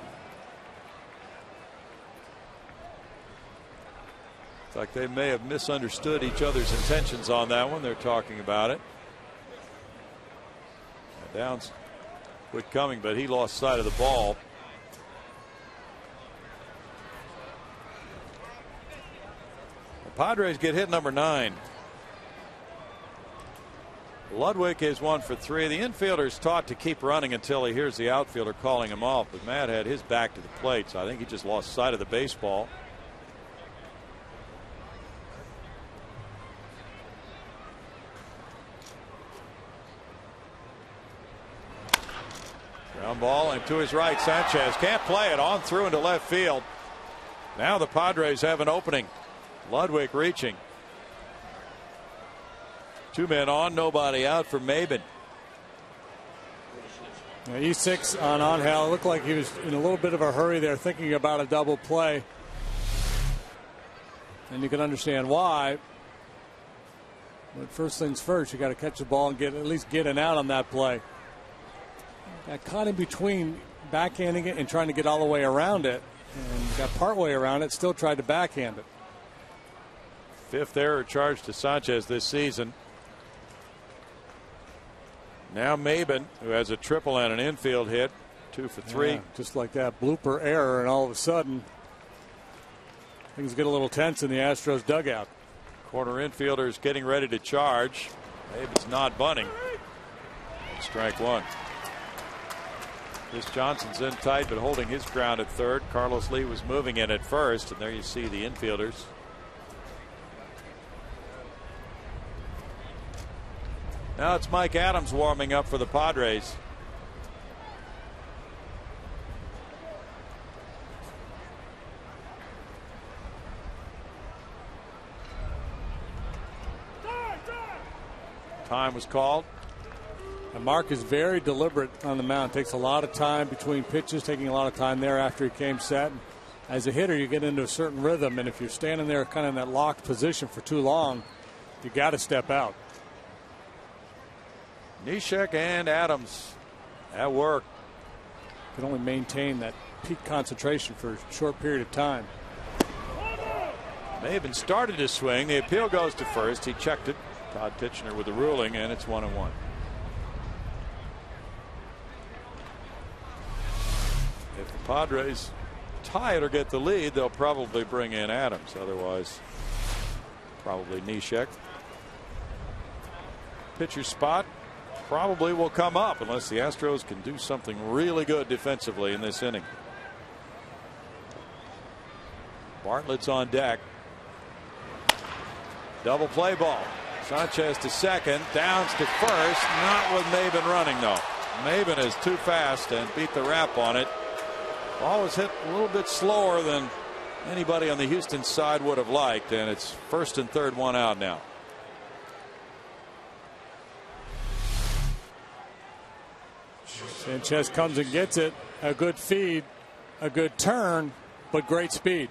It's like they may have misunderstood each other's intentions on that one. They're talking about it. Downs quit coming, but he lost sight of the ball. The Padres get hit number 9. Ludwig is 1 for 3. The infielder's taught to keep running until he hears the outfielder calling him off, but Matt had his back to the plate, so I think he just lost sight of the baseball. Ground ball and to his right. Sanchez can't play it. On through into left field. Now the Padres have an opening. Ludwig reaching. 2 men on, nobody out for Maben. Now E6 on Angel. Looked like he was in a little bit of a hurry there, thinking about a double play. And you can understand why. But first things first, you got to catch the ball and at least get an out on that play. Got caught in between backhanding it and trying to get all the way around it, and got part way around it, still tried to backhand it. 5th error charged to Sanchez this season. Now Maben, who has a triple and an infield hit, 2 for 3. Yeah, just like that blooper error, and all of a sudden things get a little tense in the Astros dugout. Corner infielder is getting ready to charge. Maben's not bunting. Strike 1. Chris Johnson's in tight, but holding his ground at third. Carlos Lee was moving in at first, and there you see the infielders. Now it's Mike Adams warming up for the Padres. Time was called. And Mark is very deliberate on the mound. Takes a lot of time between pitches, taking a lot of time there after he came set. As a hitter, you get into a certain rhythm, and if you're standing there kind of in that locked position for too long, you got to step out. Neshek and Adams at work. Can only maintain that peak concentration for a short period of time. Maben started to swing. The appeal goes to first. He checked it. Todd Tichenor with the ruling, and it's 1-1. If the Padres tie it or get the lead, they'll probably bring in Adams. Otherwise, probably Neshek. Pitcher spot probably will come up unless the Astros can do something really good defensively in this inning. Bartlett's on deck. Double play ball. Sanchez to second. Downs to first. Not with Maben running, though. Maben is too fast and beat the wrap on it. Ball was hit a little bit slower than anybody on the Houston side would have liked, and it's first and third, one out now. Sanchez comes and gets it. A good feed, a good turn, but great speed.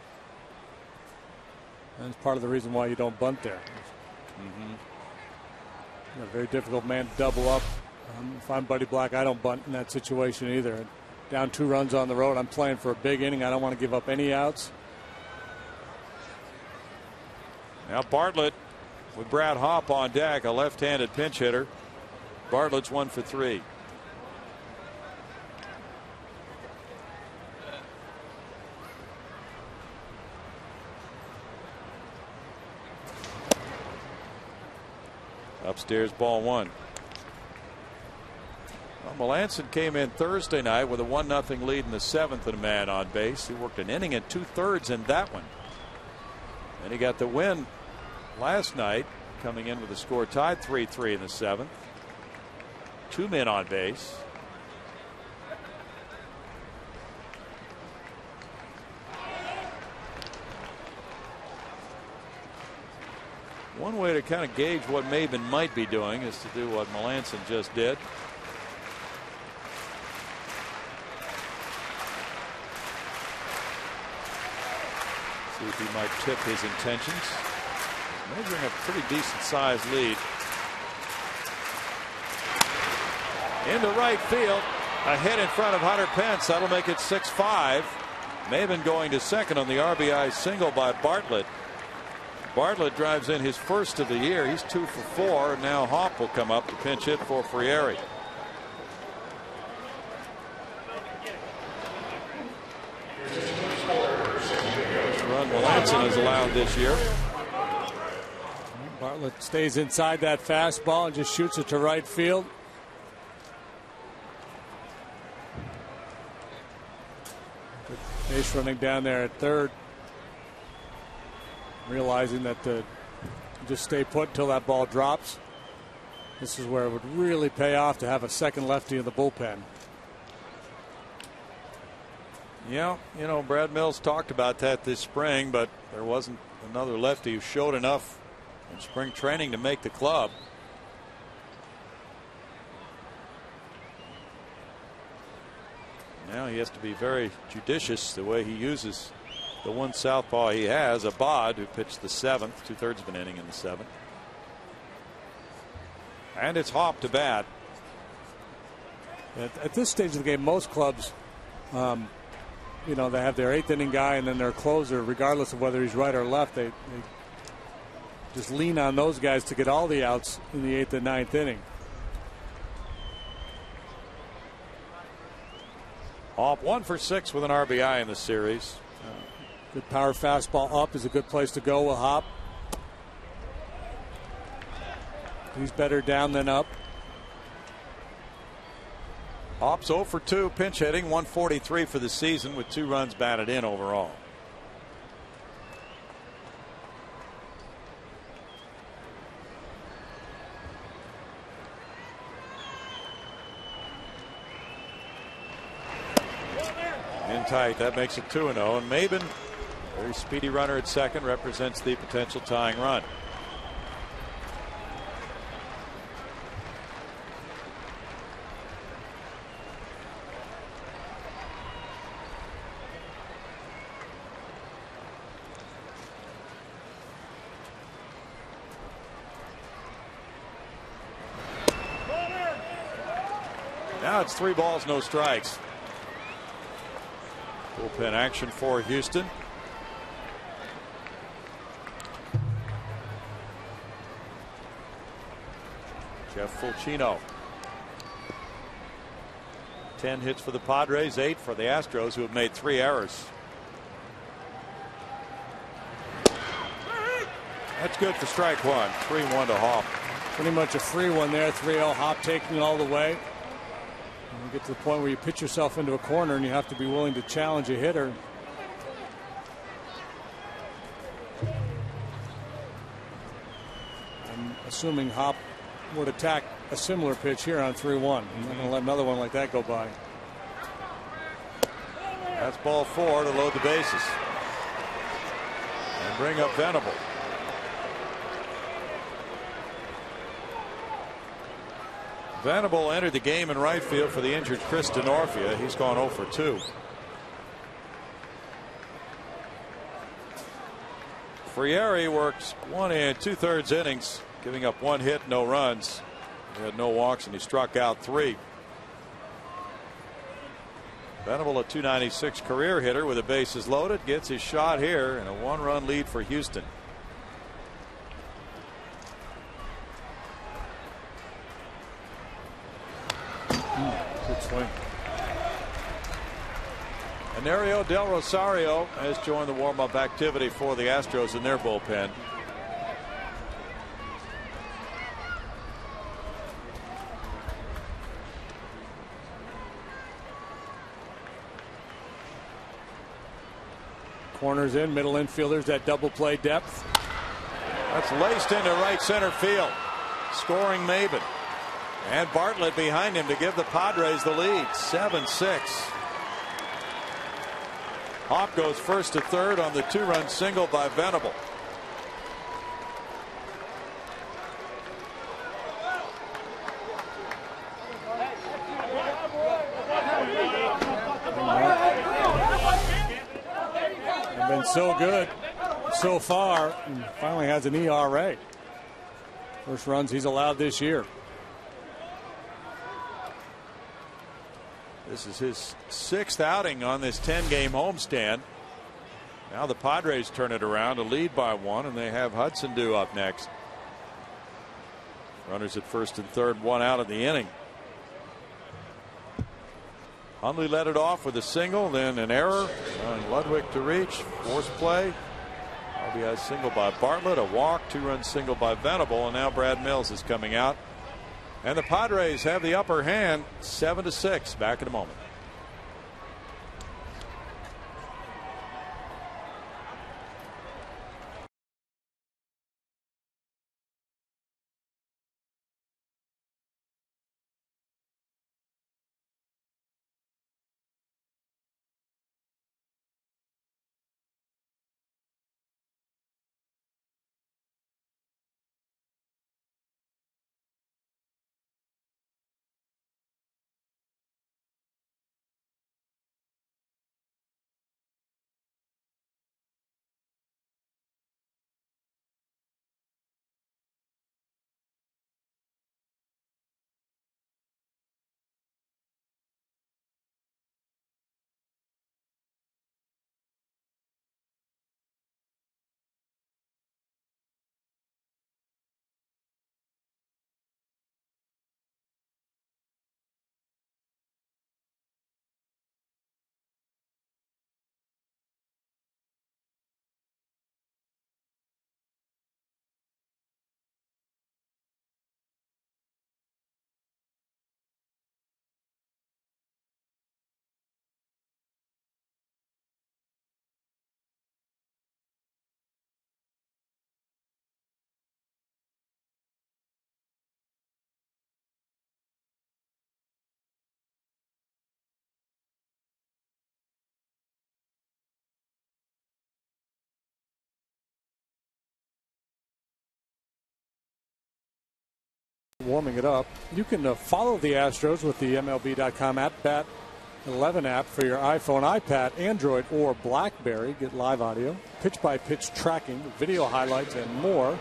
That's part of the reason why you don't bunt there. A very difficult man to double up. If I'm Buddy Black, I don't bunt in that situation either. Down 2 runs on the road. I'm playing for a big inning. I don't want to give up any outs. Now Bartlett with Brad Hopp on deck, a left-handed pinch hitter. Bartlett's 1 for 3. Upstairs, ball 1. Well, Melanson came in Thursday night with a 1-0 lead in the 7th and a man on base. He worked an inning and 2/3 in that one. And he got the win last night, coming in with a score tied 3-3 in the 7th. 2 men on base. One way to kind of gauge what Maben might be doing is to do what Melanson just did. See if he might tip his intentions. Measuring a pretty decent sized lead. Into right field. A hit in front of Hunter Pence. That'll make it 6-5. Maben going to second on the RBI single by Bartlett. Bartlett drives in his first of the year. He's 2 for 4. And now Hopp will come up to pinch hit for Frieri. First run Melanson has allowed this year. Bartlett stays inside that fastball and just shoots it to right field. Good base running down there at third. Realizing that just stay put until that ball drops. This is where it would really pay off to have a second lefty in the bullpen. Yeah, you know, Brad Mills talked about that this spring, but there wasn't another lefty who showed enough in spring training to make the club. Now he has to be very judicious the way he uses the one southpaw he has, Abad, who pitched the 7th, 2/3 of an inning in the 7th. And it's Hopp to bat. At this stage of the game, most clubs, you know, they have their 8th inning guy and then their closer, regardless of whether he's right or left. They just lean on those guys to get all the outs in the 8th and 9th inning. Hopp 1 for 6 with an RBI in the series. Good power fastball up is a good place to go with Hopp. He's better down than up. Hopp's 0 for 2 pinch hitting, 143 for the season with 2 runs batted in overall. In tight, that makes it 2-0. And Maben, very speedy runner at second, represents the potential tying run. Now it's 3 balls, no strikes. Bullpen action for Houston. Jeff Fulcino. 10 hits for the Padres, 8 for the Astros, who have made 3 errors. That's good for strike 1. 3-1 to Hop. Pretty much a free one there. 3-0 Hop taking it all the way. And you get to the point where you pitch yourself into a corner and you have to be willing to challenge a hitter. I'm assuming Hop would attack a similar pitch here on 3-1. I'm not going to let another one like that go by. That's ball 4 to load the bases and bring up Venable. Venable entered the game in right field for the injured Chris Denorfia. He's gone 0 for 2. Frieri works 1 2/3 innings, giving up 1 hit, no runs. He had no walks and he struck out 3. Venable, a .296 career hitter with the bases loaded, gets his shot here and a 1-run lead for Houston. Good swing. Anario Del Rosario has joined the warm-up activity for the Astros in their bullpen. Corners in, middle infielders at double play depth. That's laced into right center field. Scoring Maben. And Bartlett behind him to give the Padres the lead. 7-6. Hop goes first to third on the 2-run single by Venable. They've been so good so far, and finally has an ERA. First runs he's allowed this year. This is his 6th outing on this 10-game homestand. Now the Padres turn it around to lead by 1, and they have Hudson due up next. Runners at first and third, 1 out of the inning. Hundley led it off with a single, then an error on Ludwig to reach. Force play. RBI single by Bartlett, a walk, 2-run single by Venable, and now Brad Mills is coming out. And the Padres have the upper hand, 7-6. Back in a moment. Warming it up. You can follow the Astros with the MLB.com @Bat 11 app for your iPhone, iPad, Android, or BlackBerry. Get live audio, pitch-by-pitch tracking, video highlights, and more.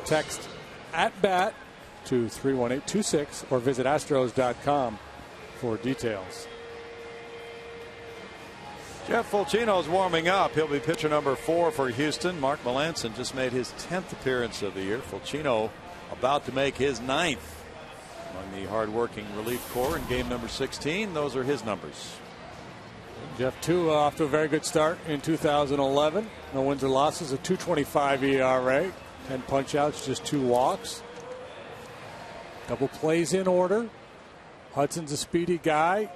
Text @Bat to 31826 or visit Astros.com. for details. Jeff Fulcino's warming up. He'll be pitcher number 4 for Houston. Mark Melanson just made his 10th appearance of the year. Fulcino about to make his 9th among the hardworking relief corps in game number 16. Those are his numbers. Jeff, too, off to a very good start in 2011. No wins or losses, a 2.25 ERA, 10 punch-outs, just 2 walks. Double plays in order. Hudson's a speedy guy.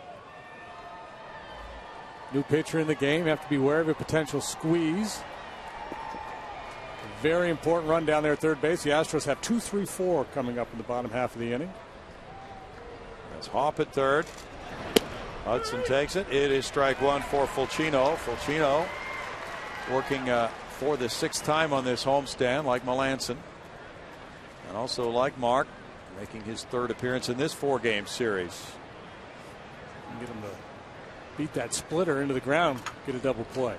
New pitcher in the game. You have to be aware of a potential squeeze. Very important run down there at third base. The Astros have 2-3-4 coming up in the bottom half of the inning. That's Hopp at third. Hudson takes it. It is strike 1 for Fulcino. Fulcino working for the 6th time on this homestand, like Melanson. And also like Mark, making his 3rd appearance in this 4-game series. Get him to beat that splitter into the ground, get a double play.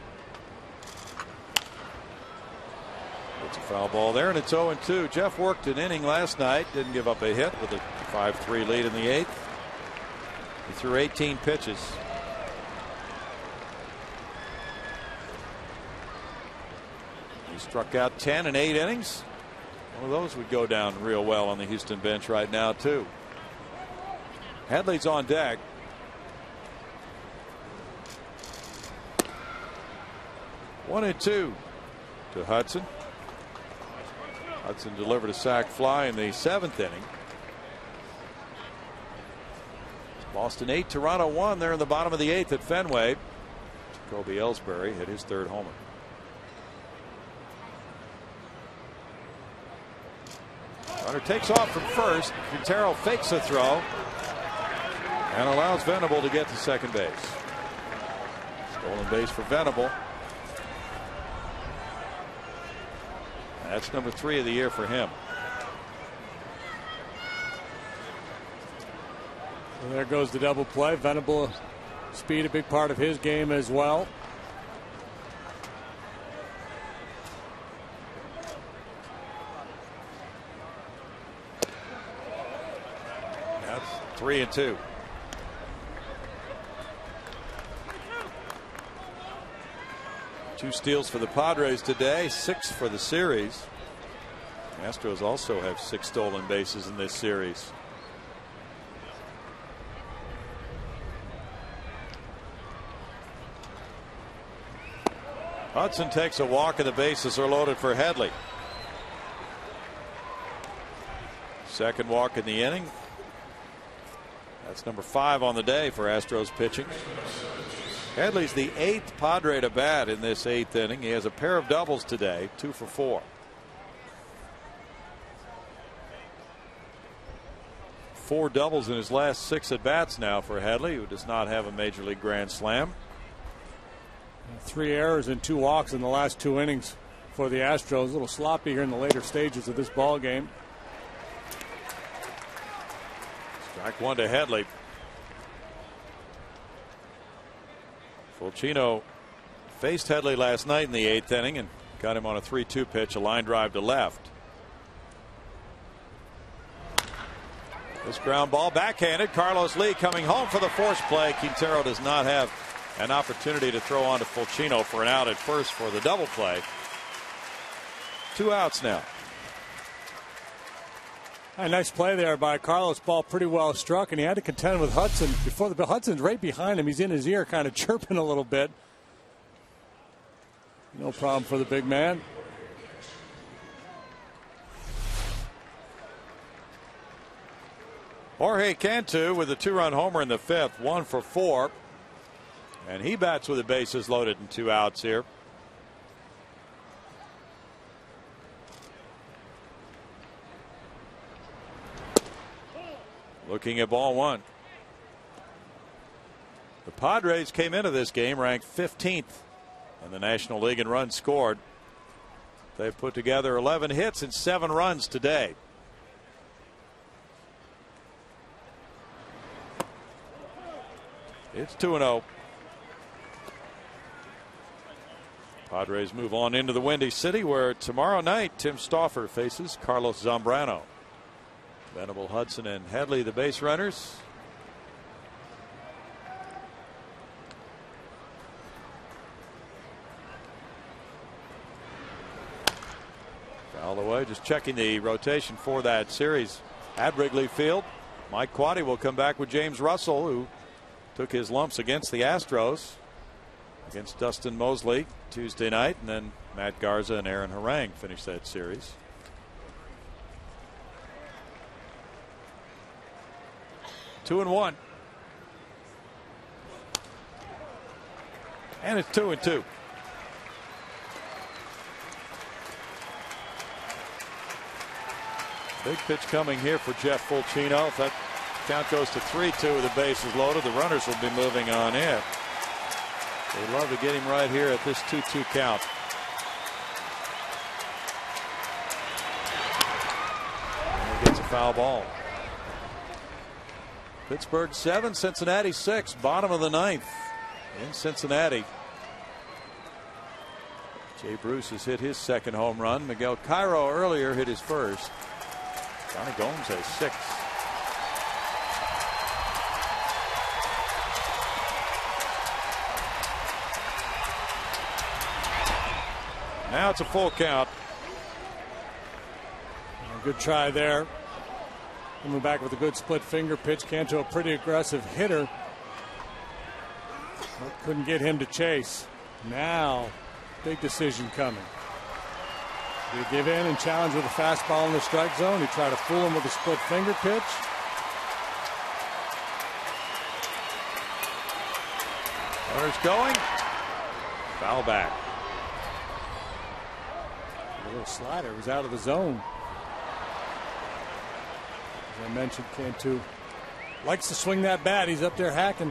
It's a foul ball there, and it's 0-2. Jeff worked an inning last night, didn't give up a hit with a 5-3 lead in the 8th. He threw 18 pitches. He struck out 10 in 8 innings. One of those would go down real well on the Houston bench right now, too. Headley's on deck. One and 2 to Hudson. Hudson delivered a sac fly in the 7th inning. Boston 8, Toronto 1 there in the bottom of the 8th at Fenway. Jacoby Ellsbury hit his 3rd homer. Runner takes off from first. Quintero fakes a throw and allows Venable to get to second base. Stolen base for Venable. That's number 3 of the year for him. So there goes the double play. Venable, speed a big part of his game as well. That's 3 and 2. Two steals for the Padres today, 6 for the series. The Astros also have 6 stolen bases in this series. Hudson takes a walk and the bases are loaded for Headley. Second walk in the inning. That's number 5 on the day for Astros pitching. Headley's the 8th Padre to bat in this 8th inning. He has a pair of doubles today, 2 for 4. 4 doubles in his last 6 at bats now for Headley, who does not have a major league grand slam. 3 errors and 2 walks in the last 2 innings for the Astros. A little sloppy here in the later stages of this ball game. Strike 1 to Headley. Fulcino faced Headley last night in the 8th inning and got him on a 3-2 pitch, a line drive to left. This ground ball backhanded. Carlos Lee coming home for the force play. Quintero does not have an opportunity to throw on to Fulcino for an out at first for the double play. 2 outs now. A nice play there by Carlos. Ball pretty well struck, and he had to contend with Hudson before the Hudson's right behind him. He's in his ear, kind of chirping a little bit. No problem for the big man. Jorge Cantu with a 2-run homer in the 5th, 1 for 4. And he bats with the bases loaded and 2 outs here. Looking at ball 1. The Padres came into this game ranked 15th in the National League in runs scored. They've put together 11 hits and 7 runs today. It's 2-0. Padres move on into the Windy City, where tomorrow night Tim Stauffer faces Carlos Zambrano. Venable, Hudson, and Headley the base runners. Well, just checking the rotation for that series at Wrigley Field. Mike Quade will come back with James Russell, who took his lumps against the Astros, against Dustin Mosley Tuesday night, and then Matt Garza and Aaron Harang finished that series. 2-1. And it's 2-2. Big pitch coming here for Jeff Fulcino. If that count goes to 3-2 with the bases loaded, the runners will be moving on in. They'd love to get him right here at this 2-2 count. And he gets a foul ball. Pittsburgh 7, Cincinnati 6, bottom of the 9th in Cincinnati. Jay Bruce has hit his second home run. Miguel Cairo earlier hit his first. Johnny Gomes has 6. Now it's a full count. Good try there. Coming back with a good split finger pitch. Canto, a pretty aggressive hitter. But couldn't get him to chase. Now, big decision coming. Do you give in and challenge with a fastball in the strike zone? You try to fool him with a split finger pitch. Runners going. Foul back. A little slider was out of the zone. As I mentioned, Cantu likes to swing that bat. He's up there hacking.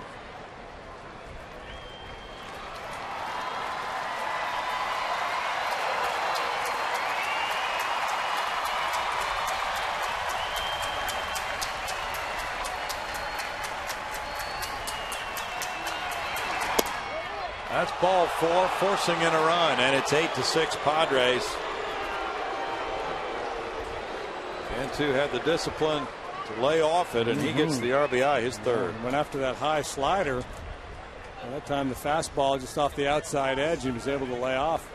That's ball 4, forcing in a run, and it's 8-6 Padres. Cantu had the discipline to lay off it, and he gets the RBI, his third. Went after that high slider. By that time, the fastball just off the outside edge, he was able to lay off.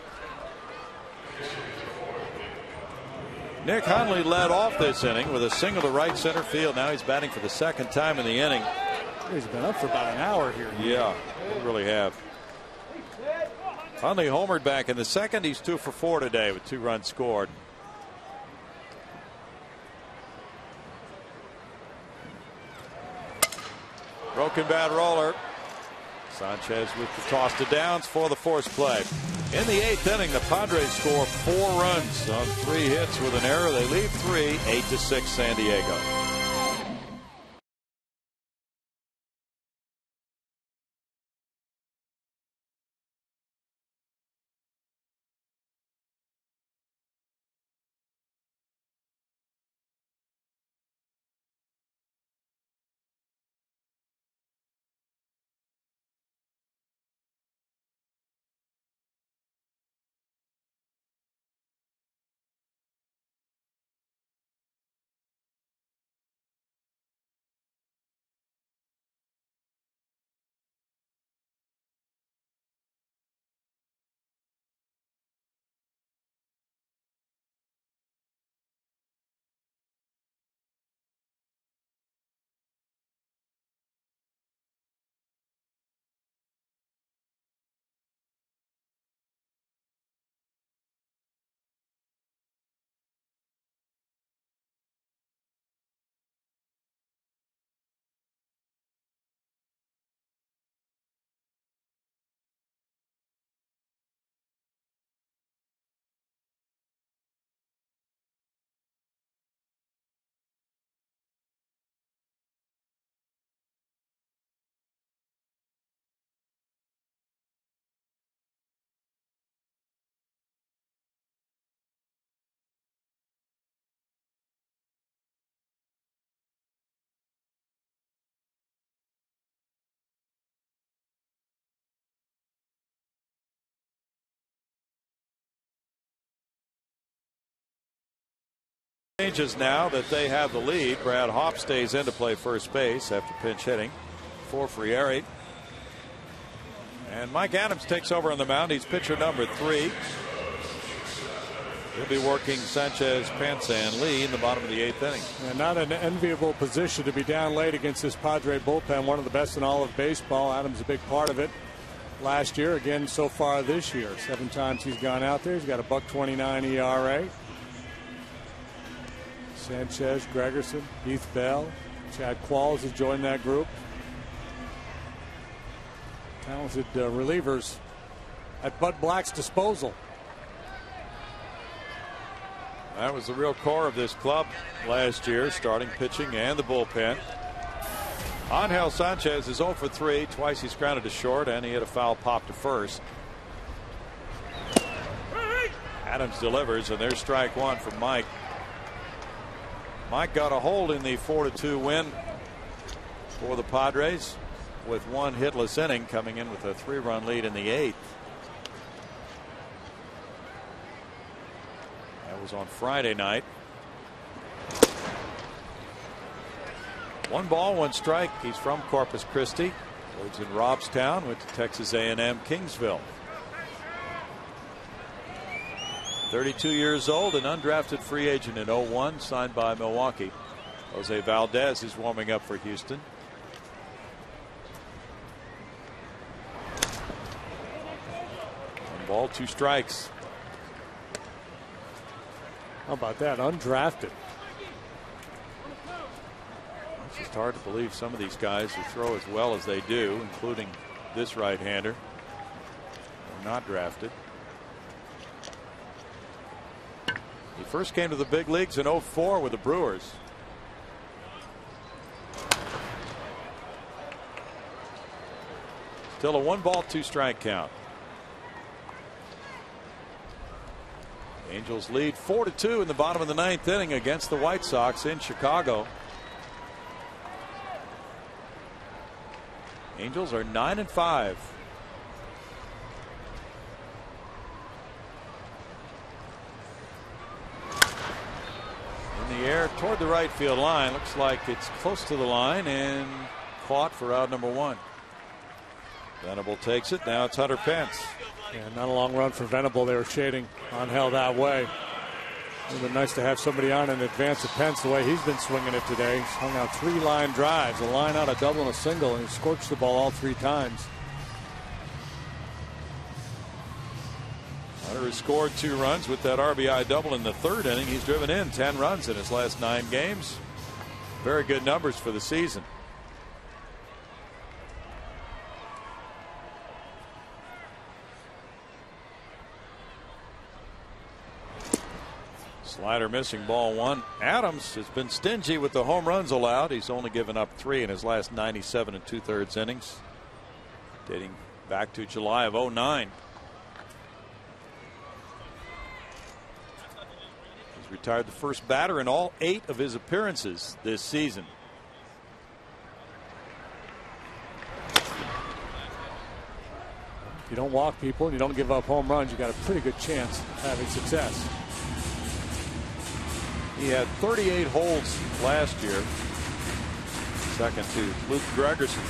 Nick Hundley led off this inning with a single to right center field. Now he's batting for the second time in the inning. He's been up for about an hour here. Yeah, they really have. Hundley homered back in the second. He's 2 for 4 today with 2 runs scored. Broken bat roller. Sanchez with the toss to Downs for the force play. In the 8th inning, the Padres score 4 runs on 3 hits with an error. They leave 3, 8-6 San Diego. Changes now that they have the lead. Brad Hopp stays in to play first base after pinch hitting for Frieri. And Mike Adams takes over on the mound. He's pitcher number 3. He'll be working Sanchez, Pence, and Lee in the bottom of the 8th inning. And not an enviable position to be down late against this Padre bullpen, one of the best in all of baseball. Adams a big part of it last year, again so far this year. 7 times he's gone out there. He's got a .129 ERA. Sanchez, Gregerson, Heath Bell, Chad Qualls has joined that group. Talented relievers at Bud Black's disposal. That was the real core of this club last year, starting pitching and the bullpen. Angel Sanchez is 0 for 3. Twice he's grounded to short, and he hit a foul pop to first. Adams delivers, and there's strike one from Mike. Mike got a hold in the 4-2 win for the Padres with 1 hitless inning, coming in with a 3-run lead in the 8th. That was on Friday night. 1 ball, 1 strike. He's from Corpus Christi, lives in Robstown, went to Texas A&M Kingsville. 32 years old, an undrafted free agent in 01, signed by Milwaukee. Jose Valdez is warming up for Houston. 1 ball, 2 strikes. How about that? Undrafted. It's just hard to believe some of these guys who throw as well as they do, including this right-hander, are not drafted. He first came to the big leagues in 04 with the Brewers. Still a 1 ball, 2 strike count. Angels lead 4-2 in the bottom of the 9th inning against the White Sox in Chicago. Angels are 9-5. In the air toward the right field line. Looks like it's close to the line and caught for out number 1. Venable takes it. Now it's Hunter Pence. Yeah, not a long run for Venable. They were shading Angel that way. It would have been nice to have somebody on in advance of Pence the way he's been swinging it today. He's hung out 3 line drives, a line out, a double, and a single, and he scorched the ball all 3 times. Hunter has scored 2 runs with that RBI double in the 3rd inning. He's driven in 10 runs in his last 9 games. Very good numbers for the season. Slider missing, ball 1. Adams has been stingy with the home runs allowed. He's only given up 3 in his last 97 2/3 innings, dating back to July of 09. He's retired the first batter in all 8 of his appearances this season. If you don't walk people and you don't give up home runs, you got a pretty good chance of having success. He had 38 holds last year, second to Luke Gregerson.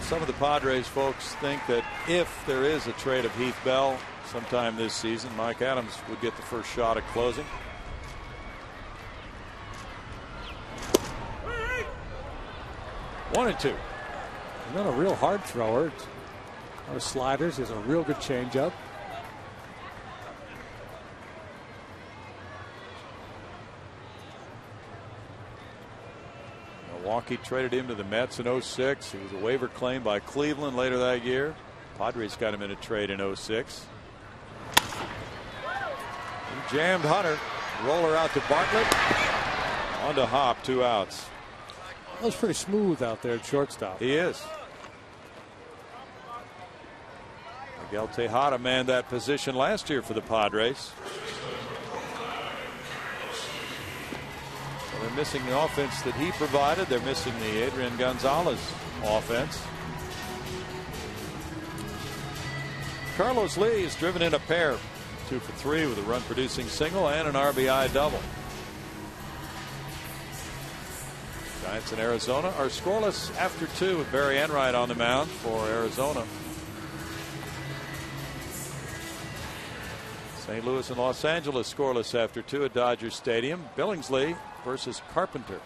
Some of the Padres folks think that if there is a trade of Heath Bell sometime this season, Mike Adams would get the first shot at closing. One and two. He's not a real hard thrower. Our sliders. He has a real good changeup. Milwaukee traded him to the Mets in 06. He was a waiver claim by Cleveland later that year. Padres got him in a trade in 06. He jammed Hunter. Roller out to Bartlett. On to Hop, 2 outs. That was pretty smooth out there at shortstop. He is. Miguel Tejada manned that position last year for the Padres. They're missing the offense that he provided. They're missing the Adrian Gonzalez offense. Carlos Lee has driven in a pair, 2 for 3 with a run producing single and an RBI double. Giants in Arizona are scoreless after 2 with Barry Enright on the mound for Arizona. St. Louis and Los Angeles scoreless after 2 at Dodger Stadium. Billingsley versus Carpenter.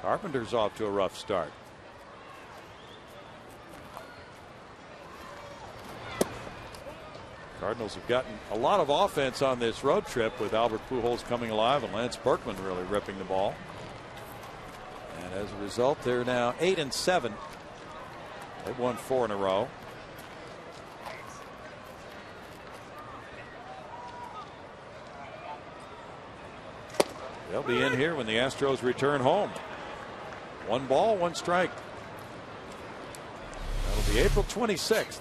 Carpenter's off to a rough start. Cardinals have gotten a lot of offense on this road trip with Albert Pujols coming alive and Lance Berkman really ripping the ball. And as a result, they're now 8-7. They've won 4 in a row. They'll be in here when the Astros return home. 1 ball, 1 strike. That'll be April 26th.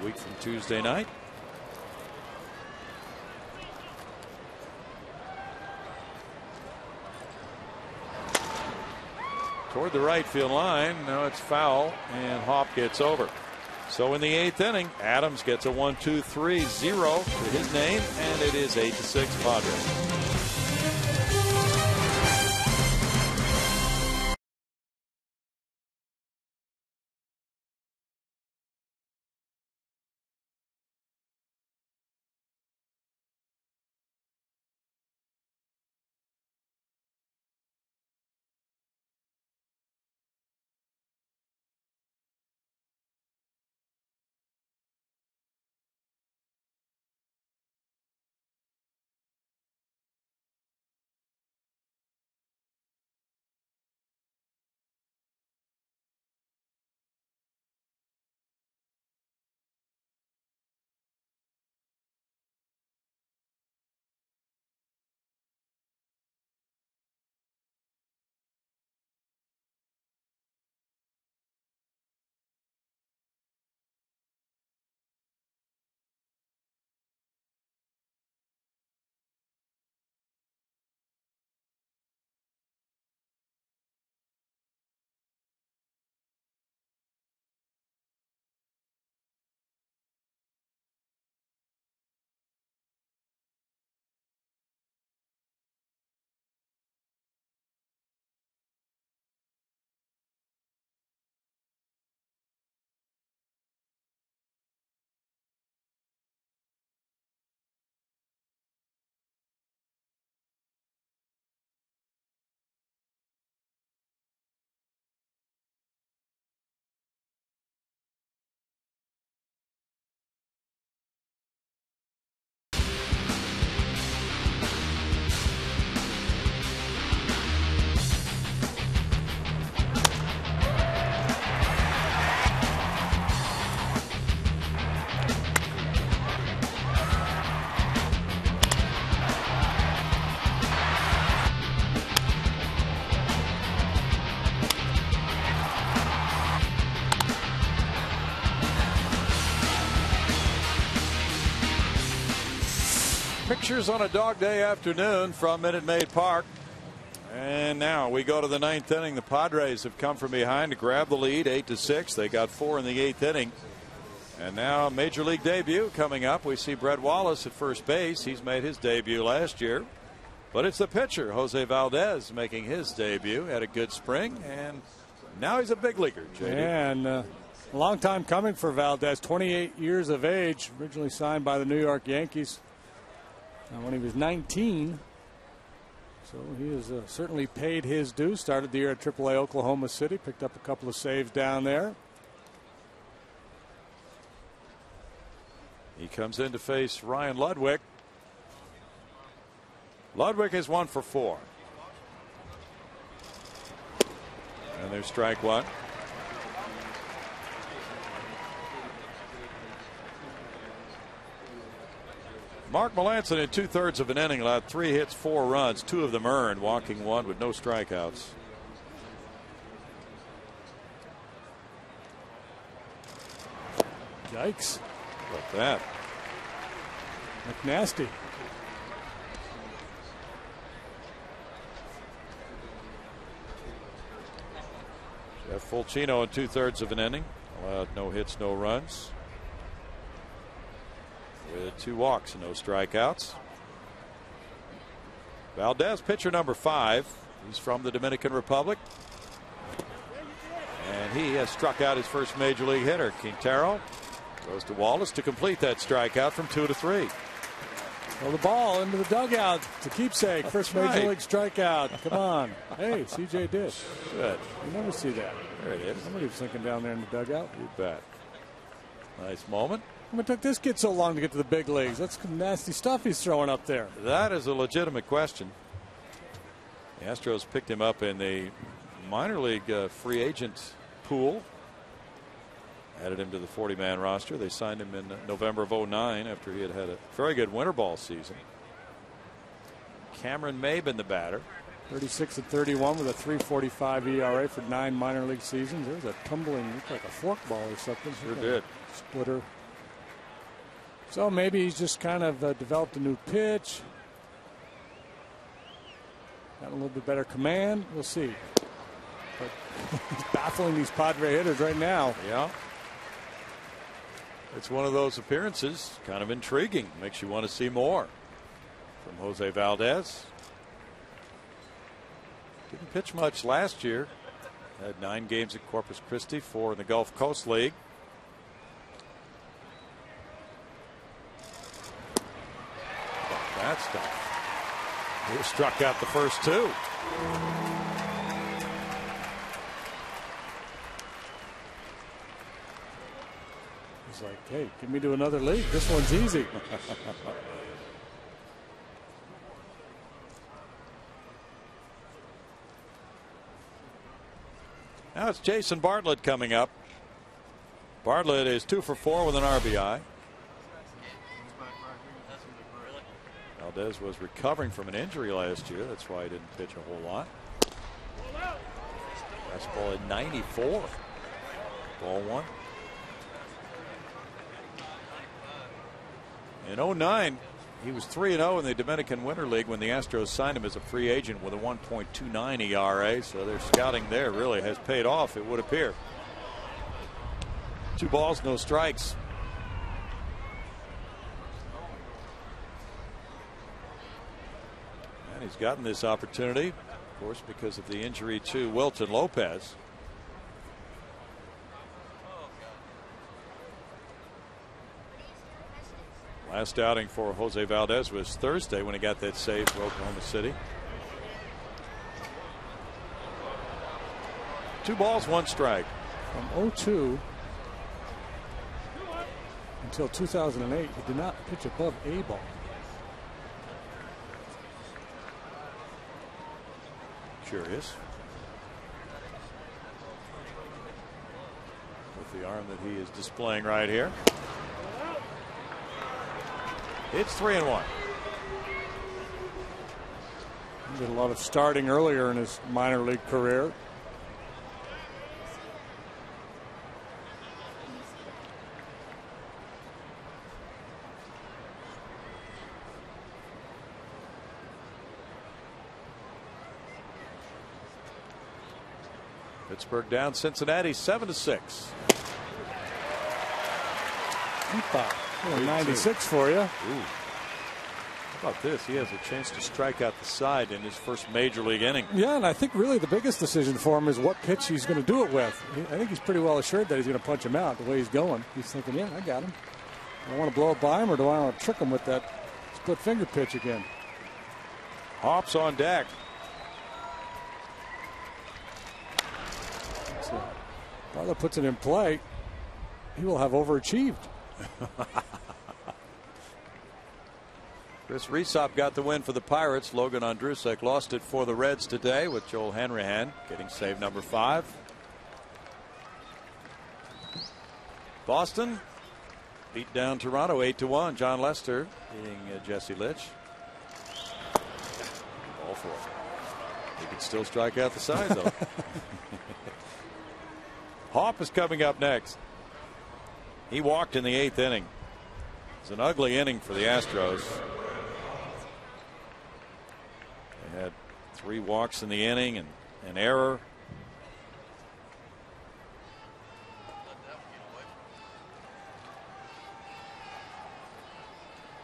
A week from Tuesday night. Toward the right field line. No, it's foul, and Hop gets over. So in the 8th inning, Adams gets a 1-2-3-0 to his name, and it is 8-6 Padres. Pictures on a dog day afternoon from Minute Maid Park. And now we go to the 9th inning. The Padres have come from behind to grab the lead, 8-6. They got 4 in the 8th inning. And now Major League debut coming up. We see Brett Wallace at first base. He's made his debut last year. But it's the pitcher, Jose Valdez, making his debut. Had a good spring, and now he's a big leaguer, JD. And a long time coming for Valdez, 28 years of age, originally signed by the New York Yankees when he was 19. So he has certainly paid his due. Started the year at AAA Oklahoma City, picked up a couple of saves down there. He comes in to face Ryan Ludwig. Ludwig is 1 for 4. And there's strike 1. Mark Melancon in 2/3 of an inning allowed 3 hits, 4 runs, 2 of them earned, walking 1 with no strikeouts. Yikes. How about that? Look nasty. Jeff Fulcino in 2/3 of an inning allowed no hits, no runs, with 2 walks and no strikeouts. Valdez, pitcher number 5. He's from the Dominican Republic. And he has struck out his first major league hitter. Quintero goes to Wallace to complete that strikeout from 2 to 3. Well, the ball into the dugout. It's a keepsake. First major league strikeout. Come on. Hey, CJ did. Good. You never see that. There it is. Somebody was thinking down there in the dugout. You bet. Nice moment. What took this kid so long to get to the big leagues? That's some nasty stuff he's throwing up there. That is a legitimate question. The Astros picked him up in the minor league free agent pool. Added him to the 40-man roster. They signed him in November of 09 after he had a very good winter ball season. Cameron Maben, the batter. 36-31 with a 3.45 ERA for 9 minor league seasons. There's a tumbling, looked like a forkball or something. Sure did. Splitter. So maybe he's just kind of developed a new pitch. Got a little bit better command. We'll see. But he's baffling these Padre hitters right now. Yeah. It's one of those appearances, kind of intriguing. Makes you want to see more from Jose Valdez. Didn't pitch much last year. Had 9 games at Corpus Christi, 4 in the Gulf Coast League. That stuff. He struck out the first 2. He's like, hey, get me to another league. This one's easy. Now it's Jason Bartlett coming up. Bartlett is 2 for 4 with an RBI. Valdez was recovering from an injury last year. That's why he didn't pitch a whole lot. Fastball at 94. Ball 1. In 09, he was 3-0 in the Dominican Winter League when the Astros signed him as a free agent with a 1.29 ERA. So their scouting there really has paid off, it would appear. 2 balls, no strikes. And he's gotten this opportunity, of course, because of the injury to Wilton Lopez. Last outing for Jose Valdez was Thursday when he got that save for Oklahoma City. 2 balls, 1 strike. From 02 until 2008, he did not pitch above A ball. Curious. With the arm that he is displaying right here. It's 3-1. He did a lot of starting earlier in his minor league career. Pittsburgh down Cincinnati 7-6. 96 for you. Ooh. How about this? He has a chance to strike out the side in his first major league inning. Yeah, and I think really the biggest decision for him is what pitch he's going to do it with. I think he's pretty well assured that he's going to punch him out the way he's going. He's thinking, yeah, I got him. Do I want to blow it by him or do I want to trick him with that split finger pitch again? Hops on deck. So, Bartlett puts it in play. He will have overachieved. Chris Resop got the win for the Pirates. Logan Ondrusek lost it for the Reds today with Joel Hanrahan getting save number 5. Boston beat down Toronto 8-1. John Lester beating Jesse Litch. Ball 4. He can still strike out the side though. Hopp is coming up next. He walked in the 8th inning. It's an ugly inning for the Astros. They had 3 walks in the inning and an error.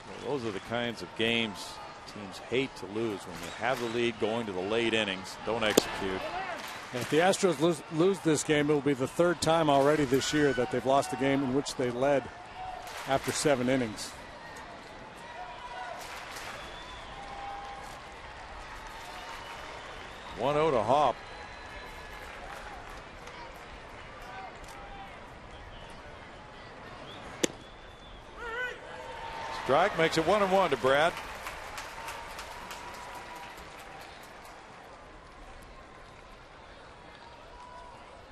Well, those are the kinds of games teams hate to lose when you have the lead going to the late innings, don't execute. If the Astros lose this game, it will be the third time already this year that they've lost a game in which they led after 7 innings. One 0 to Hop. Strike makes it 1-1 to Brad.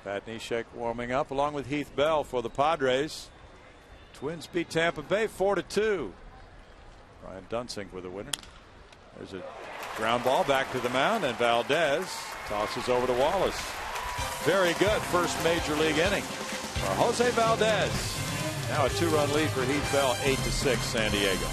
Pat Neshek warming up along with Heath Bell for the Padres. Twins beat Tampa Bay 4-2. Ryan Dunsink with a winner. There's a ground ball back to the mound, and Valdez tosses over to Wallace. Very good first major league inning for Jose Valdez. Now a 2-run lead for Heath Bell, 8-6 San Diego.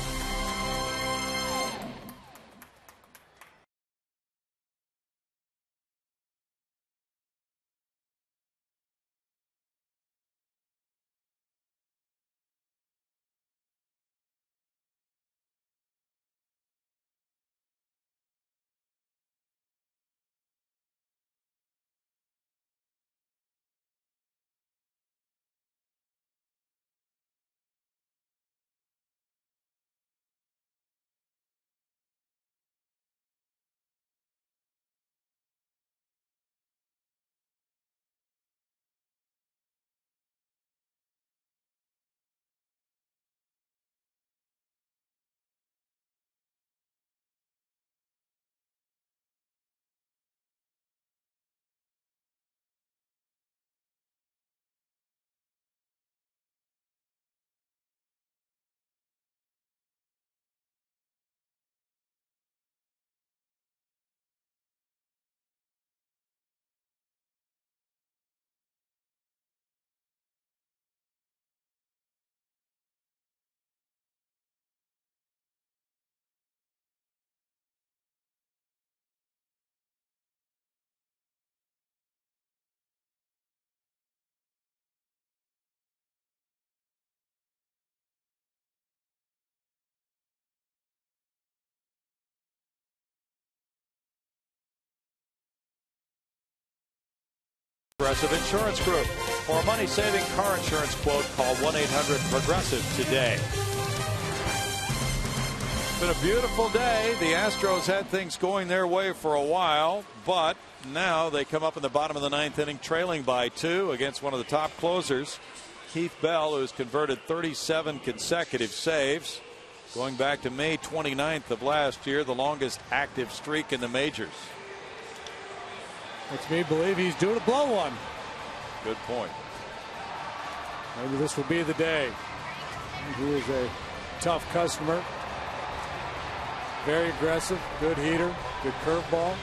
Progressive Insurance Group. For a money-saving car insurance quote, call 1-800-PROGRESSIVE today. It's been a beautiful day. The Astros had things going their way for a while, but now they come up in the bottom of the 9th inning trailing by 2 against one of the top closers, Heath Bell, who's converted 37 consecutive saves. Going back to May 29th of last year, the longest active streak in the majors. Makes me believe he's due to blow one. Good point. Maybe this will be the day. He is a tough customer. Very aggressive, good heater, good curveball.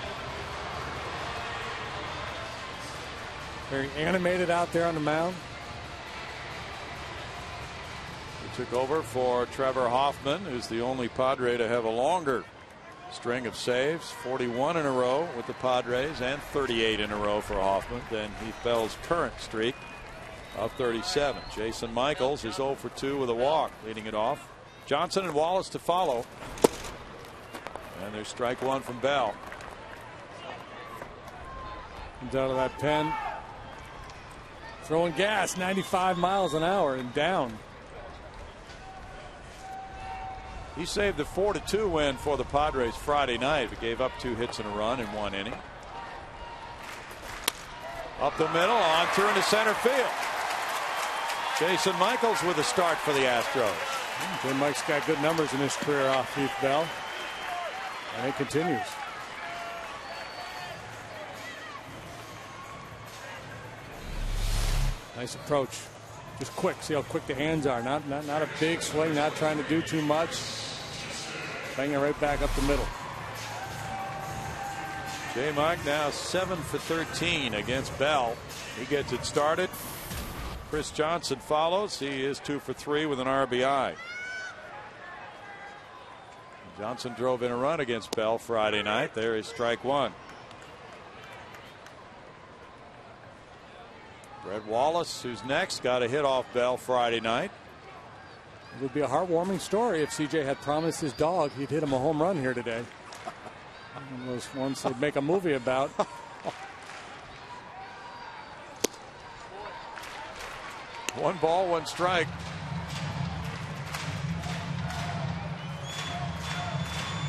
Very animated out there on the mound. He took over for Trevor Hoffman, who's the only Padre to have a longer string of saves, 41 in a row with the Padres and 38 in a row for Hoffman than Heath Bell's current streak of 37. Jason Michaels is 0 for 2 with a walk, leading it off. Johnson and Wallace to follow. And there's strike one from Bell. Comes out of that pen. Throwing gas, 95 miles an hour and down. He saved the 4-2 win for the Padres Friday night. He gave up 2 hits and a run in 1 inning. Up the middle, on through into center field. Jason Michaels with a start for the Astros. Jay Mike's got good numbers in his career off Heath Bell. And it continues. Nice approach. Just quick. See how quick the hands are. Not a big swing. Not trying to do too much. Banging right back up the middle. J. Mike now 7 for 13 against Bell. He gets it started. Chris Johnson follows. He is 2 for 3 with an RBI. Johnson drove in a run against Bell Friday night. There is strike one. Brett Wallace, who's next, got a hit off Bell Friday night. It would be a heartwarming story if CJ had promised his dog he'd hit him a home run here today. One of those ones they'd make a movie about. 1 ball, 1 strike.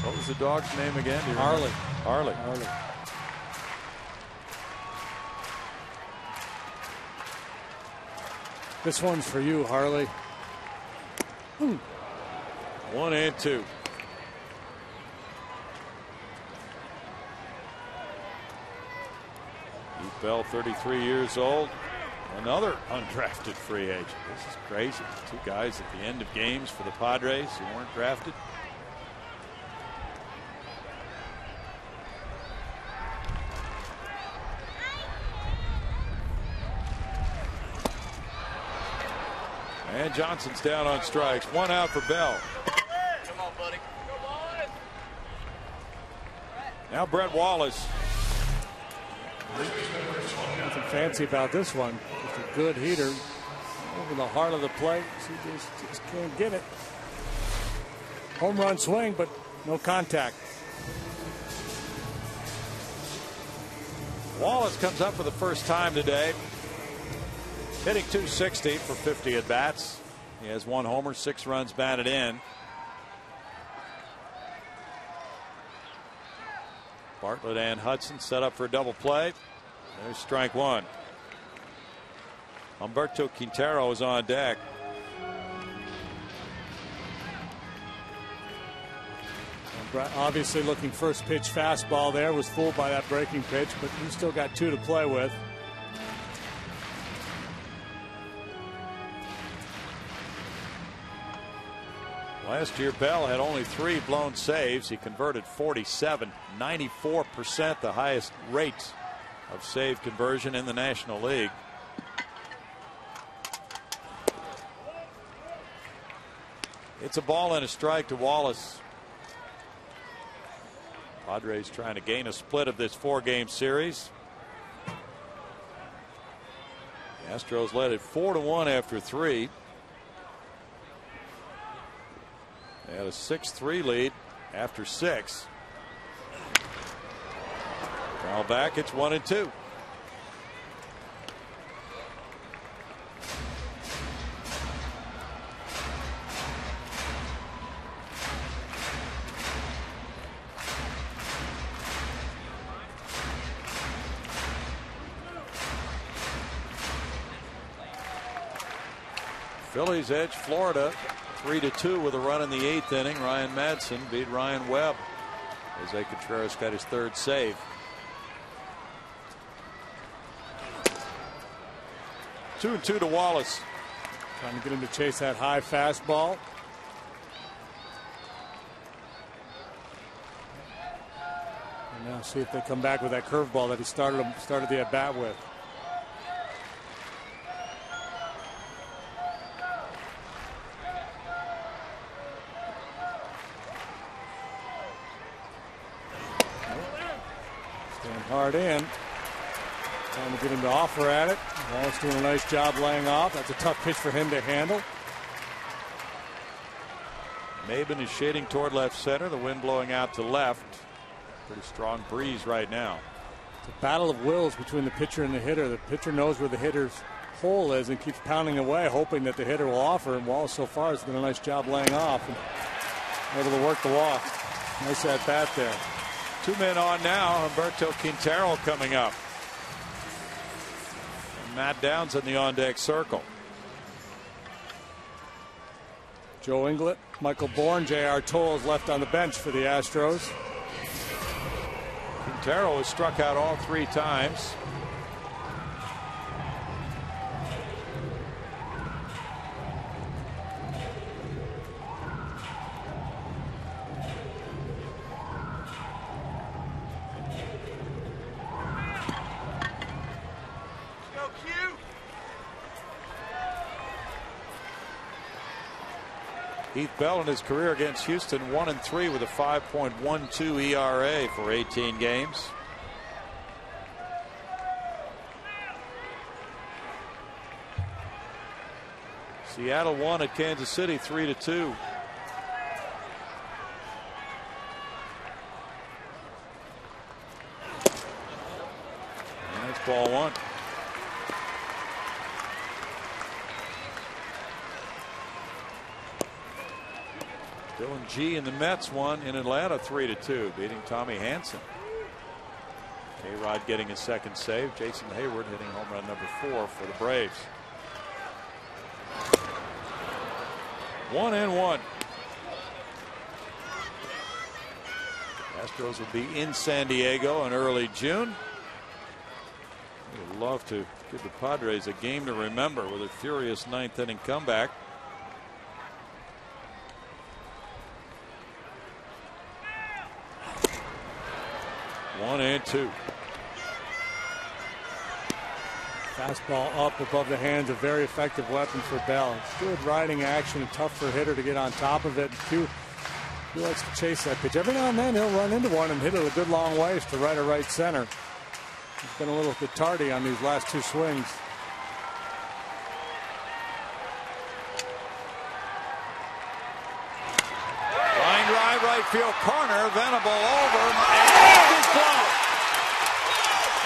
What was the dog's name again? Do you remember? Harley. Harley. This one's for you, Harley. 1 and 2. Heath Bell, 33 years old. Another undrafted free agent. This is crazy. 2 guys at the end of games for the Padres who weren't drafted. And Johnson's down on strikes. 1 out for Bell. Come on, buddy. Come on. Now Brett Wallace. Nothing fancy about this one. Just a good heater over the heart of the plate. He just can't get it. Home run swing, but no contact. Wallace comes up for the first time today. Hitting .260 for 50 at bats. He has 1 homer, 6 runs batted in. Bartlett and Hudson set up for a double play. There's strike 1. Humberto Quintero is on deck. Obviously looking first pitch fastball there. Was fooled by that breaking pitch, but he's still got 2 to play with. Last year, Bell had only 3 blown saves. He converted 47, 94%, the highest rate of save conversion in the National League. It's a ball and a strike to Wallace. Padres trying to gain a split of this 4-game series. The Astros led it 4-1 after 3. They had a 6-3 lead after 6. Foul back. It's 1 and 2. Phillies edge Florida 3-2 with a run in the 8th inning. Ryan Madsen beat Ryan Webb. Jose Contreras got his 3rd save. 2-2 to Wallace. Trying to get him to chase that high fastball. And now see if they come back with that curveball that he started the at bat with. Hard in. Trying to get him to offer at it. Wallace doing a nice job laying off. That's a tough pitch for him to handle. Maben is shading toward left center. The wind blowing out to left. Pretty strong breeze right now. It's a battle of wills between the pitcher and the hitter. The pitcher knows where the hitter's hole is and keeps pounding away, hoping that the hitter will offer. And Wallace so far has done a nice job laying off and able to work the walk. Nice at bat there. 2 men on now. Humberto Quintero coming up. And Matt Downs in the on-deck circle. Joe Inglet, Michael Bourne, J.R. Tolles left on the bench for the Astros. Quintero has struck out all 3 times. Heath Bell in his career against Houston 1-3 with a 5.12 ERA for 18 games. Seattle won at Kansas City 3-2. That's ball 1. Dylan G and the Mets won in Atlanta 3-2, beating Tommy Hanson. K-Rod getting his second save. Jason Hayward hitting home run number 4 for the Braves. 1-1. Astros will be in San Diego in early June. We'd love to give the Padres a game to remember with a furious 9th inning comeback. One and two. Fastball up above the hands, a very effective weapon for Bell. Good riding action and tough for a hitter to get on top of it. Q likes to chase that pitch. Every now and then he'll run into one and hit it a good long ways to right or right center. He's been a little bit tardy on these last 2 swings. Line drive right field corner. Venable over and off his glove.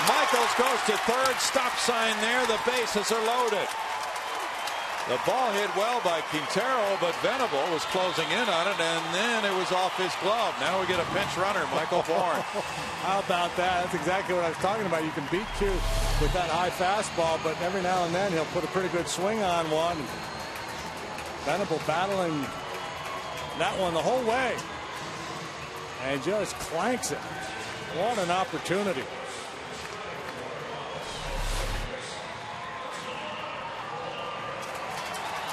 Michaels goes to third. Stop sign there. The bases are loaded. The ball hit well by Quintero, but Venable was closing in on it, and then it was off his glove. Now we get a pinch runner, Michael Bourne. How about that? That's exactly what I was talking about. You can beat Q with that high fastball, but every now and then he'll put a pretty good swing on one. Venable battling that one the whole way, and just clanks it. What an opportunity.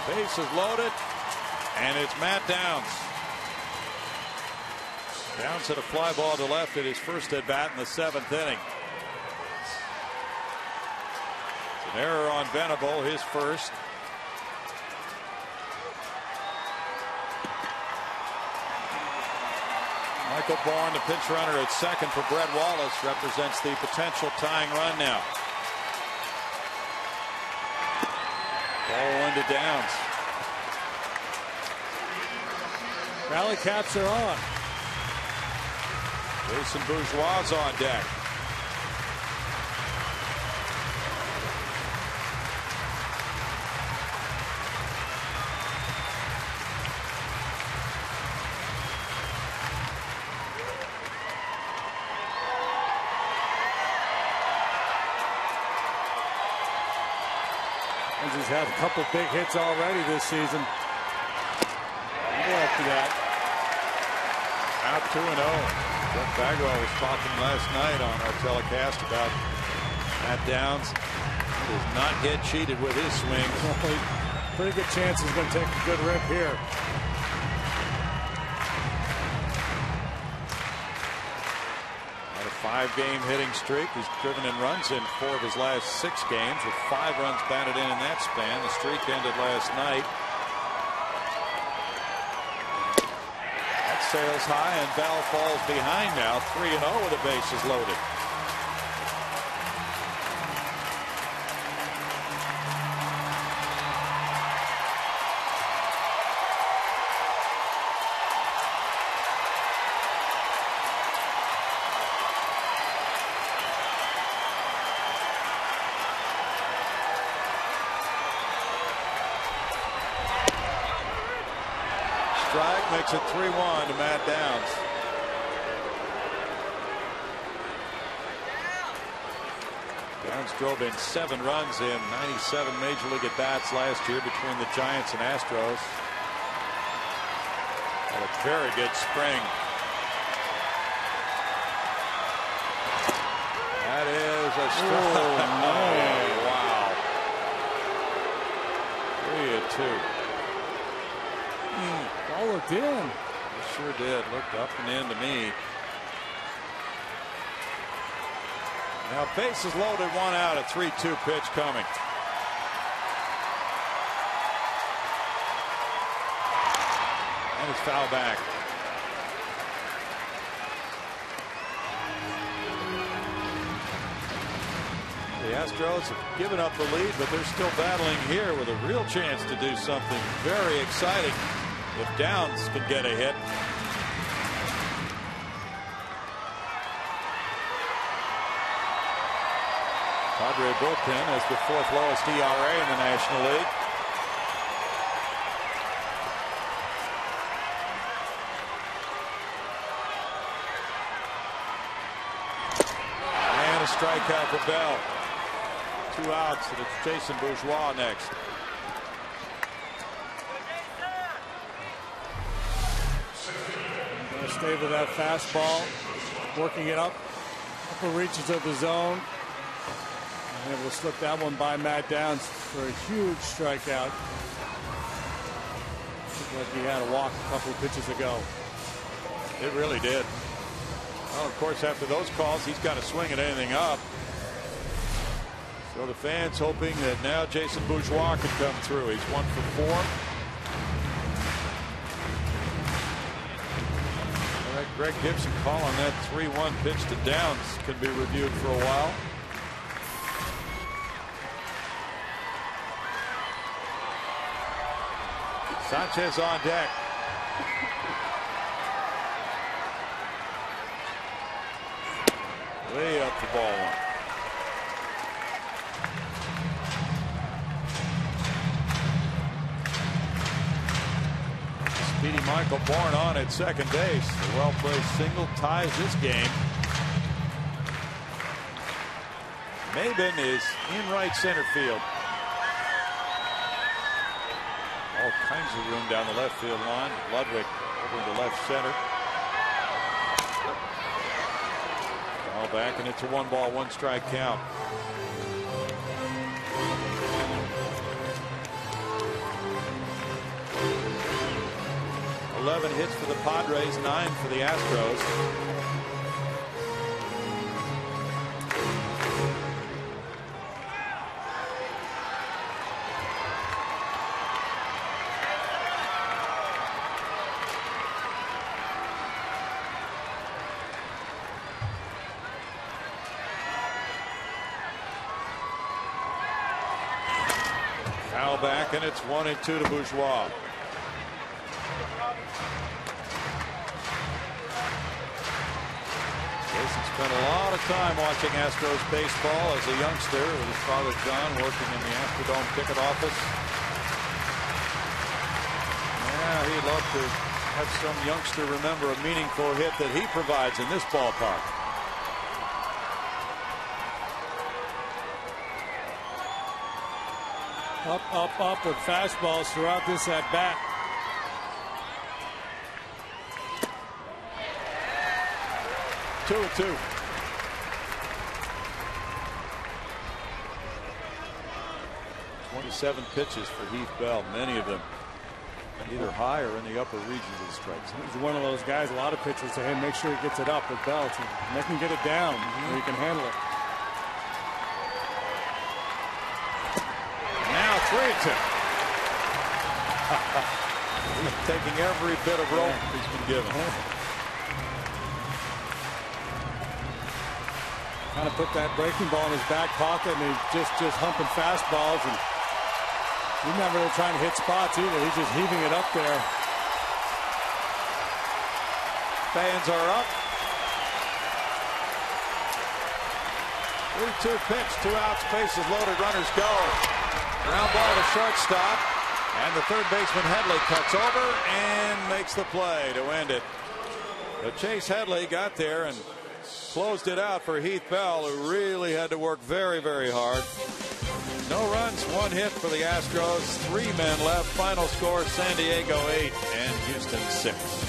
Bases loaded, and it's Matt Downs. Downs hit a fly ball to left at his first at bat in the 7th inning. It's an error on Venable, his first. Michael Bourne, the pinch runner at second for Brett Wallace, represents the potential tying run now. Ball into Downs. Rally caps are on. Jason Bourgeois on deck. He's had a couple big hits already this season. After that. Out 2-0. Jeff Bagwell was talking last night on our telecast about Matt Downs. He does not get cheated with his swings. Pretty good chance he's going to take a good rip here. On a 5-game hitting streak. He's driven in runs in 4 of his last 6 games with 5 runs batted in that span. The streak ended last night. That sails high, and Bell falls behind now. 3-0 with the bases loaded. Strike makes it 3-1 to Matt Downs. Downs drove in 7 runs in 97 Major League at-bats last year between the Giants and Astros. Had a very good spring. That is a strike. Oh, wow. 3-2. Ball looked in. It sure did. Looked up and in to me. Now bases loaded, 1 out, a 3-2 pitch coming. And it's foul back. The Astros have given up the lead, but they're still battling here with a real chance to do something very exciting if Downs can get a hit. Padre bullpen has the 4th lowest ERA in the National League. a strikeout for Bell. 2 outs, and it's Jason Bourgeois next. Gonna stay with that fastball, working it up, upper reaches of the zone. And able to slip that one by Matt Downs for a huge strikeout. Looked like he had a walk a couple of pitches ago. It really did. Well, of course, after those calls, he's got to swing at anything up. So the fans hoping that now Jason Bourgeois can come through. He's 1 for 4. All right, Greg Gibson call on that 3-1 pitch to Downs can be reviewed for a while. Sanchez on deck. Way up the ball one. Speedy Michael Bourne on at second base. A well-placed single ties this game. Maben is in right center field. All kinds of room down the left field line. Ludwig over to left center. Foul back, and it's a 1-ball, 1-strike count. Eleven hits for the Padres, 9 for the Astros. Foul back, and it's 1-2 to Bourgeois. Jason spent a lot of time watching Astros baseball as a youngster with his father John working in the Astrodome ticket office. Yeah, he'd love to have some youngster remember a meaningful hit that he provides in this ballpark. Up with fastballs throughout this at bat. Two and 2. "27 pitches for Heath Bell, many of them either high or in the upper regions of the strike zone." He's one of those guys, a lot of pitchers say, hey, make sure he gets it up with Bell. Make him get it down where he can handle it. Now 3-2. He's taking every bit of rope he's been given. Kind of put that breaking ball in his back pocket, and he's just humping fastballs, and he's not really trying to hit spots either. He's just heaving it up there. Fans are up. 3-2 pitch, 2 outs, bases loaded, runners go. Ground ball to shortstop, and the third baseman Headley cuts over and makes the play to end it. But Chase Headley got there and closed it out for Heath Bell, who really had to work very, very hard. No runs, 1 hit for the Astros. 3 men left. Final score: San Diego 8 and Houston 6.